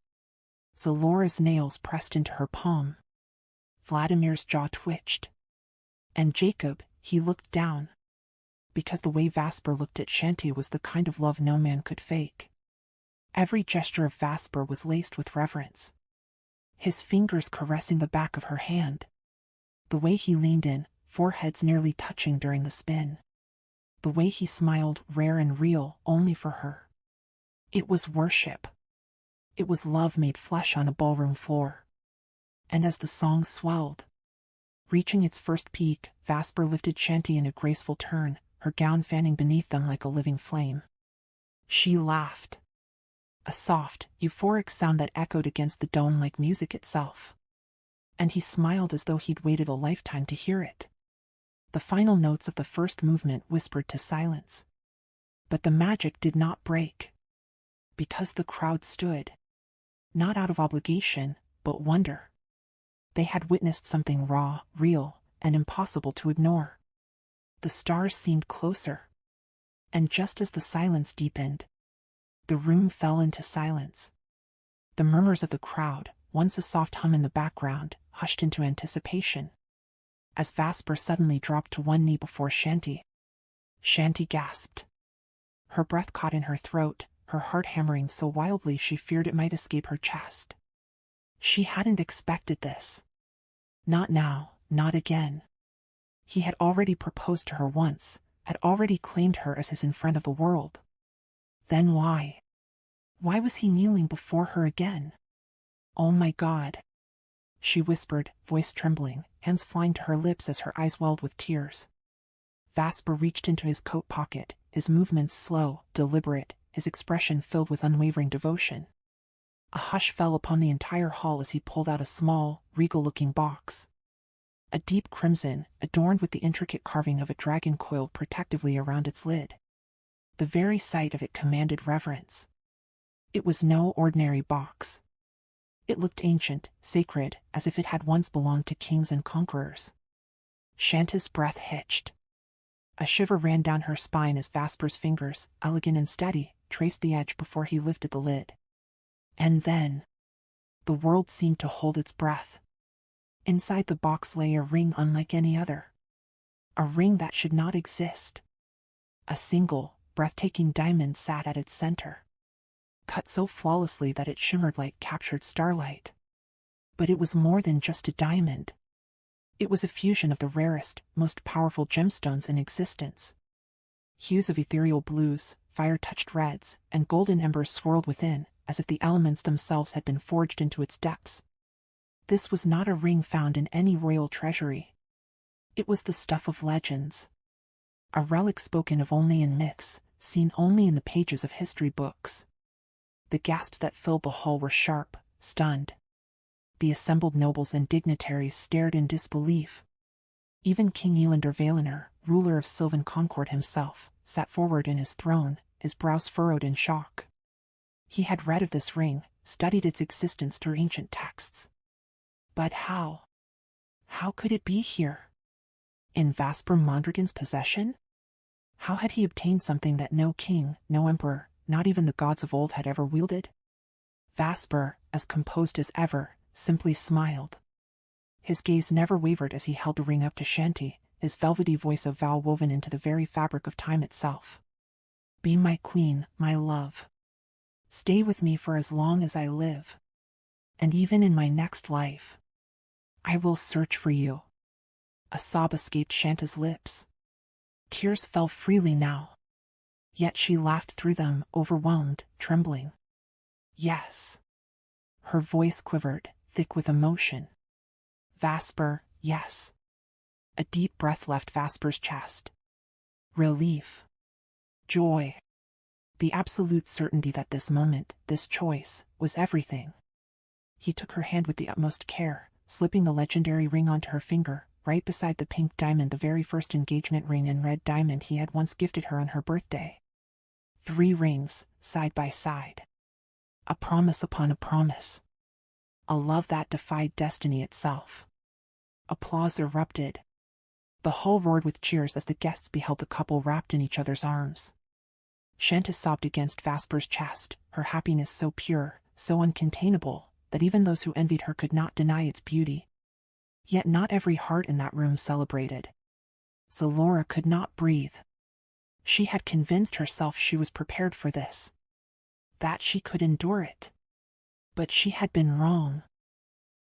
Zalora's nails pressed into her palm. Vladimir's jaw twitched. And Jacob, he looked down. Because the way Vasper looked at Chanty was the kind of love no man could fake. Every gesture of Vasper was laced with reverence. His fingers caressing the back of her hand. The way he leaned in, foreheads nearly touching during the spin. The way he smiled, rare and real, only for her. It was worship. It was love made flesh on a ballroom floor. And as the song swelled, reaching its first peak, Vasper lifted Chanty in a graceful turn, her gown fanning beneath them like a living flame. She laughed. A soft, euphoric sound that echoed against the dome like music itself. And he smiled as though he'd waited a lifetime to hear it. The final notes of the first movement whispered to silence. But the magic did not break. Because the crowd stood. Not out of obligation, but wonder. They had witnessed something raw, real, and impossible to ignore. The stars seemed closer. And just as the silence deepened, the room fell into silence. The murmurs of the crowd, once a soft hum in the background, hushed into anticipation. As Vasper suddenly dropped to one knee before Chanty. Chanty gasped. Her breath caught in her throat, her heart hammering so wildly she feared it might escape her chest. She hadn't expected this. Not now, not again. He had already proposed to her once, had already claimed her as his in front of the world. Then why? Why was he kneeling before her again? Oh my God. She whispered, voice trembling, hands flying to her lips as her eyes welled with tears. Vasper reached into his coat pocket, his movements slow, deliberate, his expression filled with unwavering devotion. A hush fell upon the entire hall as he pulled out a small, regal-looking box. A deep crimson, adorned with the intricate carving of a dragon coiled protectively around its lid. The very sight of it commanded reverence. It was no ordinary box. It looked ancient, sacred, as if it had once belonged to kings and conquerors. Chanty's breath hitched. A shiver ran down her spine as Vasper's fingers, elegant and steady, traced the edge before he lifted the lid. And then, the world seemed to hold its breath. Inside the box lay a ring unlike any other. A ring that should not exist. A single, breathtaking diamond sat at its center. Cut so flawlessly that it shimmered like captured starlight. But it was more than just a diamond. It was a fusion of the rarest, most powerful gemstones in existence. Hues of ethereal blues, fire-touched reds, and golden embers swirled within, as if the elements themselves had been forged into its depths. This was not a ring found in any royal treasury. It was the stuff of legends. A relic spoken of only in myths, seen only in the pages of history books. The gasps that filled the hall were sharp, stunned. The assembled nobles and dignitaries stared in disbelief. Even King Elander Valinor, ruler of Sylvan Concord himself, sat forward in his throne, his brows furrowed in shock. He had read of this ring, studied its existence through ancient texts. But how? How could it be here? In Vasper Mondragon's possession? How had he obtained something that no king, no emperor, not even the gods of old had ever wielded? Vasper, as composed as ever, simply smiled. His gaze never wavered as he held the ring up to Chanty, his velvety voice a vow woven into the very fabric of time itself. Be my queen, my love. Stay with me for as long as I live. And even in my next life, I will search for you. A sob escaped Chanta's lips. Tears fell freely now. Yet she laughed through them, overwhelmed, trembling. Yes. Her voice quivered, thick with emotion. Vasper, yes. A deep breath left Vasper's chest. Relief. Joy. The absolute certainty that this moment, this choice, was everything. He took her hand with the utmost care, slipping the legendary ring onto her finger, right beside the pink diamond, the very first engagement ring and red diamond he had once gifted her on her birthday. 3 rings, side by side. A promise upon a promise. A love that defied destiny itself. Applause erupted. The hall roared with cheers as the guests beheld the couple wrapped in each other's arms. Chanty sobbed against Vesper's chest, her happiness so pure, so uncontainable, that even those who envied her could not deny its beauty. Yet not every heart in that room celebrated. Zalora could not breathe. She had convinced herself she was prepared for this, that she could endure it. But she had been wrong.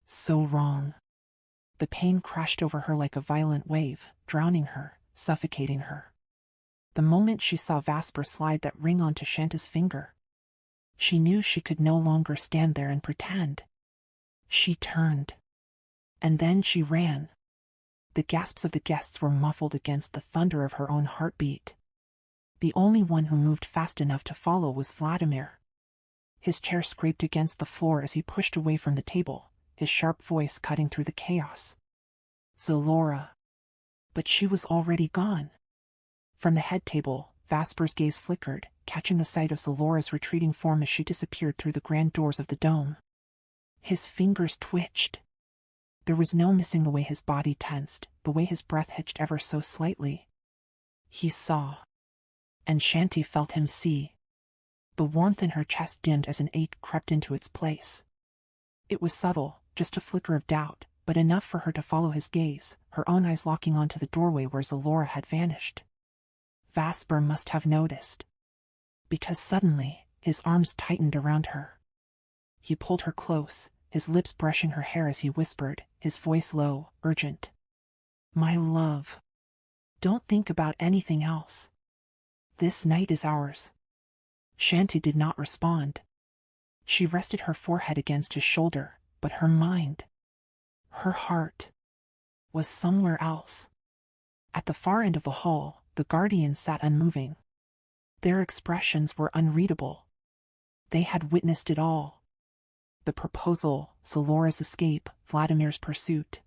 So wrong. The pain crashed over her like a violent wave, drowning her, suffocating her. The moment she saw Vesper slide that ring onto Chanty's finger, she knew she could no longer stand there and pretend. She turned. And then she ran. The gasps of the guests were muffled against the thunder of her own heartbeat. The only one who moved fast enough to follow was Vladimir. His chair scraped against the floor as he pushed away from the table, his sharp voice cutting through the chaos. Zalora. But she was already gone. From the head table, Vesper's gaze flickered, catching the sight of Zalora's retreating form as she disappeared through the grand doors of the dome. His fingers twitched. There was no missing the way his body tensed, the way his breath hitched ever so slightly. He saw. And Chanty felt him see. The warmth in her chest dimmed as an ache crept into its place. It was subtle, just a flicker of doubt, but enough for her to follow his gaze, her own eyes locking onto the doorway where Zalora had vanished. Vesper must have noticed. Because suddenly, his arms tightened around her. He pulled her close, his lips brushing her hair as he whispered, his voice low, urgent. My love. Don't think about anything else. This night is ours. Chanty did not respond. She rested her forehead against his shoulder, but her mind, her heart, was somewhere else. At the far end of the hall, the guardians sat unmoving. Their expressions were unreadable. They had witnessed it all. The proposal, Zalora's escape, Vladimir's pursuit.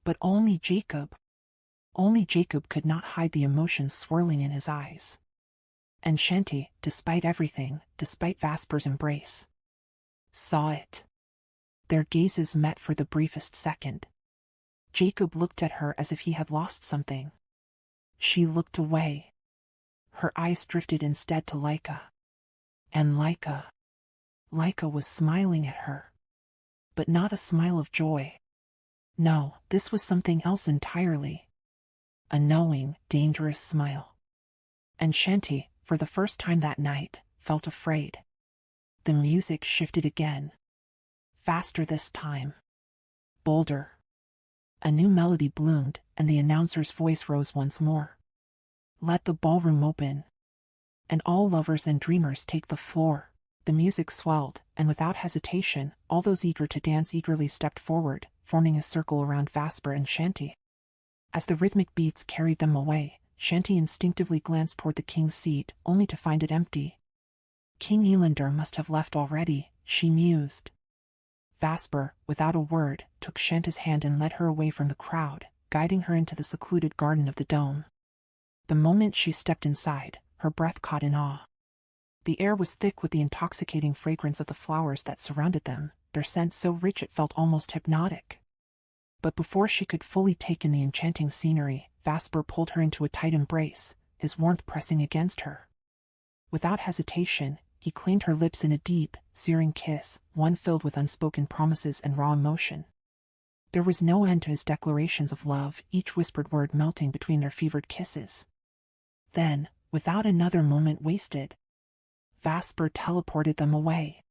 But only Jacob could not hide the emotions swirling in his eyes. And Chanty, despite everything, despite Vesper's embrace, saw it. Their gazes met for the briefest second. Jacob looked at her as if he had lost something. She looked away. Her eyes drifted instead to Laika. And Laika was smiling at her. But not a smile of joy. No, this was something else entirely. A knowing, dangerous smile. And Chanty, for the first time that night, felt afraid. The music shifted again. Faster this time. Bolder. A new melody bloomed, and the announcer's voice rose once more. Let the ballroom open. And all lovers and dreamers take the floor. The music swelled, and without hesitation, all those eager to dance eagerly stepped forward, forming a circle around Vesper and Chanty. As the rhythmic beats carried them away, Chanty instinctively glanced toward the king's seat, only to find it empty. King Elander must have left already, she mused. Vesper, without a word, took Chanty's hand and led her away from the crowd, guiding her into the secluded garden of the dome. The moment she stepped inside, her breath caught in awe. The air was thick with the intoxicating fragrance of the flowers that surrounded them, their scent so rich it felt almost hypnotic. But before she could fully take in the enchanting scenery, Vesper pulled her into a tight embrace, his warmth pressing against her. Without hesitation, he claimed her lips in a deep, searing kiss, one filled with unspoken promises and raw emotion. There was no end to his declarations of love, each whispered word melting between their fevered kisses. Then, without another moment wasted, Vesper teleported them away.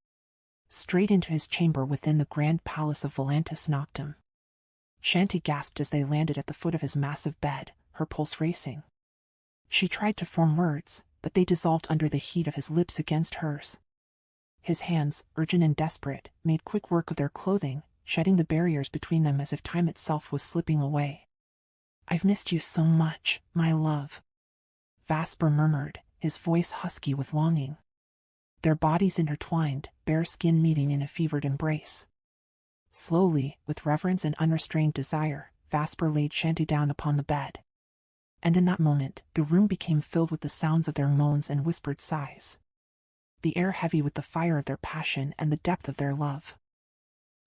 Straight into his chamber within the grand palace of Velantis Noctem. Chanty gasped as they landed at the foot of his massive bed, her pulse racing. She tried to form words, but they dissolved under the heat of his lips against hers. His hands, urgent and desperate, made quick work of their clothing, shedding the barriers between them as if time itself was slipping away. I've missed you so much, my love. Vesper murmured, his voice husky with longing. Their bodies intertwined, bare skin meeting in a fevered embrace. Slowly, with reverence and unrestrained desire, Vasper laid Chanty down upon the bed. And in that moment, the room became filled with the sounds of their moans and whispered sighs. The air heavy with the fire of their passion and the depth of their love.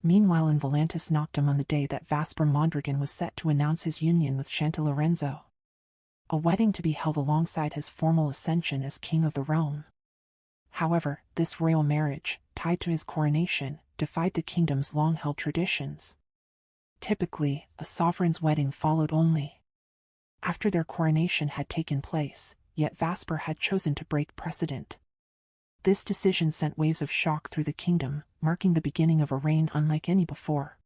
Meanwhile in Velantis Noctem on the day that Vasper Mondragon was set to announce his union with Don Lorenzo. A wedding to be held alongside his formal ascension as king of the realm. However, this royal marriage, tied to his coronation, defied the kingdom's long-held traditions. Typically, a sovereign's wedding followed only after their coronation had taken place, yet Vasper had chosen to break precedent. This decision sent waves of shock through the kingdom, marking the beginning of a reign unlike any before.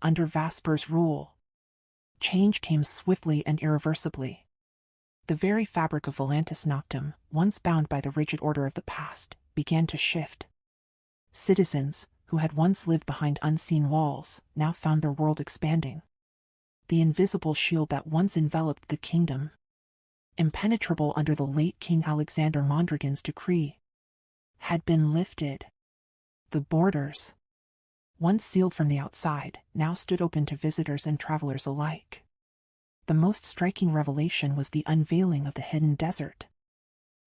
Under Vasper's rule, change came swiftly and irreversibly. The very fabric of Velantis Noctem, once bound by the rigid order of the past, began to shift. Citizens, who had once lived behind unseen walls, now found their world expanding. The invisible shield that once enveloped the kingdom, impenetrable under the late King Alexander Mondragon's decree, had been lifted. The borders, once sealed from the outside, now stood open to visitors and travelers alike. The most striking revelation was the unveiling of the hidden desert.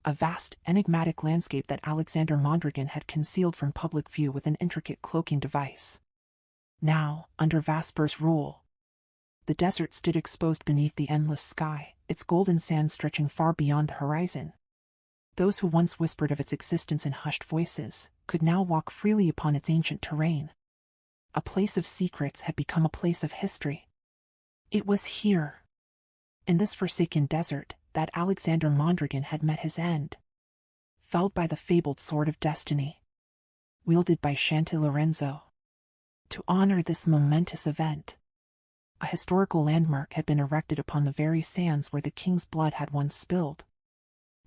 A vast, enigmatic landscape that Alexander Mondragon had concealed from public view with an intricate cloaking device. Now, under Vasper's rule, the desert stood exposed beneath the endless sky, its golden sands stretching far beyond the horizon. Those who once whispered of its existence in hushed voices could now walk freely upon its ancient terrain. A place of secrets had become a place of history. It was here, in this forsaken desert, that Alexander Mondragon had met his end. Felled by the fabled sword of destiny, wielded by Don Lorenzo. To honor this momentous event, a historical landmark had been erected upon the very sands where the king's blood had once spilled.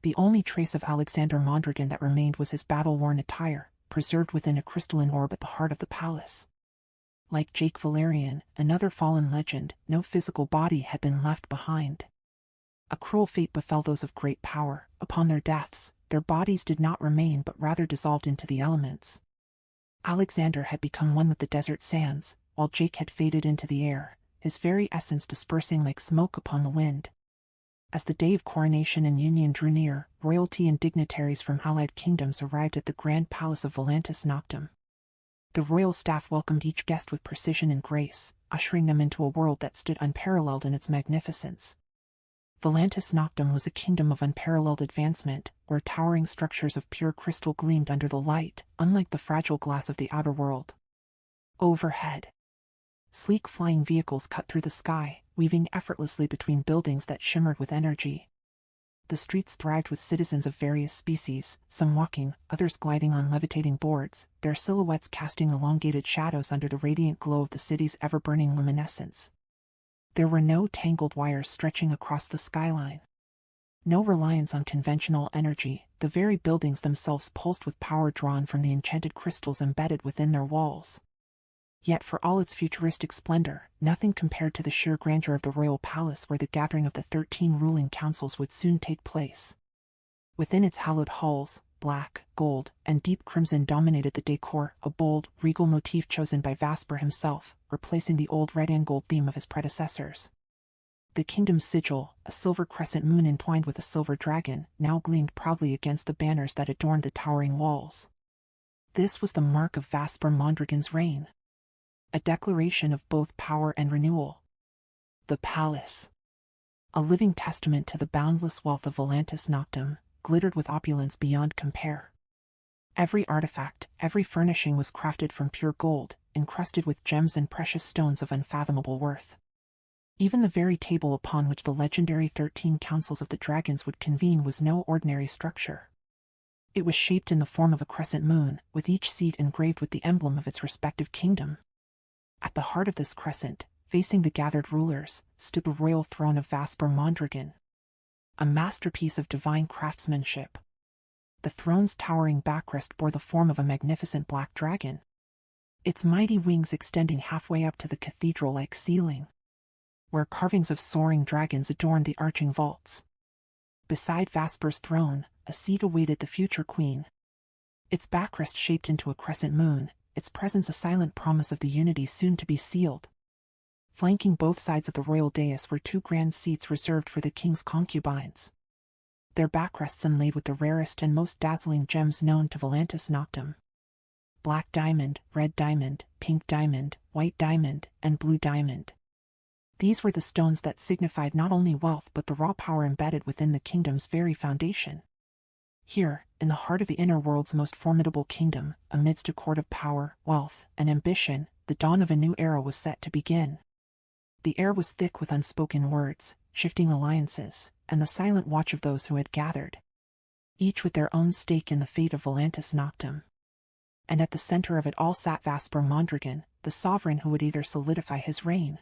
The only trace of Alexander Mondragon that remained was his battle-worn attire, preserved within a crystalline orb at the heart of the palace. Like Jake Valerian, another fallen legend, no physical body had been left behind. A cruel fate befell those of great power. Upon their deaths, their bodies did not remain but rather dissolved into the elements. Alexander had become one with the desert sands, while Jake had faded into the air, his very essence dispersing like smoke upon the wind. As the day of coronation and union drew near, royalty and dignitaries from allied kingdoms arrived at the grand palace of Velantis Noctem. The royal staff welcomed each guest with precision and grace, ushering them into a world that stood unparalleled in its magnificence. Velantis Noctem was a kingdom of unparalleled advancement, where towering structures of pure crystal gleamed under the light, unlike the fragile glass of the outer world. Overhead, sleek flying vehicles cut through the sky, weaving effortlessly between buildings that shimmered with energy. The streets thrived with citizens of various species, some walking, others gliding on levitating boards, their silhouettes casting elongated shadows under the radiant glow of the city's ever-burning luminescence. There were no tangled wires stretching across the skyline. No reliance on conventional energy, the very buildings themselves pulsed with power drawn from the enchanted crystals embedded within their walls. Yet for all its futuristic splendor, nothing compared to the sheer grandeur of the royal palace where the gathering of the 13 ruling councils would soon take place. Within its hallowed halls, black, gold, and deep crimson dominated the decor, a bold, regal motif chosen by Vasper himself, replacing the old red and gold theme of his predecessors. The kingdom's sigil, a silver crescent moon entwined with a silver dragon, now gleamed proudly against the banners that adorned the towering walls. This was the mark of Vasper Mondragon's reign. A declaration of both power and renewal. The palace, a living testament to the boundless wealth of Velantis Noctem, glittered with opulence beyond compare. Every artifact, every furnishing was crafted from pure gold, encrusted with gems and precious stones of unfathomable worth. Even the very table upon which the legendary 13 councils of the dragons would convene was no ordinary structure. It was shaped in the form of a crescent moon, with each seat engraved with the emblem of its respective kingdom. At the heart of this crescent, facing the gathered rulers, stood the royal throne of Vasper Mondragon, a masterpiece of divine craftsmanship. The throne's towering backrest bore the form of a magnificent black dragon, its mighty wings extending halfway up to the cathedral-like ceiling, where carvings of soaring dragons adorned the arching vaults. Beside Vasper's throne, a seat awaited the future queen. Its backrest shaped into a crescent moon, its presence a silent promise of the unity soon to be sealed. Flanking both sides of the royal dais were 2 grand seats reserved for the king's concubines. Their backrests inlaid with the rarest and most dazzling gems known to Velantis Noctem. Black diamond, red diamond, pink diamond, white diamond, and blue diamond. These were the stones that signified not only wealth but the raw power embedded within the kingdom's very foundation. Here, in the heart of the inner world's most formidable kingdom, amidst a court of power, wealth, and ambition, the dawn of a new era was set to begin. The air was thick with unspoken words, shifting alliances, and the silent watch of those who had gathered, each with their own stake in the fate of Velantis Noctem. And at the center of it all sat Vesper Mondragon, the sovereign who would either solidify his reign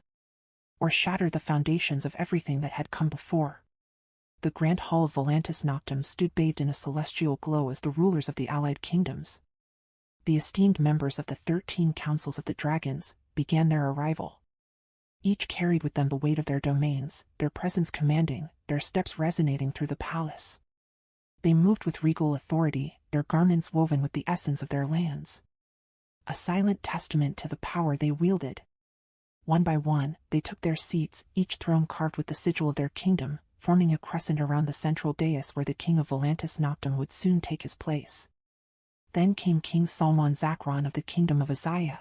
or shatter the foundations of everything that had come before. The grand hall of Velantis Noctem stood bathed in a celestial glow as the rulers of the allied kingdoms, the esteemed members of the 13 councils of the dragons, began their arrival. Each carried with them the weight of their domains, their presence commanding, their steps resonating through the palace. They moved with regal authority, their garments woven with the essence of their lands, a silent testament to the power they wielded. One by one, they took their seats, each throne carved with the sigil of their kingdom, forming a crescent around the central dais where the king of Velantis Noctem would soon take his place. Then came King Salman Zakron of the kingdom of Azaya,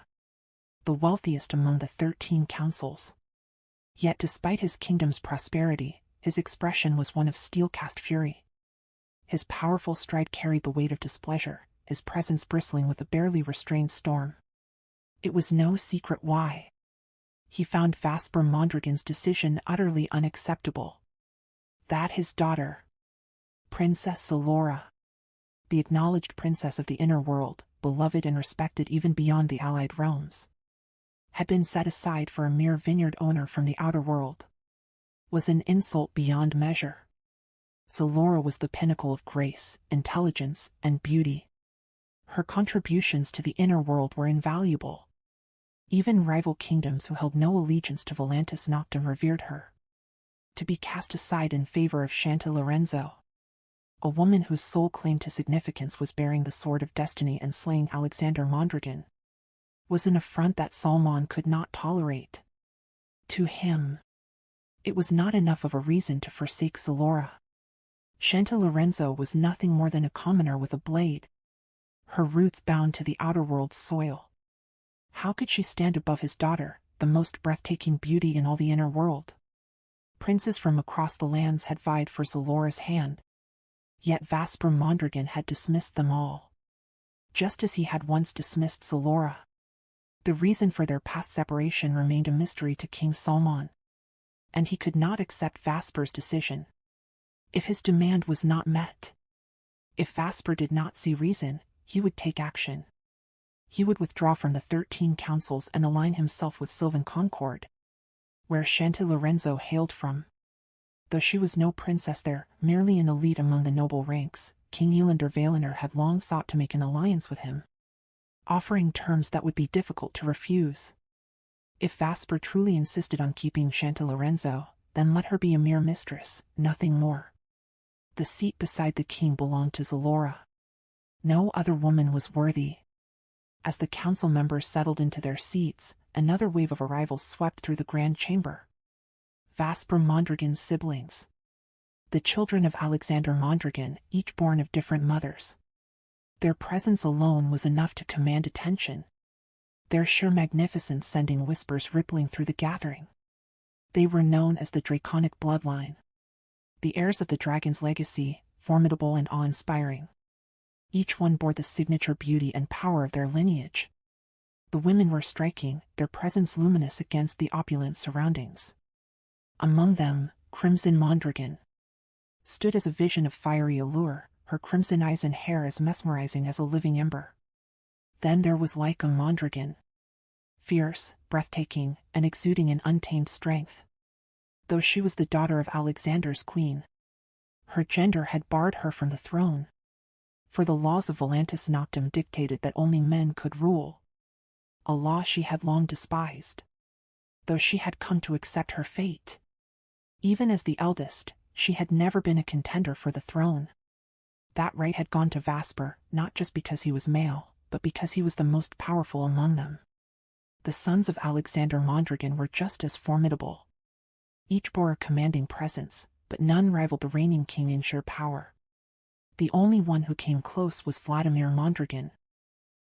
the wealthiest among the 13 councils. Yet despite his kingdom's prosperity, his expression was one of steel-cast fury. His powerful stride carried the weight of displeasure, his presence bristling with a barely restrained storm. It was no secret why. He found Vesper Mondragon's decision utterly unacceptable. That his daughter, Princess Salora, the acknowledged princess of the inner world, beloved and respected even beyond the allied realms, had been set aside for a mere vineyard owner from the outer world, was an insult beyond measure. Salora was the pinnacle of grace, intelligence, and beauty. Her contributions to the inner world were invaluable. Even rival kingdoms who held no allegiance to Velantis Noctem revered her. To be cast aside in favor of Don Lorenzo, a woman whose sole claim to significance was bearing the sword of destiny and slaying Alexander Mondragon, was an affront that Salman could not tolerate. To him, it was not enough of a reason to forsake Salora. Don Lorenzo was nothing more than a commoner with a blade, her roots bound to the outer world's soil. How could she stand above his daughter, the most breathtaking beauty in all the inner world? Princes from across the lands had vied for Salora's hand, yet Vesper Mondragon had dismissed them all, just as he had once dismissed Salora. The reason for their past separation remained a mystery to King Salman, and he could not accept Vesper's decision. If his demand was not met, if Vesper did not see reason, he would take action. He would withdraw from the 13 councils and align himself with Sylvan Concord, where Chanty Lorenzo hailed from. Though she was no princess there, merely an elite among the noble ranks, King Elander Valaner had long sought to make an alliance with him, offering terms that would be difficult to refuse. If Vesper truly insisted on keeping Chanty Lorenzo, then let her be a mere mistress, nothing more. The seat beside the king belonged to Salora. No other woman was worthy. As the council members settled into their seats, another wave of arrivals swept through the grand chamber. Vesper Mondragon's siblings, the children of Alexander Mondragon, each born of different mothers. Their presence alone was enough to command attention, their sheer magnificence sending whispers rippling through the gathering. They were known as the Draconic Bloodline, the heirs of the dragon's legacy, formidable and awe-inspiring. Each one bore the signature beauty and power of their lineage. The women were striking, their presence luminous against the opulent surroundings. Among them, Crimson Mondragon stood as a vision of fiery allure, her crimson eyes and hair as mesmerizing as a living ember. Then there was Lyca Mondragon, fierce, breathtaking, and exuding an untamed strength. Though she was the daughter of Alexander's queen, her gender had barred her from the throne, for the laws of Velantis Noctem dictated that only men could rule, a law she had long despised, though she had come to accept her fate. Even as the eldest, she had never been a contender for the throne. That right had gone to Vasper, not just because he was male, but because he was the most powerful among them. The sons of Alexander Mondragon were just as formidable. Each bore a commanding presence, but none rivaled the reigning king in sheer power. The only one who came close was Vladimir Mondragon,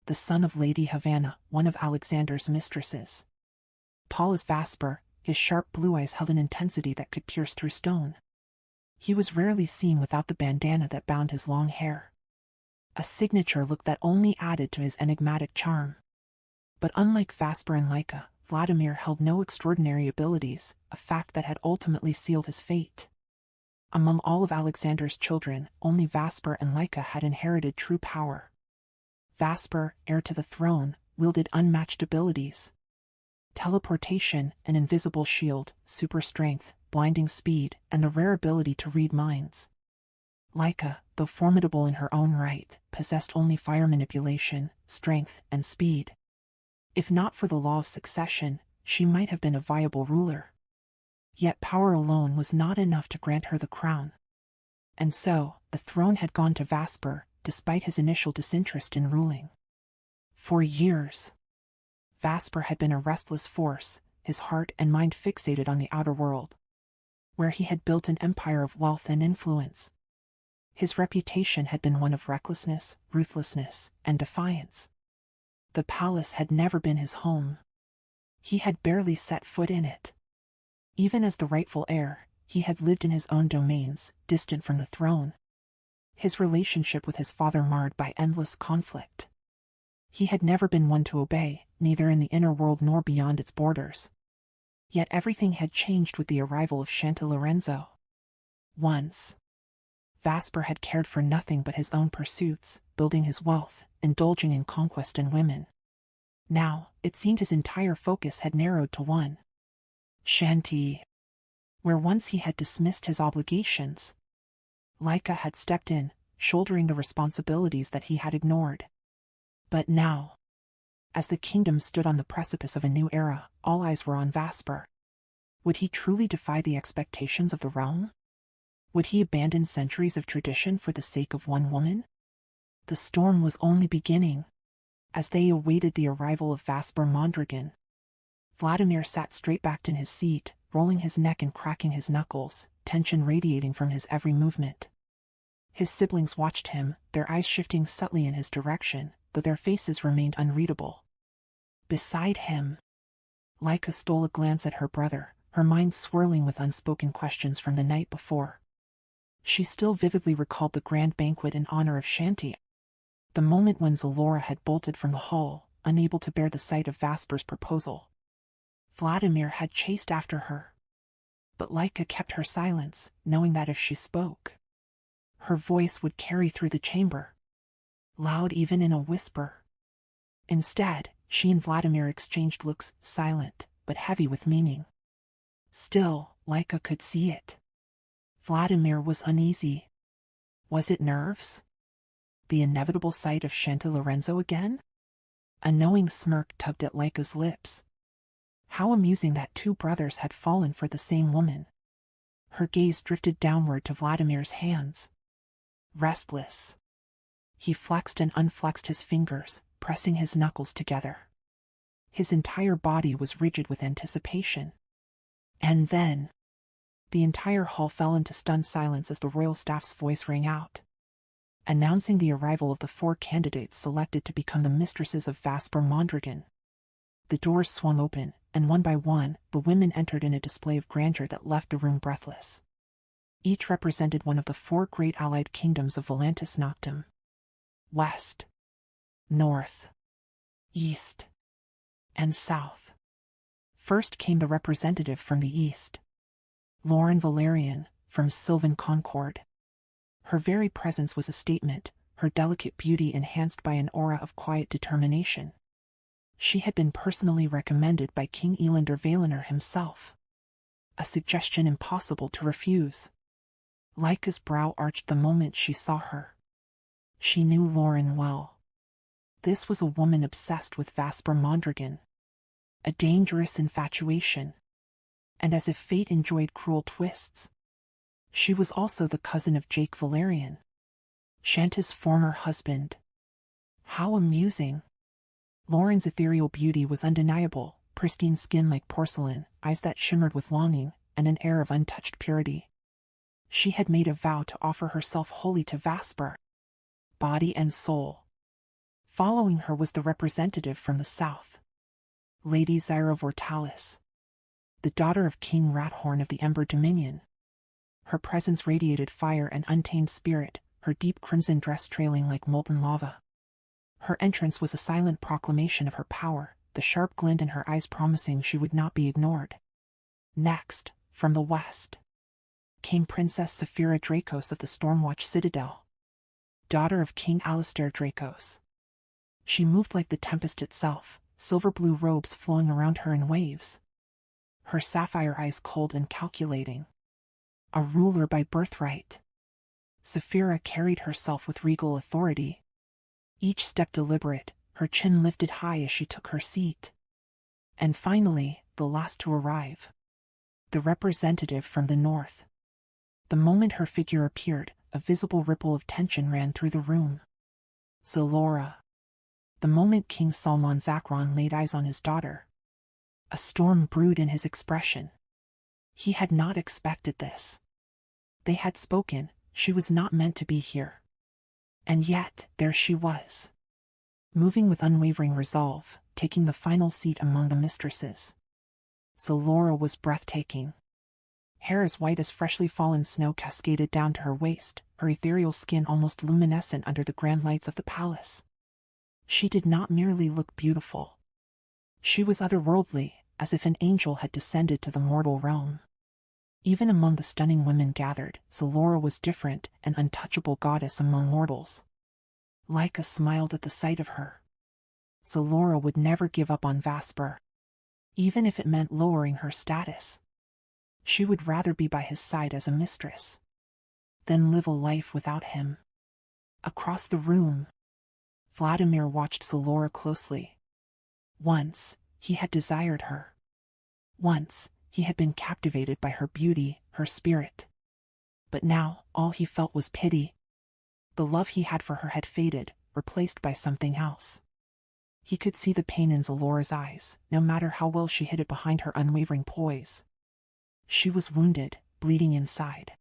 the son of Lady Havana, one of Alexander's mistresses. Tall as Vasper, his sharp blue eyes held an intensity that could pierce through stone. He was rarely seen without the bandana that bound his long hair, a signature look that only added to his enigmatic charm. But unlike Vasper and Laika, Vladimir held no extraordinary abilities, a fact that had ultimately sealed his fate. Among all of Alexander's children, only Vasper and Laika had inherited true power. Vasper, heir to the throne, wielded unmatched abilities. Teleportation, an invisible shield, super strength, blinding speed, and the rare ability to read minds. Laika, though formidable in her own right, possessed only fire manipulation, strength, and speed. If not for the law of succession, she might have been a viable ruler. Yet power alone was not enough to grant her the crown. And so, the throne had gone to Vasper, despite his initial disinterest in ruling. For years, Vasper had been a restless force, his heart and mind fixated on the outer world, where he had built an empire of wealth and influence. His reputation had been one of recklessness, ruthlessness, and defiance. The palace had never been his home. He had barely set foot in it. Even as the rightful heir, he had lived in his own domains, distant from the throne. His relationship with his father marred by endless conflict. He had never been one to obey, neither in the inner world nor beyond its borders. Yet everything had changed with the arrival of Don Lorenzo. Once, Vasper had cared for nothing but his own pursuits, building his wealth, indulging in conquest and women. Now, it seemed his entire focus had narrowed to one: Chanty. Where once he had dismissed his obligations, Laika had stepped in, shouldering the responsibilities that he had ignored. But now, as the kingdom stood on the precipice of a new era, all eyes were on Vasper. Would he truly defy the expectations of the realm? Would he abandon centuries of tradition for the sake of one woman? The storm was only beginning. As they awaited the arrival of Vasper Mondragon, Vladimir sat straight-backed in his seat, rolling his neck and cracking his knuckles, tension radiating from his every movement. His siblings watched him, their eyes shifting subtly in his direction, though their faces remained unreadable. Beside him, Laika stole a glance at her brother, her mind swirling with unspoken questions from the night before. She still vividly recalled the grand banquet in honor of Chanty, the moment when Zalora had bolted from the hall, unable to bear the sight of Vasper's proposal. Vladimir had chased after her, but Laika kept her silence, knowing that if she spoke, her voice would carry through the chamber, loud even in a whisper. Instead, she and Vladimir exchanged looks, silent, but heavy with meaning. Still, Laika could see it. Vladimir was uneasy. Was it nerves? The inevitable sight of Don Lorenzo again? A knowing smirk tugged at Laika's lips. How amusing that two brothers had fallen for the same woman. Her gaze drifted downward to Vladimir's hands. Restless, he flexed and unflexed his fingers, pressing his knuckles together. His entire body was rigid with anticipation. And then, the entire hall fell into stunned silence as the royal staff's voice rang out, announcing the arrival of the 4 candidates selected to become the mistresses of Vasper Mondragon. The doors swung open, and one by one, the women entered in a display of grandeur that left the room breathless. Each represented one of the 4 great allied kingdoms of Velantis Noctem: West, North, East, and South. First came the representative from the East, Lauren Valerian, from Sylvan Concord. Her very presence was a statement, her delicate beauty enhanced by an aura of quiet determination. She had been personally recommended by King Elander Valaner himself, a suggestion impossible to refuse. Laika's brow arched the moment she saw her. She knew Lauren well. This was a woman obsessed with Vasper Mondragon, a dangerous infatuation. And as if fate enjoyed cruel twists, she was also the cousin of Jake Valerian, Chanty's former husband. How amusing. Lauren's ethereal beauty was undeniable, pristine skin like porcelain, eyes that shimmered with longing, and an air of untouched purity. She had made a vow to offer herself wholly to Vasper, body and soul. Following her was the representative from the south, Lady Zyra Vortalis, the daughter of King Rathorn of the Ember Dominion. Her presence radiated fire and untamed spirit, her deep crimson dress trailing like molten lava. Her entrance was a silent proclamation of her power, the sharp glint in her eyes promising she would not be ignored. Next, from the west, came Princess Saphira Dracos of the Stormwatch Citadel, daughter of King Alistair Dracos. She moved like the tempest itself, silver-blue robes flowing around her in waves, her sapphire eyes cold and calculating. A ruler by birthright, Saphira carried herself with regal authority, each step deliberate, her chin lifted high as she took her seat. And finally, the last to arrive, the representative from the north. The moment her figure appeared, a visible ripple of tension ran through the room. Zalora. The moment King Salman Zakron laid eyes on his daughter, a storm brewed in his expression. He had not expected this. They had spoken, she was not meant to be here. And yet, there she was, moving with unwavering resolve, taking the final seat among the mistresses. Zalora was breathtaking. Hair as white as freshly fallen snow cascaded down to her waist, her ethereal skin almost luminescent under the grand lights of the palace. She did not merely look beautiful. She was otherworldly, as if an angel had descended to the mortal realm. Even among the stunning women gathered, Zalora was different, an untouchable goddess among mortals. Lyca smiled at the sight of her. Zalora would never give up on Vasper, even if it meant lowering her status. She would rather be by his side as a mistress than live a life without him. Across the room, Vladimir watched Zalora closely. Once, he had desired her. Once, he had been captivated by her beauty, her spirit. But now, all he felt was pity. The love he had for her had faded, replaced by something else. He could see the pain in Zalora's eyes, no matter how well she hid it behind her unwavering poise. She was wounded, bleeding inside.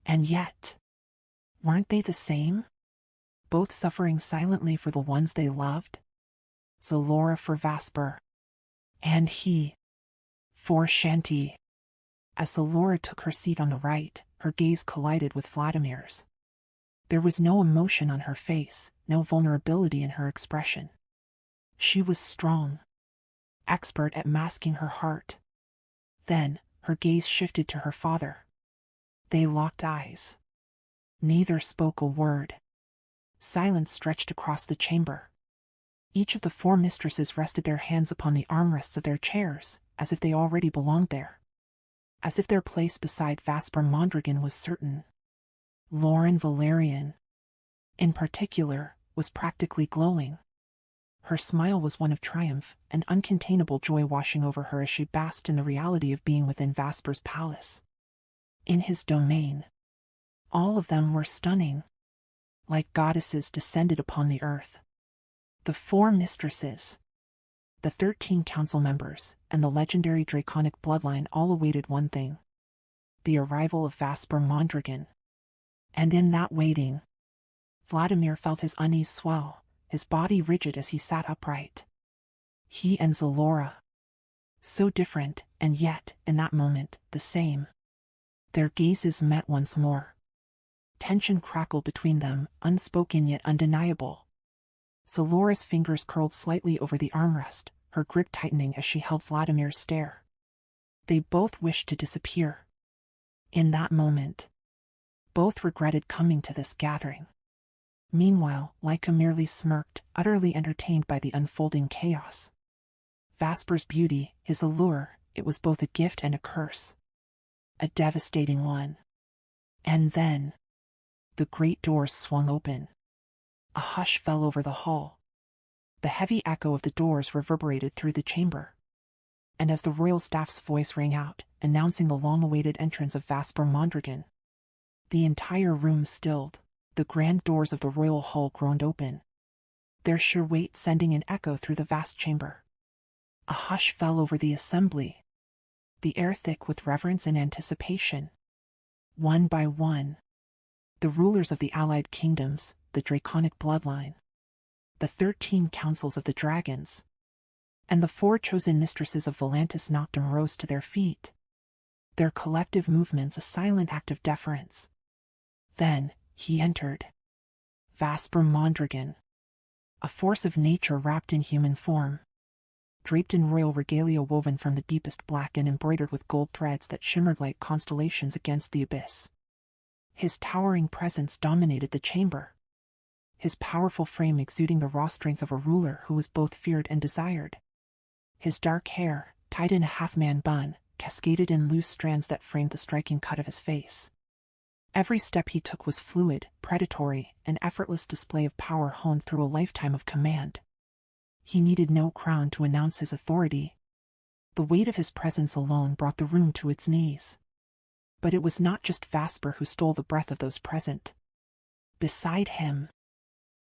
And yet, weren't they the same? Both suffering silently for the ones they loved? Zalora for Vasper, and he for Chanty. As Zalora took her seat on the right, her gaze collided with Vladimir's. There was no emotion on her face, no vulnerability in her expression. She was strong, expert at masking her heart. Then, her gaze shifted to her father. They locked eyes. Neither spoke a word. Silence stretched across the chamber. Each of the four mistresses rested their hands upon the armrests of their chairs, as if they already belonged there. As if their place beside Vasper Mondragon was certain. Lauren Valerian, in particular, was practically glowing. Her smile was one of triumph, an uncontainable joy washing over her as she basked in the reality of being within Vasper's palace. In his domain. All of them were stunning, like goddesses descended upon the earth. The four mistresses, the 13 council members, and the legendary draconic bloodline all awaited one thing: the arrival of Vasper Mondragon. And in that waiting, Vladimir felt his unease swell, his body rigid as he sat upright. He and Zalora, so different, and yet, in that moment, the same. Their gazes met once more. Tension crackled between them, unspoken yet undeniable. Zalora's fingers curled slightly over the armrest, her grip tightening as she held Vladimir's stare. They both wished to disappear. In that moment, both regretted coming to this gathering. Meanwhile, Lyca merely smirked, utterly entertained by the unfolding chaos. Vasper's beauty, his allure, it was both a gift and a curse. A devastating one. And then, the great doors swung open. A hush fell over the hall. The heavy echo of the doors reverberated through the chamber. And as the royal staff's voice rang out, announcing the long-awaited entrance of Vasper Mondragon, the entire room stilled. The grand doors of the royal hall groaned open, their sheer weight sending an echo through the vast chamber. A hush fell over the assembly, the air thick with reverence and anticipation. One by one, the rulers of the allied kingdoms, the draconic bloodline, the 13 councils of the dragons, and the 4 chosen mistresses of Velantis Noctem rose to their feet, their collective movements a silent act of deference. Then, he entered. Vesper Mondragon, a force of nature wrapped in human form, draped in royal regalia woven from the deepest black and embroidered with gold threads that shimmered like constellations against the abyss. His towering presence dominated the chamber, his powerful frame exuding the raw strength of a ruler who was both feared and desired. His dark hair, tied in a half-man bun, cascaded in loose strands that framed the striking cut of his face. Every step he took was fluid, predatory, an effortless display of power honed through a lifetime of command. He needed no crown to announce his authority. The weight of his presence alone brought the room to its knees. But it was not just Vesper who stole the breath of those present. Beside him,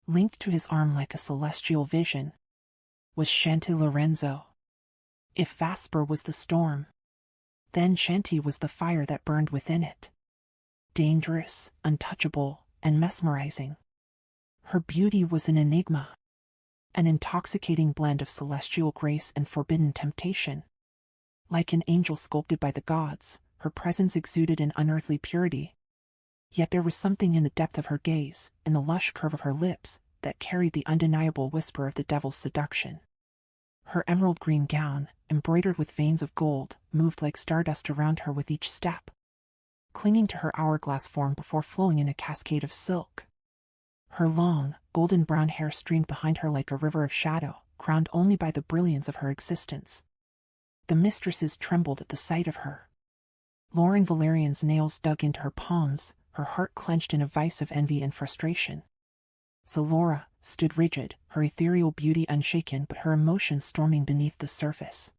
linked to his arm like a celestial vision, was Don Lorenzo. If Vesper was the storm, then Chanty was the fire that burned within it. Dangerous, untouchable, and mesmerizing. Her beauty was an enigma, an intoxicating blend of celestial grace and forbidden temptation. Like an angel sculpted by the gods, her presence exuded an unearthly purity. Yet there was something in the depth of her gaze, in the lush curve of her lips, that carried the undeniable whisper of the devil's seduction. Her emerald green gown, embroidered with veins of gold, moved like stardust around her with each step, clinging to her hourglass form before flowing in a cascade of silk. Her long, golden brown hair streamed behind her like a river of shadow, crowned only by the brilliance of her existence. The mistresses trembled at the sight of her. Lauren Valerian's nails dug into her palms, her heart clenched in a vice of envy and frustration. Zalora stood rigid, her ethereal beauty unshaken but her emotions storming beneath the surface.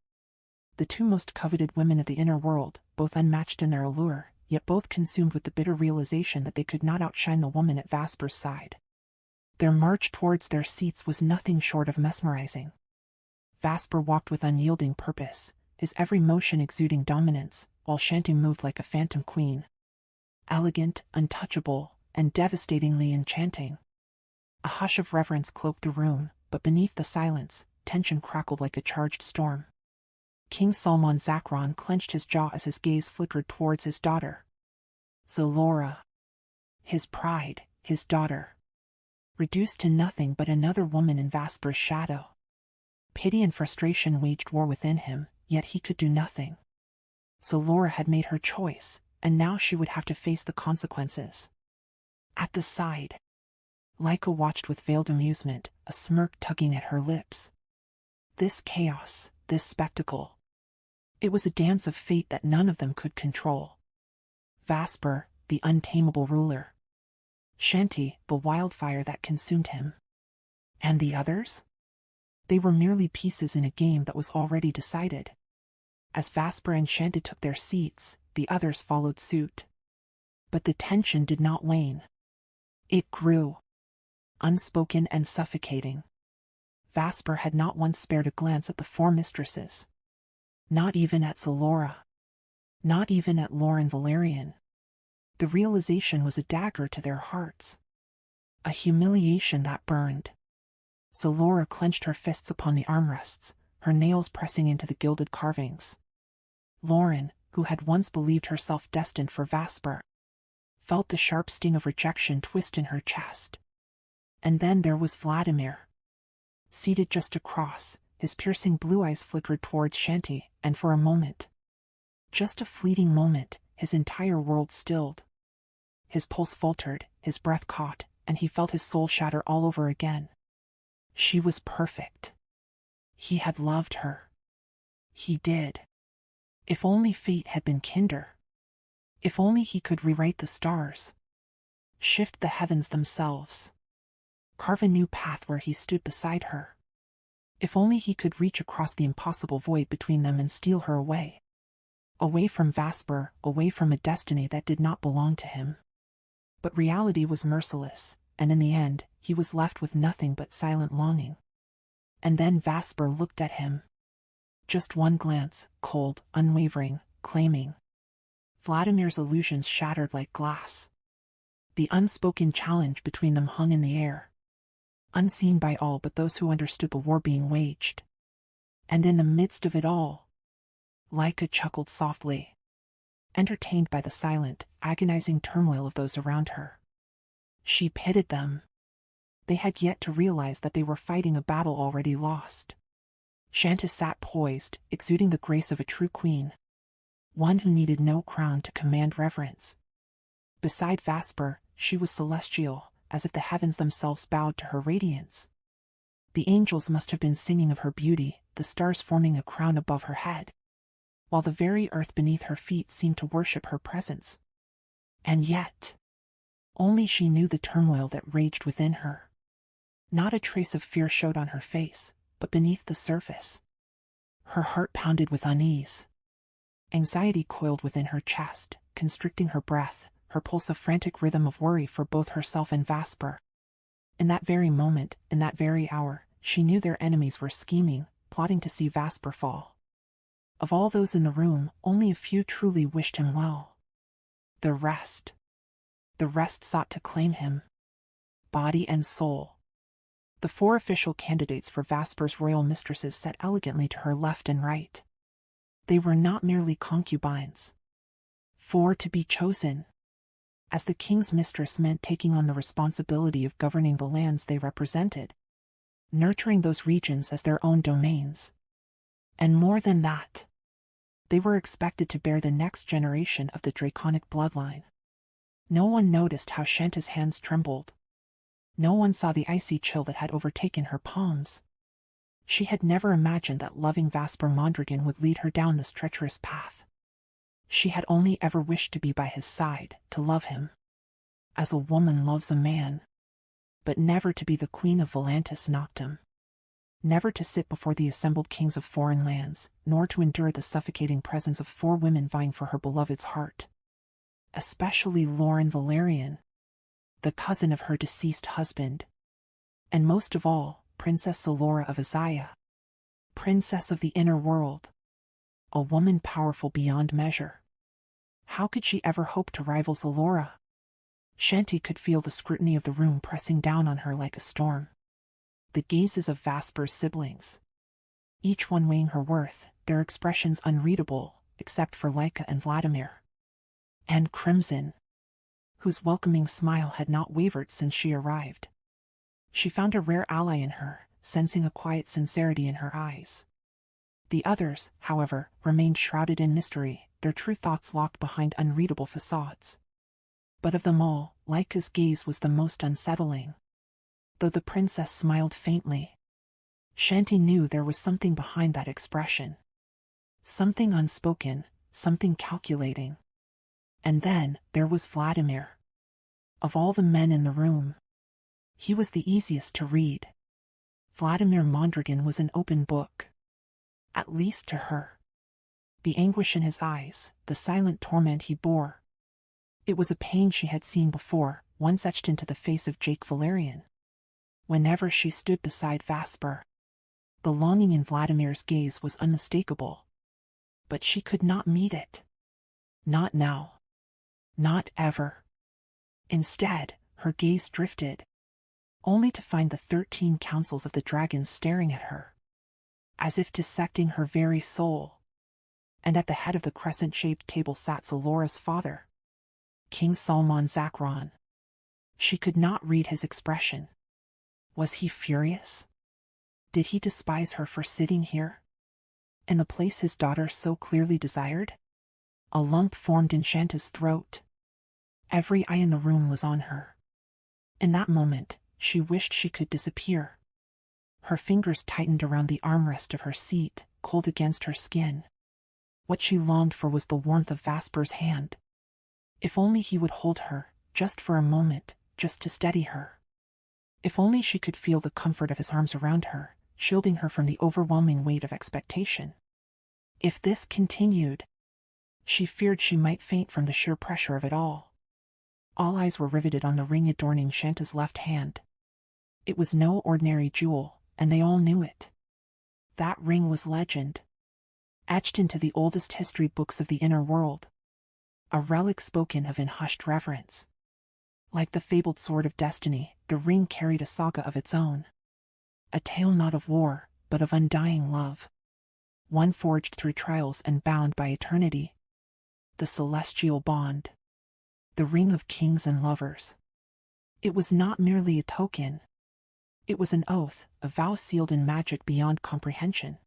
The 2 most coveted women of the inner world, both unmatched in their allure, yet both consumed with the bitter realization that they could not outshine the woman at Vesper's side. Their march towards their seats was nothing short of mesmerizing. Vesper walked with unyielding purpose, his every motion exuding dominance, while Chanty moved like a phantom queen. Elegant, untouchable, and devastatingly enchanting. A hush of reverence cloaked the room, but beneath the silence, tension crackled like a charged storm. King Salman Zakron clenched his jaw as his gaze flickered towards his daughter. Zalora. His pride, his daughter. Reduced to nothing but another woman in Vesper's shadow. Pity and frustration waged war within him, yet he could do nothing. Zalora had made her choice, and now she would have to face the consequences. At the side, Laika watched with veiled amusement, a smirk tugging at her lips. This chaos, this spectacle. It was a dance of fate that none of them could control. Vesper, the untamable ruler. Chanty, the wildfire that consumed him. And the others? They were merely pieces in a game that was already decided. As Vesper and Chanty took their seats, the others followed suit. But the tension did not wane. It grew. Unspoken and suffocating. Vesper had not once spared a glance at the 4 mistresses. Not even at Zalora. Not even at Lauren Valerian. The realization was a dagger to their hearts. A humiliation that burned. Zalora clenched her fists upon the armrests, her nails pressing into the gilded carvings. Lauren, who had once believed herself destined for Vesper, felt the sharp sting of rejection twist in her chest. And then there was Vladimir. Seated just across, his piercing blue eyes flickered towards Chanty, and for a moment, just a fleeting moment, his entire world stilled. His pulse faltered, his breath caught, and he felt his soul shatter all over again. She was perfect. He had loved her. He did. If only fate had been kinder. If only he could rewrite the stars. Shift the heavens themselves. Carve a new path where he stood beside her. If only he could reach across the impossible void between them and steal her away. Away from Vesper, away from a destiny that did not belong to him. But reality was merciless, and in the end, he was left with nothing but silent longing. And then Vasper looked at him. Just one glance, cold, unwavering, claiming. Vladimir's illusions shattered like glass. The unspoken challenge between them hung in the air, unseen by all but those who understood the war being waged. And in the midst of it all, Laika chuckled softly, entertained by the silent, agonizing turmoil of those around her. She pitied them. They had yet to realize that they were fighting a battle already lost. Chanty sat poised, exuding the grace of a true queen, one who needed no crown to command reverence. Beside Vasper, she was celestial, as if the heavens themselves bowed to her radiance. The angels must have been singing of her beauty, the stars forming a crown above her head, while the very earth beneath her feet seemed to worship her presence. And yet, only she knew the turmoil that raged within her. Not a trace of fear showed on her face, but beneath the surface, her heart pounded with unease. Anxiety coiled within her chest, constricting her breath, her pulse a frantic rhythm of worry for both herself and Vasper. In that very moment, in that very hour, she knew their enemies were scheming, plotting to see Vasper fall. Of all those in the room, only a few truly wished him well. The rest sought to claim him, body and soul. The 4 official candidates for Vasper's royal mistresses sat elegantly to her left and right. They were not merely concubines. 4 to be chosen. As the king's mistress meant taking on the responsibility of governing the lands they represented, nurturing those regions as their own domains. And more than that, they were expected to bear the next generation of the draconic bloodline. No one noticed how Chanty's hands trembled. No one saw the icy chill that had overtaken her palms. She had never imagined that loving Vasper Mondragon would lead her down this treacherous path. She had only ever wished to be by his side, to love him, as a woman loves a man, but never to be the queen of Velantis Noctem. Never to sit before the assembled kings of foreign lands, nor to endure the suffocating presence of 4 women vying for her beloved's heart. Especially Lauren Valerian, the cousin of her deceased husband. And most of all, Princess Solora of Azaya, princess of the inner world, a woman powerful beyond measure. How could she ever hope to rival Solora? Chanty could feel the scrutiny of the room pressing down on her like a storm. The gazes of Vasper's siblings, each one weighing her worth, their expressions unreadable, except for Laika and Vladimir. And Crimson, whose welcoming smile had not wavered since she arrived. She found a rare ally in her, sensing a quiet sincerity in her eyes. The others, however, remained shrouded in mystery, their true thoughts locked behind unreadable facades. But of them all, Laika's gaze was the most unsettling. Though the princess smiled faintly, Chanty knew there was something behind that expression. Something unspoken, something calculating. And then, there was Vladimir. Of all the men in the room, he was the easiest to read. Vladimir Mondragon was an open book. At least to her. The anguish in his eyes, the silent torment he bore. It was a pain she had seen before, once etched into the face of Jake Valerian. Whenever she stood beside Vasper, the longing in Vladimir's gaze was unmistakable. But she could not meet it. Not now. Not ever. Instead, her gaze drifted, only to find the 13 councils of the dragons staring at her, as if dissecting her very soul. And at the head of the crescent-shaped table sat Solora's father, King Salman Zakron. She could not read his expression. Was he furious? Did he despise her for sitting here, in the place his daughter so clearly desired? A lump formed in Chanty's throat. Every eye in the room was on her. In that moment, she wished she could disappear. Her fingers tightened around the armrest of her seat, cold against her skin. What she longed for was the warmth of Vasper's hand. If only he would hold her, just for a moment, just to steady her. If only she could feel the comfort of his arms around her, shielding her from the overwhelming weight of expectation. If this continued, she feared she might faint from the sheer pressure of it all. All eyes were riveted on the ring adorning Chanty's left hand. It was no ordinary jewel, and they all knew it. That ring was legend, etched into the oldest history books of the inner world. A relic spoken of in hushed reverence. Like the fabled sword of destiny, the ring carried a saga of its own. A tale not of war, but of undying love. One forged through trials and bound by eternity. The celestial bond. The ring of kings and lovers. It was not merely a token. It was an oath, a vow sealed in magic beyond comprehension.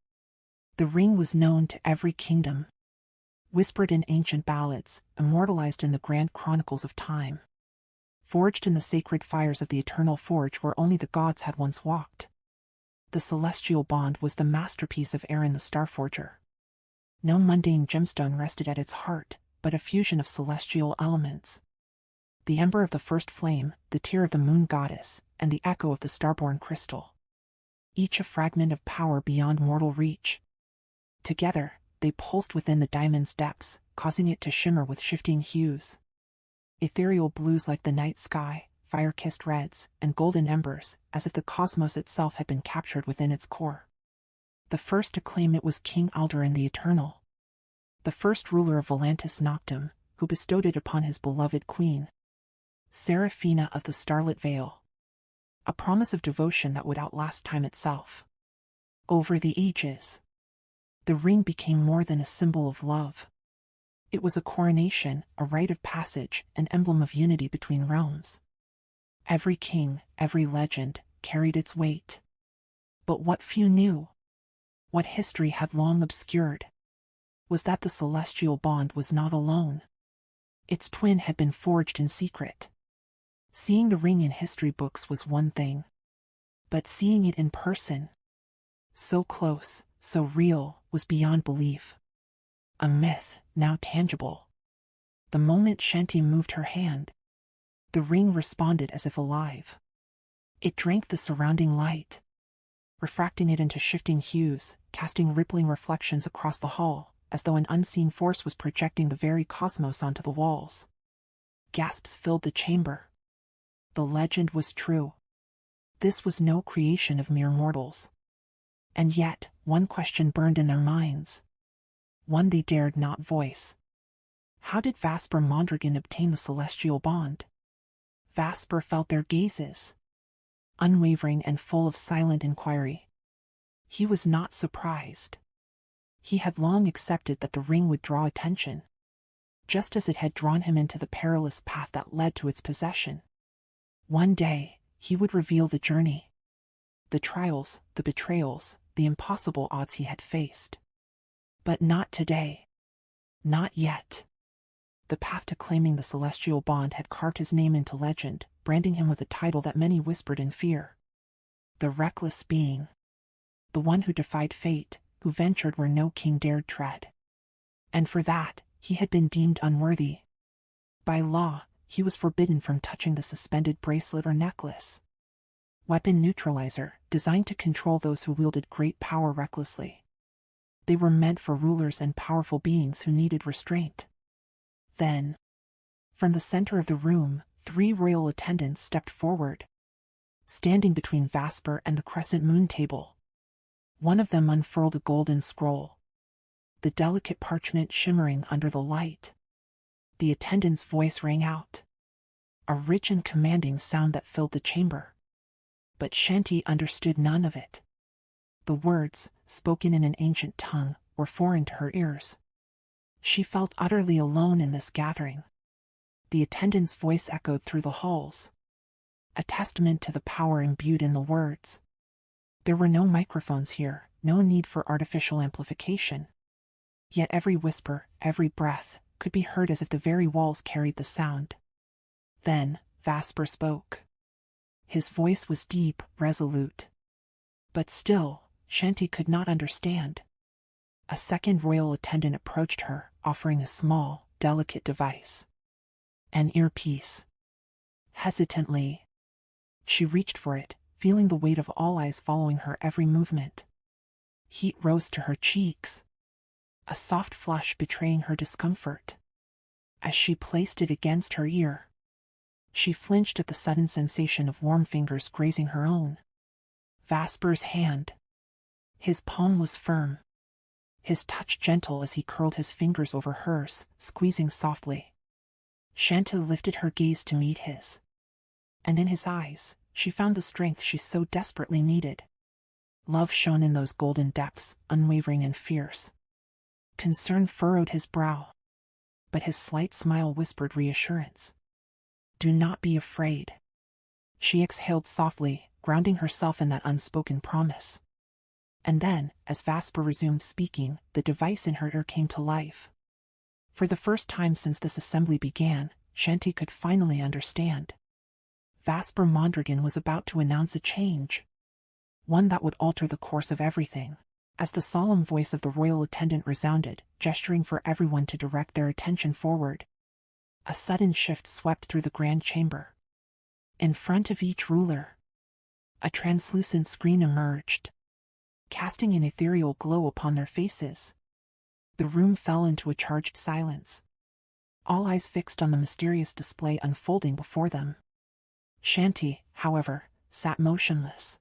The ring was known to every kingdom. Whispered in ancient ballads, immortalized in the grand chronicles of time. Forged in the sacred fires of the eternal forge where only the gods had once walked. The celestial bond was the masterpiece of Aaron the Starforger. No mundane gemstone rested at its heart, but a fusion of celestial elements. The ember of the first flame, the tear of the moon goddess, and the echo of the starborn crystal. Each a fragment of power beyond mortal reach. Together, they pulsed within the diamond's depths, causing it to shimmer with shifting hues. Ethereal blues like the night sky, fire-kissed reds, and golden embers, as if the cosmos itself had been captured within its core. The first to claim it was King Aldurin the Eternal. The first ruler of Velantis Noctem, who bestowed it upon his beloved queen. Seraphina of the Starlit Vale. A promise of devotion that would outlast time itself. Over the ages, the ring became more than a symbol of love. It was a coronation, a rite of passage, an emblem of unity between realms. Every king, every legend, carried its weight. But what few knew, what history had long obscured, was that the celestial bond was not alone. Its twin had been forged in secret. Seeing the ring in history books was one thing, but seeing it in person, so close, so real, was beyond belief. A myth, now tangible. The moment Chanty moved her hand, the ring responded as if alive. It drank the surrounding light, refracting it into shifting hues, casting rippling reflections across the hall, as though an unseen force was projecting the very cosmos onto the walls. Gasps filled the chamber. The legend was true. This was no creation of mere mortals. And yet, one question burned in their minds. One they dared not voice. How did Vasper Mondragon obtain the celestial bond? Vasper felt their gazes, unwavering and full of silent inquiry. He was not surprised. He had long accepted that the ring would draw attention, just as it had drawn him into the perilous path that led to its possession. One day, he would reveal the journey, the trials, the betrayals, the impossible odds he had faced. But not today. Not yet. The path to claiming the celestial bond had carved his name into legend, branding him with a title that many whispered in fear. The reckless being. The one who defied fate, who ventured where no king dared tread. And for that, he had been deemed unworthy. By law, he was forbidden from touching the suspended bracelet or necklace. Weapon neutralizer, designed to control those who wielded great power recklessly. They were meant for rulers and powerful beings who needed restraint. Then, from the center of the room, 3 royal attendants stepped forward, standing between Vasper and the crescent moon table. One of them unfurled a golden scroll, the delicate parchment shimmering under the light. The attendant's voice rang out, a rich and commanding sound that filled the chamber. But Chanty understood none of it. The words, spoken in an ancient tongue, were foreign to her ears. She felt utterly alone in this gathering. The attendant's voice echoed through the halls, a testament to the power imbued in the words. There were no microphones here, no need for artificial amplification. Yet every whisper, every breath, could be heard as if the very walls carried the sound. Then, Vasper spoke. His voice was deep, resolute. But still, Chanty could not understand. A second royal attendant approached her, offering a small, delicate device. An earpiece. Hesitantly, she reached for it, feeling the weight of all eyes following her every movement. Heat rose to her cheeks, a soft flush betraying her discomfort. As she placed it against her ear, She flinched at the sudden sensation of warm fingers grazing her own. Vasper's hand. His palm was firm, his touch gentle as he curled his fingers over hers, squeezing softly. Chanty lifted her gaze to meet his, and in his eyes, she found the strength she so desperately needed. Love shone in those golden depths, unwavering and fierce. Concern furrowed his brow, but his slight smile whispered reassurance. "Do not be afraid." She exhaled softly, grounding herself in that unspoken promise. And then, as Vasper resumed speaking, the device in her ear came to life. For the first time since this assembly began, Chanty could finally understand. Vasper Mondragon was about to announce a change, one that would alter the course of everything. As the solemn voice of the royal attendant resounded, gesturing for everyone to direct their attention forward, a sudden shift swept through the grand chamber. In front of each ruler, a translucent screen emerged, casting an ethereal glow upon their faces. The room fell into a charged silence, all eyes fixed on the mysterious display unfolding before them. Chanty, however, sat motionless,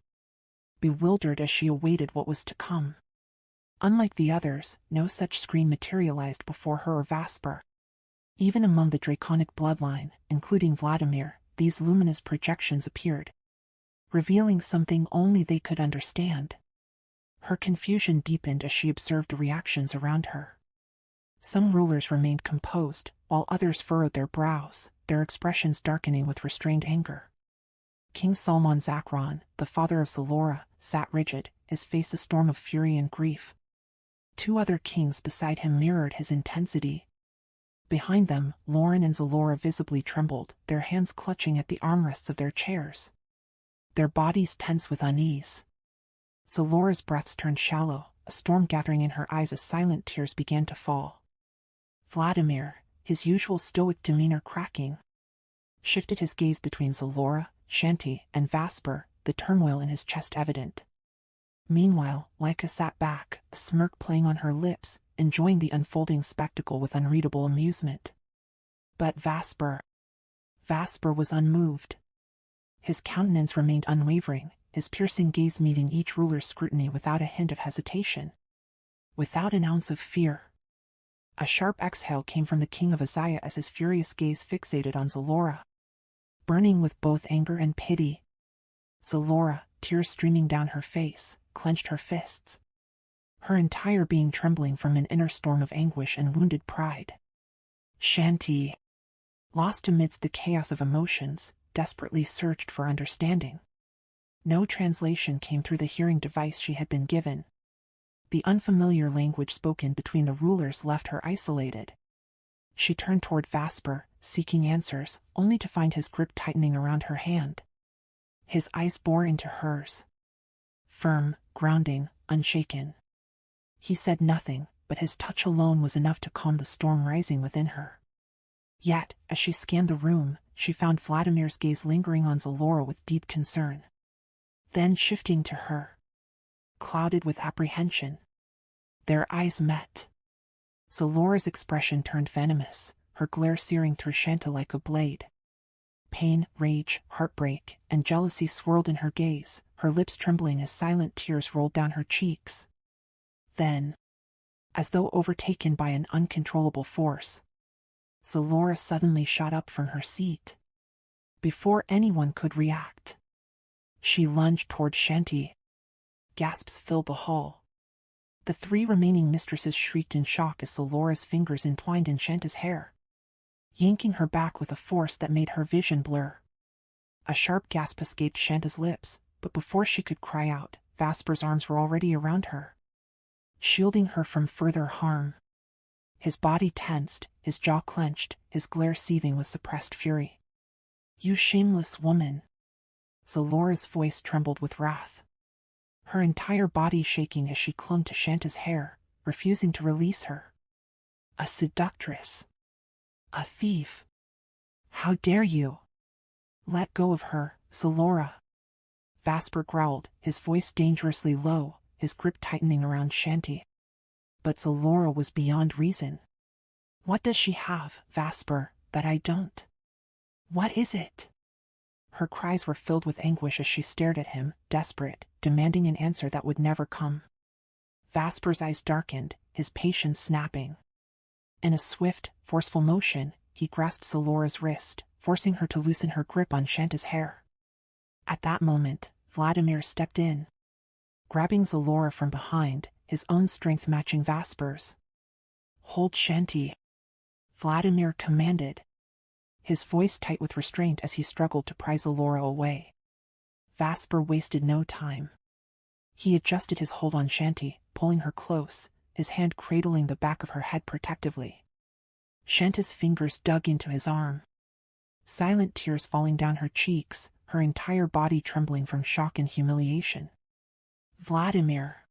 bewildered as she awaited what was to come. Unlike the others, no such screen materialized before her or Vasper. Even among the draconic bloodline, including Vladimir, these luminous projections appeared, revealing something only they could understand. Her confusion deepened as she observed the reactions around her. Some rulers remained composed, while others furrowed their brows, their expressions darkening with restrained anger. King Salman Zakron, the father of Zalora, sat rigid, his face a storm of fury and grief. Two other kings beside him mirrored his intensity. Behind them, Lauren and Zalora visibly trembled, their hands clutching at the armrests of their chairs, their bodies tense with unease. Zalora's breaths turned shallow, a storm gathering in her eyes as silent tears began to fall. Vladimir, his usual stoic demeanor cracking, shifted his gaze between Zalora, Chanty, and Vasper, the turmoil in his chest evident. Meanwhile, Laika sat back, a smirk playing on her lips, enjoying the unfolding spectacle with unreadable amusement. But Vasper was unmoved. His countenance remained unwavering, his piercing gaze meeting each ruler's scrutiny without a hint of hesitation, without an ounce of fear. A sharp exhale came from the king of Azaya as his furious gaze fixated on Zalora, burning with both anger and pity. Zalora, tears streaming down her face, clenched her fists, her entire being trembling from an inner storm of anguish and wounded pride. Chanty, lost amidst the chaos of emotions, desperately searched for understanding. No translation came through the hearing device she had been given. The unfamiliar language spoken between the rulers left her isolated. She turned toward Vasper, seeking answers, only to find his grip tightening around her hand. His eyes bore into hers, firm, grounding, unshaken. He said nothing, but his touch alone was enough to calm the storm rising within her. Yet, as she scanned the room, she found Vladimir's gaze lingering on Zalora with deep concern, then shifting to her, clouded with apprehension. Their eyes met. Zalora's expression turned venomous, her glare searing through Chanty like a blade. Pain, rage, heartbreak, and jealousy swirled in her gaze, her lips trembling as silent tears rolled down her cheeks. Then, as though overtaken by an uncontrollable force, Zalora suddenly shot up from her seat. Before anyone could react, she lunged toward Chanty. Gasps filled the hall. The three remaining mistresses shrieked in shock as Zalora's fingers entwined in Chanty's hair, yanking her back with a force that made her vision blur. A sharp gasp escaped Chanty's lips, but before she could cry out, Vasper's arms were already around her, shielding her from further harm. His body tensed, his jaw clenched, his glare seething with suppressed fury. "You shameless woman!" Zalora's voice trembled with wrath, her entire body shaking as she clung to Chanty's hair, refusing to release her. "A seductress! A thief! How dare you?" "Let go of her, Zalora!" Vasper growled, his voice dangerously low, his grip tightening around Chanty. But Zalora was beyond reason. "What does she have, Vasper, that I don't?" What is it? Her cries were filled with anguish as she stared at him, desperate, demanding an answer that would never come. Vasper's eyes darkened, his patience snapping. In a swift, forceful motion, he grasped Zelora's wrist, forcing her to loosen her grip on Chanty's hair. At that moment, Vladimir stepped in, grabbing Zelora from behind, his own strength matching Vasper's. "Hold Chanty," Vladimir commanded, his voice tight with restraint as he struggled to pry Zelora away. Vasper wasted no time. He adjusted his hold on Chanty, pulling her close, his hand cradling the back of her head protectively. Chanty's fingers dug into his arm, silent tears falling down her cheeks, her entire body trembling from shock and humiliation. "Vladimir,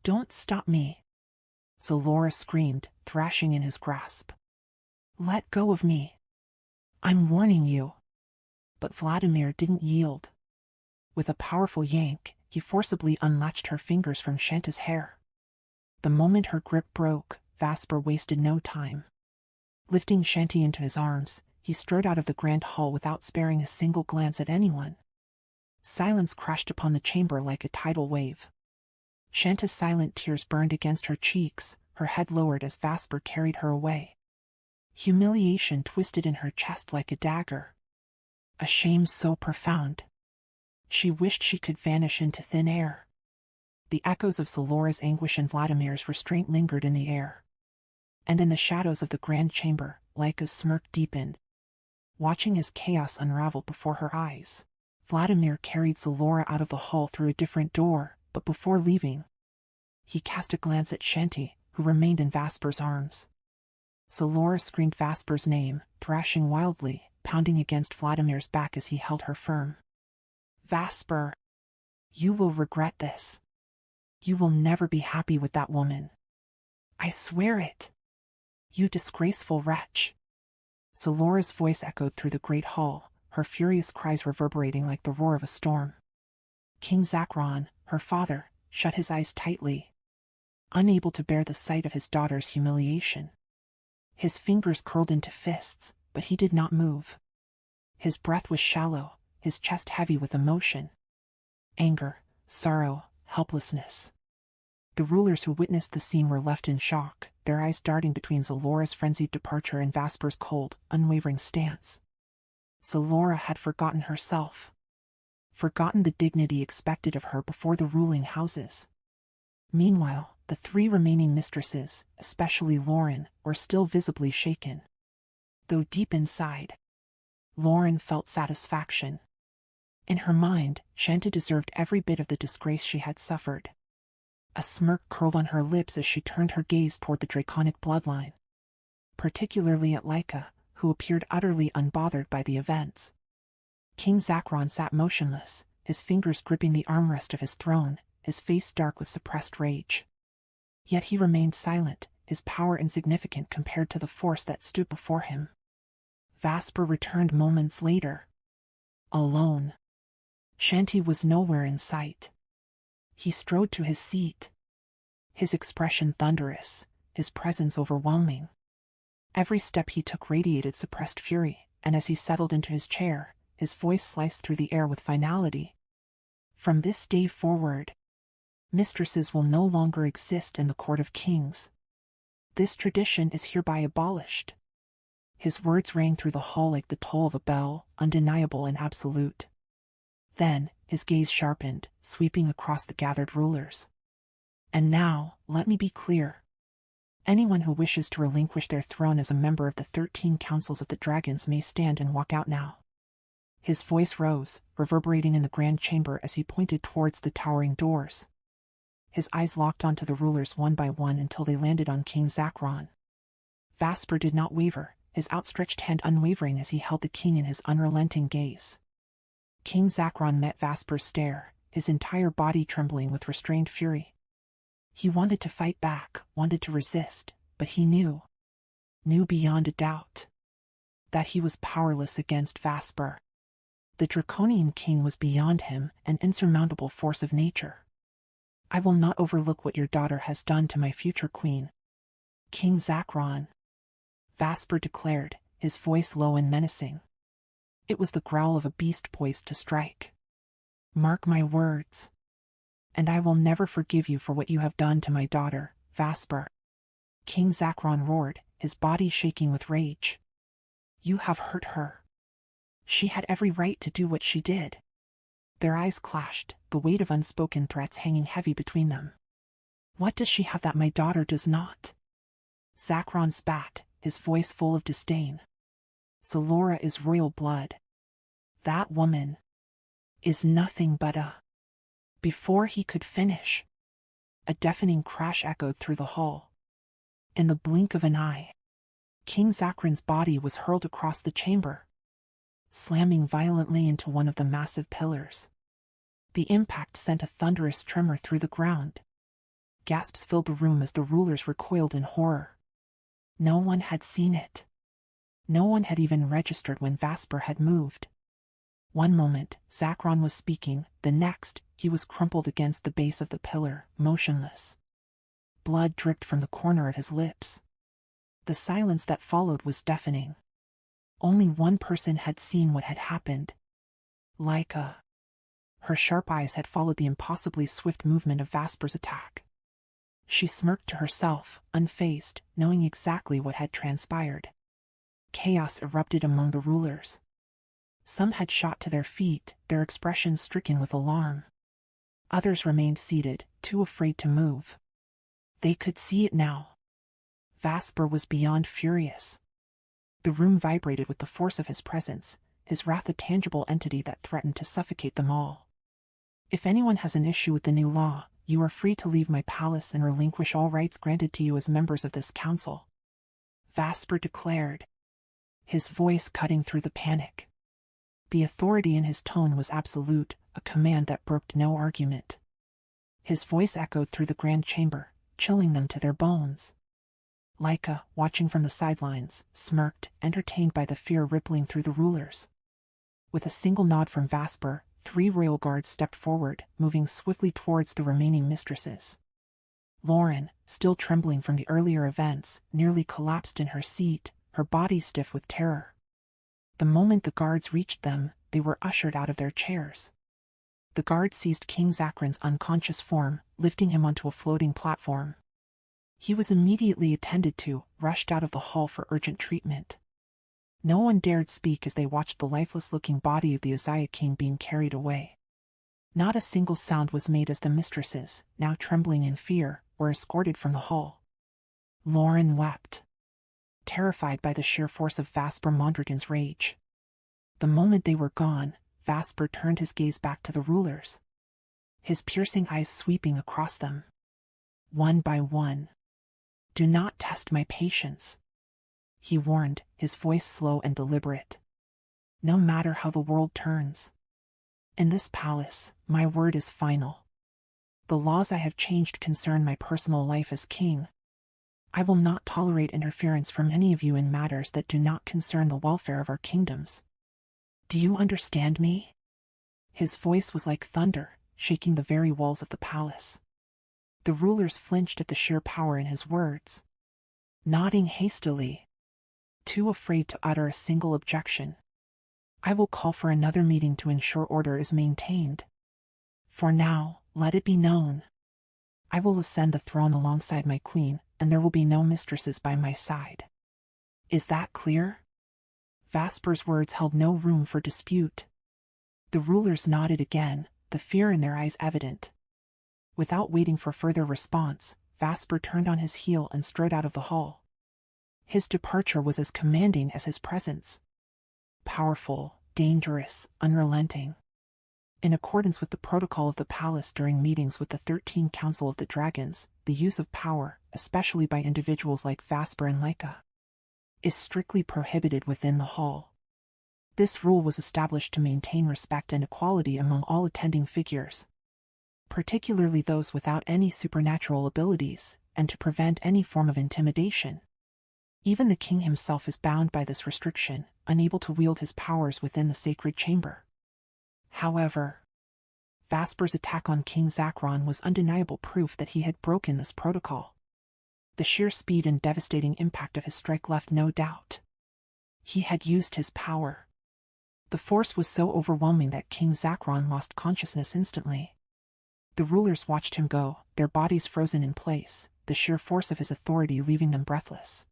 don't stop me," Zelora screamed, thrashing in his grasp. "Let go of me. I'm warning you." But Vladimir didn't yield. With a powerful yank, he forcibly unlatched her fingers from Chanty's hair. The moment her grip broke, Vasper wasted no time. Lifting Chanty into his arms, he strode out of the grand hall without sparing a single glance at anyone. Silence crashed upon the chamber like a tidal wave. Chanty's silent tears burned against her cheeks, her head lowered as Vasper carried her away. Humiliation twisted in her chest like a dagger. A shame so profound. She wished she could vanish into thin air. The echoes of Zelora's anguish and Vladimir's restraint lingered in the air. And in the shadows of the grand chamber, Laika's smirk deepened, watching as chaos unraveled before her eyes. Vladimir carried Zelora out of the hall through a different door, but before leaving, he cast a glance at Chanty, who remained in Vasper's arms. Zelora screamed Vasper's name, thrashing wildly, pounding against Vladimir's back as he held her firm. "Vasper, you will regret this. You will never be happy with that woman. I swear it. You disgraceful wretch." Zelora's voice echoed through the great hall, her furious cries reverberating like the roar of a storm. King Zakron, her father, shut his eyes tightly, unable to bear the sight of his daughter's humiliation. His fingers curled into fists, but he did not move. His breath was shallow, his chest heavy with emotion. Anger, sorrow, helplessness. The rulers who witnessed the scene were left in shock, their eyes darting between Zelora's frenzied departure and Vasper's cold, unwavering stance. Zelora had forgotten herself, forgotten the dignity expected of her before the ruling houses. Meanwhile, the three remaining mistresses, especially Lauren, were still visibly shaken. Though deep inside, Lauren felt satisfaction. In her mind, Chanty deserved every bit of the disgrace she had suffered. A smirk curled on her lips as she turned her gaze toward the draconic bloodline, particularly at Laika, who appeared utterly unbothered by the events. King Zakron sat motionless, his fingers gripping the armrest of his throne, his face dark with suppressed rage. Yet he remained silent, his power insignificant compared to the force that stood before him. Vasper returned moments later. Alone. Chanty was nowhere in sight. He strode to his seat, his expression thunderous, his presence overwhelming. Every step he took radiated suppressed fury, and as he settled into his chair, his voice sliced through the air with finality. "From this day forward, mistresses will no longer exist in the court of kings. This tradition is hereby abolished." His words rang through the hall like the toll of a bell, undeniable and absolute. Then, his gaze sharpened, sweeping across the gathered rulers. "And now, let me be clear. Anyone who wishes to relinquish their throne as a member of the 13 councils of the dragons may stand and walk out now." His voice rose, reverberating in the grand chamber as he pointed towards the towering doors. His eyes locked onto the rulers one by one until they landed on King Zakron. Vasper did not waver, his outstretched hand unwavering as he held the king in his unrelenting gaze. King Zakron met Vasper's stare, his entire body trembling with restrained fury. He wanted to fight back, wanted to resist, but he knew beyond a doubt, that he was powerless against Vasper. The draconian king was beyond him, an insurmountable force of nature. "I will not overlook what your daughter has done to my future queen, King Zakron," Vasper declared, his voice low and menacing. It was the growl of a beast poised to strike. "Mark my words. And I will never forgive you for what you have done to my daughter, Vesper." King Zacron roared, his body shaking with rage. "You have hurt her. She had every right to do what she did." Their eyes clashed, the weight of unspoken threats hanging heavy between them. "What does she have that my daughter does not?" Zacron spat, his voice full of disdain. "Zalora is royal blood. That woman is nothing but a—" Before he could finish, a deafening crash echoed through the hall. In the blink of an eye, King Zacron's body was hurled across the chamber, slamming violently into one of the massive pillars. The impact sent a thunderous tremor through the ground. Gasps filled the room as the rulers recoiled in horror. No one had seen it. No one had even registered when Vesper had moved. One moment, Zacron was speaking, the next, he was crumpled against the base of the pillar, motionless. Blood dripped from the corner of his lips. The silence that followed was deafening. Only one person had seen what had happened. Laika. Her sharp eyes had followed the impossibly swift movement of Vesper's attack. She smirked to herself, unfazed, knowing exactly what had transpired. Chaos erupted among the rulers. Some had shot to their feet, their expressions stricken with alarm. Others remained seated, too afraid to move. They could see it now. Vesper was beyond furious. The room vibrated with the force of his presence, his wrath a tangible entity that threatened to suffocate them all. "If anyone has an issue with the new law, you are free to leave my palace and relinquish all rights granted to you as members of this council," Vesper declared, his voice cutting through the panic. The authority in his tone was absolute, a command that brooked no argument. His voice echoed through the grand chamber, chilling them to their bones. Laika, watching from the sidelines, smirked, entertained by the fear rippling through the rulers. With a single nod from Vesper, 3 royal guards stepped forward, moving swiftly towards the remaining mistresses. Lauren, still trembling from the earlier events, nearly collapsed in her seat, her body stiff with terror. The moment the guards reached them, they were ushered out of their chairs. The guards seized King Zacron's unconscious form, lifting him onto a floating platform. He was immediately attended to, rushed out of the hall for urgent treatment. No one dared speak as they watched the lifeless-looking body of the Uzziah king being carried away. Not a single sound was made as the mistresses, now trembling in fear, were escorted from the hall. Lauren wept, terrified by the sheer force of Vesper Mondragon's rage. The moment they were gone, Vesper turned his gaze back to the rulers, his piercing eyes sweeping across them. One by one. "Do not test my patience," he warned, his voice slow and deliberate. "No matter how the world turns. In this palace, my word is final. The laws I have changed concern my personal life as king. I will not tolerate interference from any of you in matters that do not concern the welfare of our kingdoms. Do you understand me?" His voice was like thunder, shaking the very walls of the palace. The rulers flinched at the sheer power in his words, nodding hastily, too afraid to utter a single objection. "I will call for another meeting to ensure order is maintained. For now, let it be known. I will ascend the throne alongside my queen, and there will be no mistresses by my side. Is that clear?" Vesper's words held no room for dispute. The rulers nodded again, the fear in their eyes evident. Without waiting for further response, Vesper turned on his heel and strode out of the hall. His departure was as commanding as his presence. Powerful, dangerous, unrelenting. In accordance with the protocol of the palace during meetings with the 13 Council of the Dragons, the use of power, especially by individuals like Vesper and Laika, is strictly prohibited within the hall. This rule was established to maintain respect and equality among all attending figures, particularly those without any supernatural abilities, and to prevent any form of intimidation. Even the king himself is bound by this restriction, unable to wield his powers within the sacred chamber. However, Vesper's attack on King Zacron was undeniable proof that he had broken this protocol. The sheer speed and devastating impact of his strike left no doubt. He had used his power. The force was so overwhelming that King Zacron lost consciousness instantly. The rulers watched him go, their bodies frozen in place, the sheer force of his authority leaving them breathless.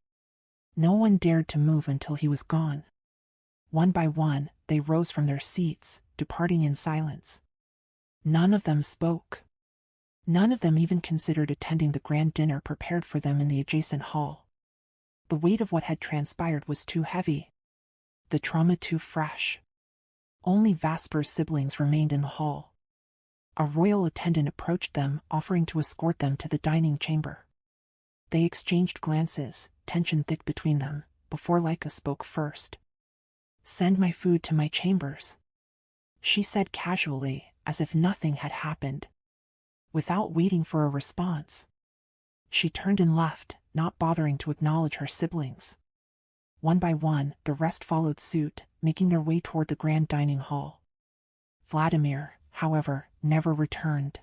No one dared to move until he was gone. One by one, they rose from their seats, departing in silence. None of them spoke. None of them even considered attending the grand dinner prepared for them in the adjacent hall. The weight of what had transpired was too heavy. The trauma too fresh. Only Vasper's siblings remained in the hall. A royal attendant approached them, offering to escort them to the dining chamber. They exchanged glances, tension thick between them, before Leica spoke first. "Send my food to my chambers," she said casually, as if nothing had happened. Without waiting for a response, she turned and left, not bothering to acknowledge her siblings. One by one, the rest followed suit, making their way toward the grand dining hall. Vladimir, however, never returned.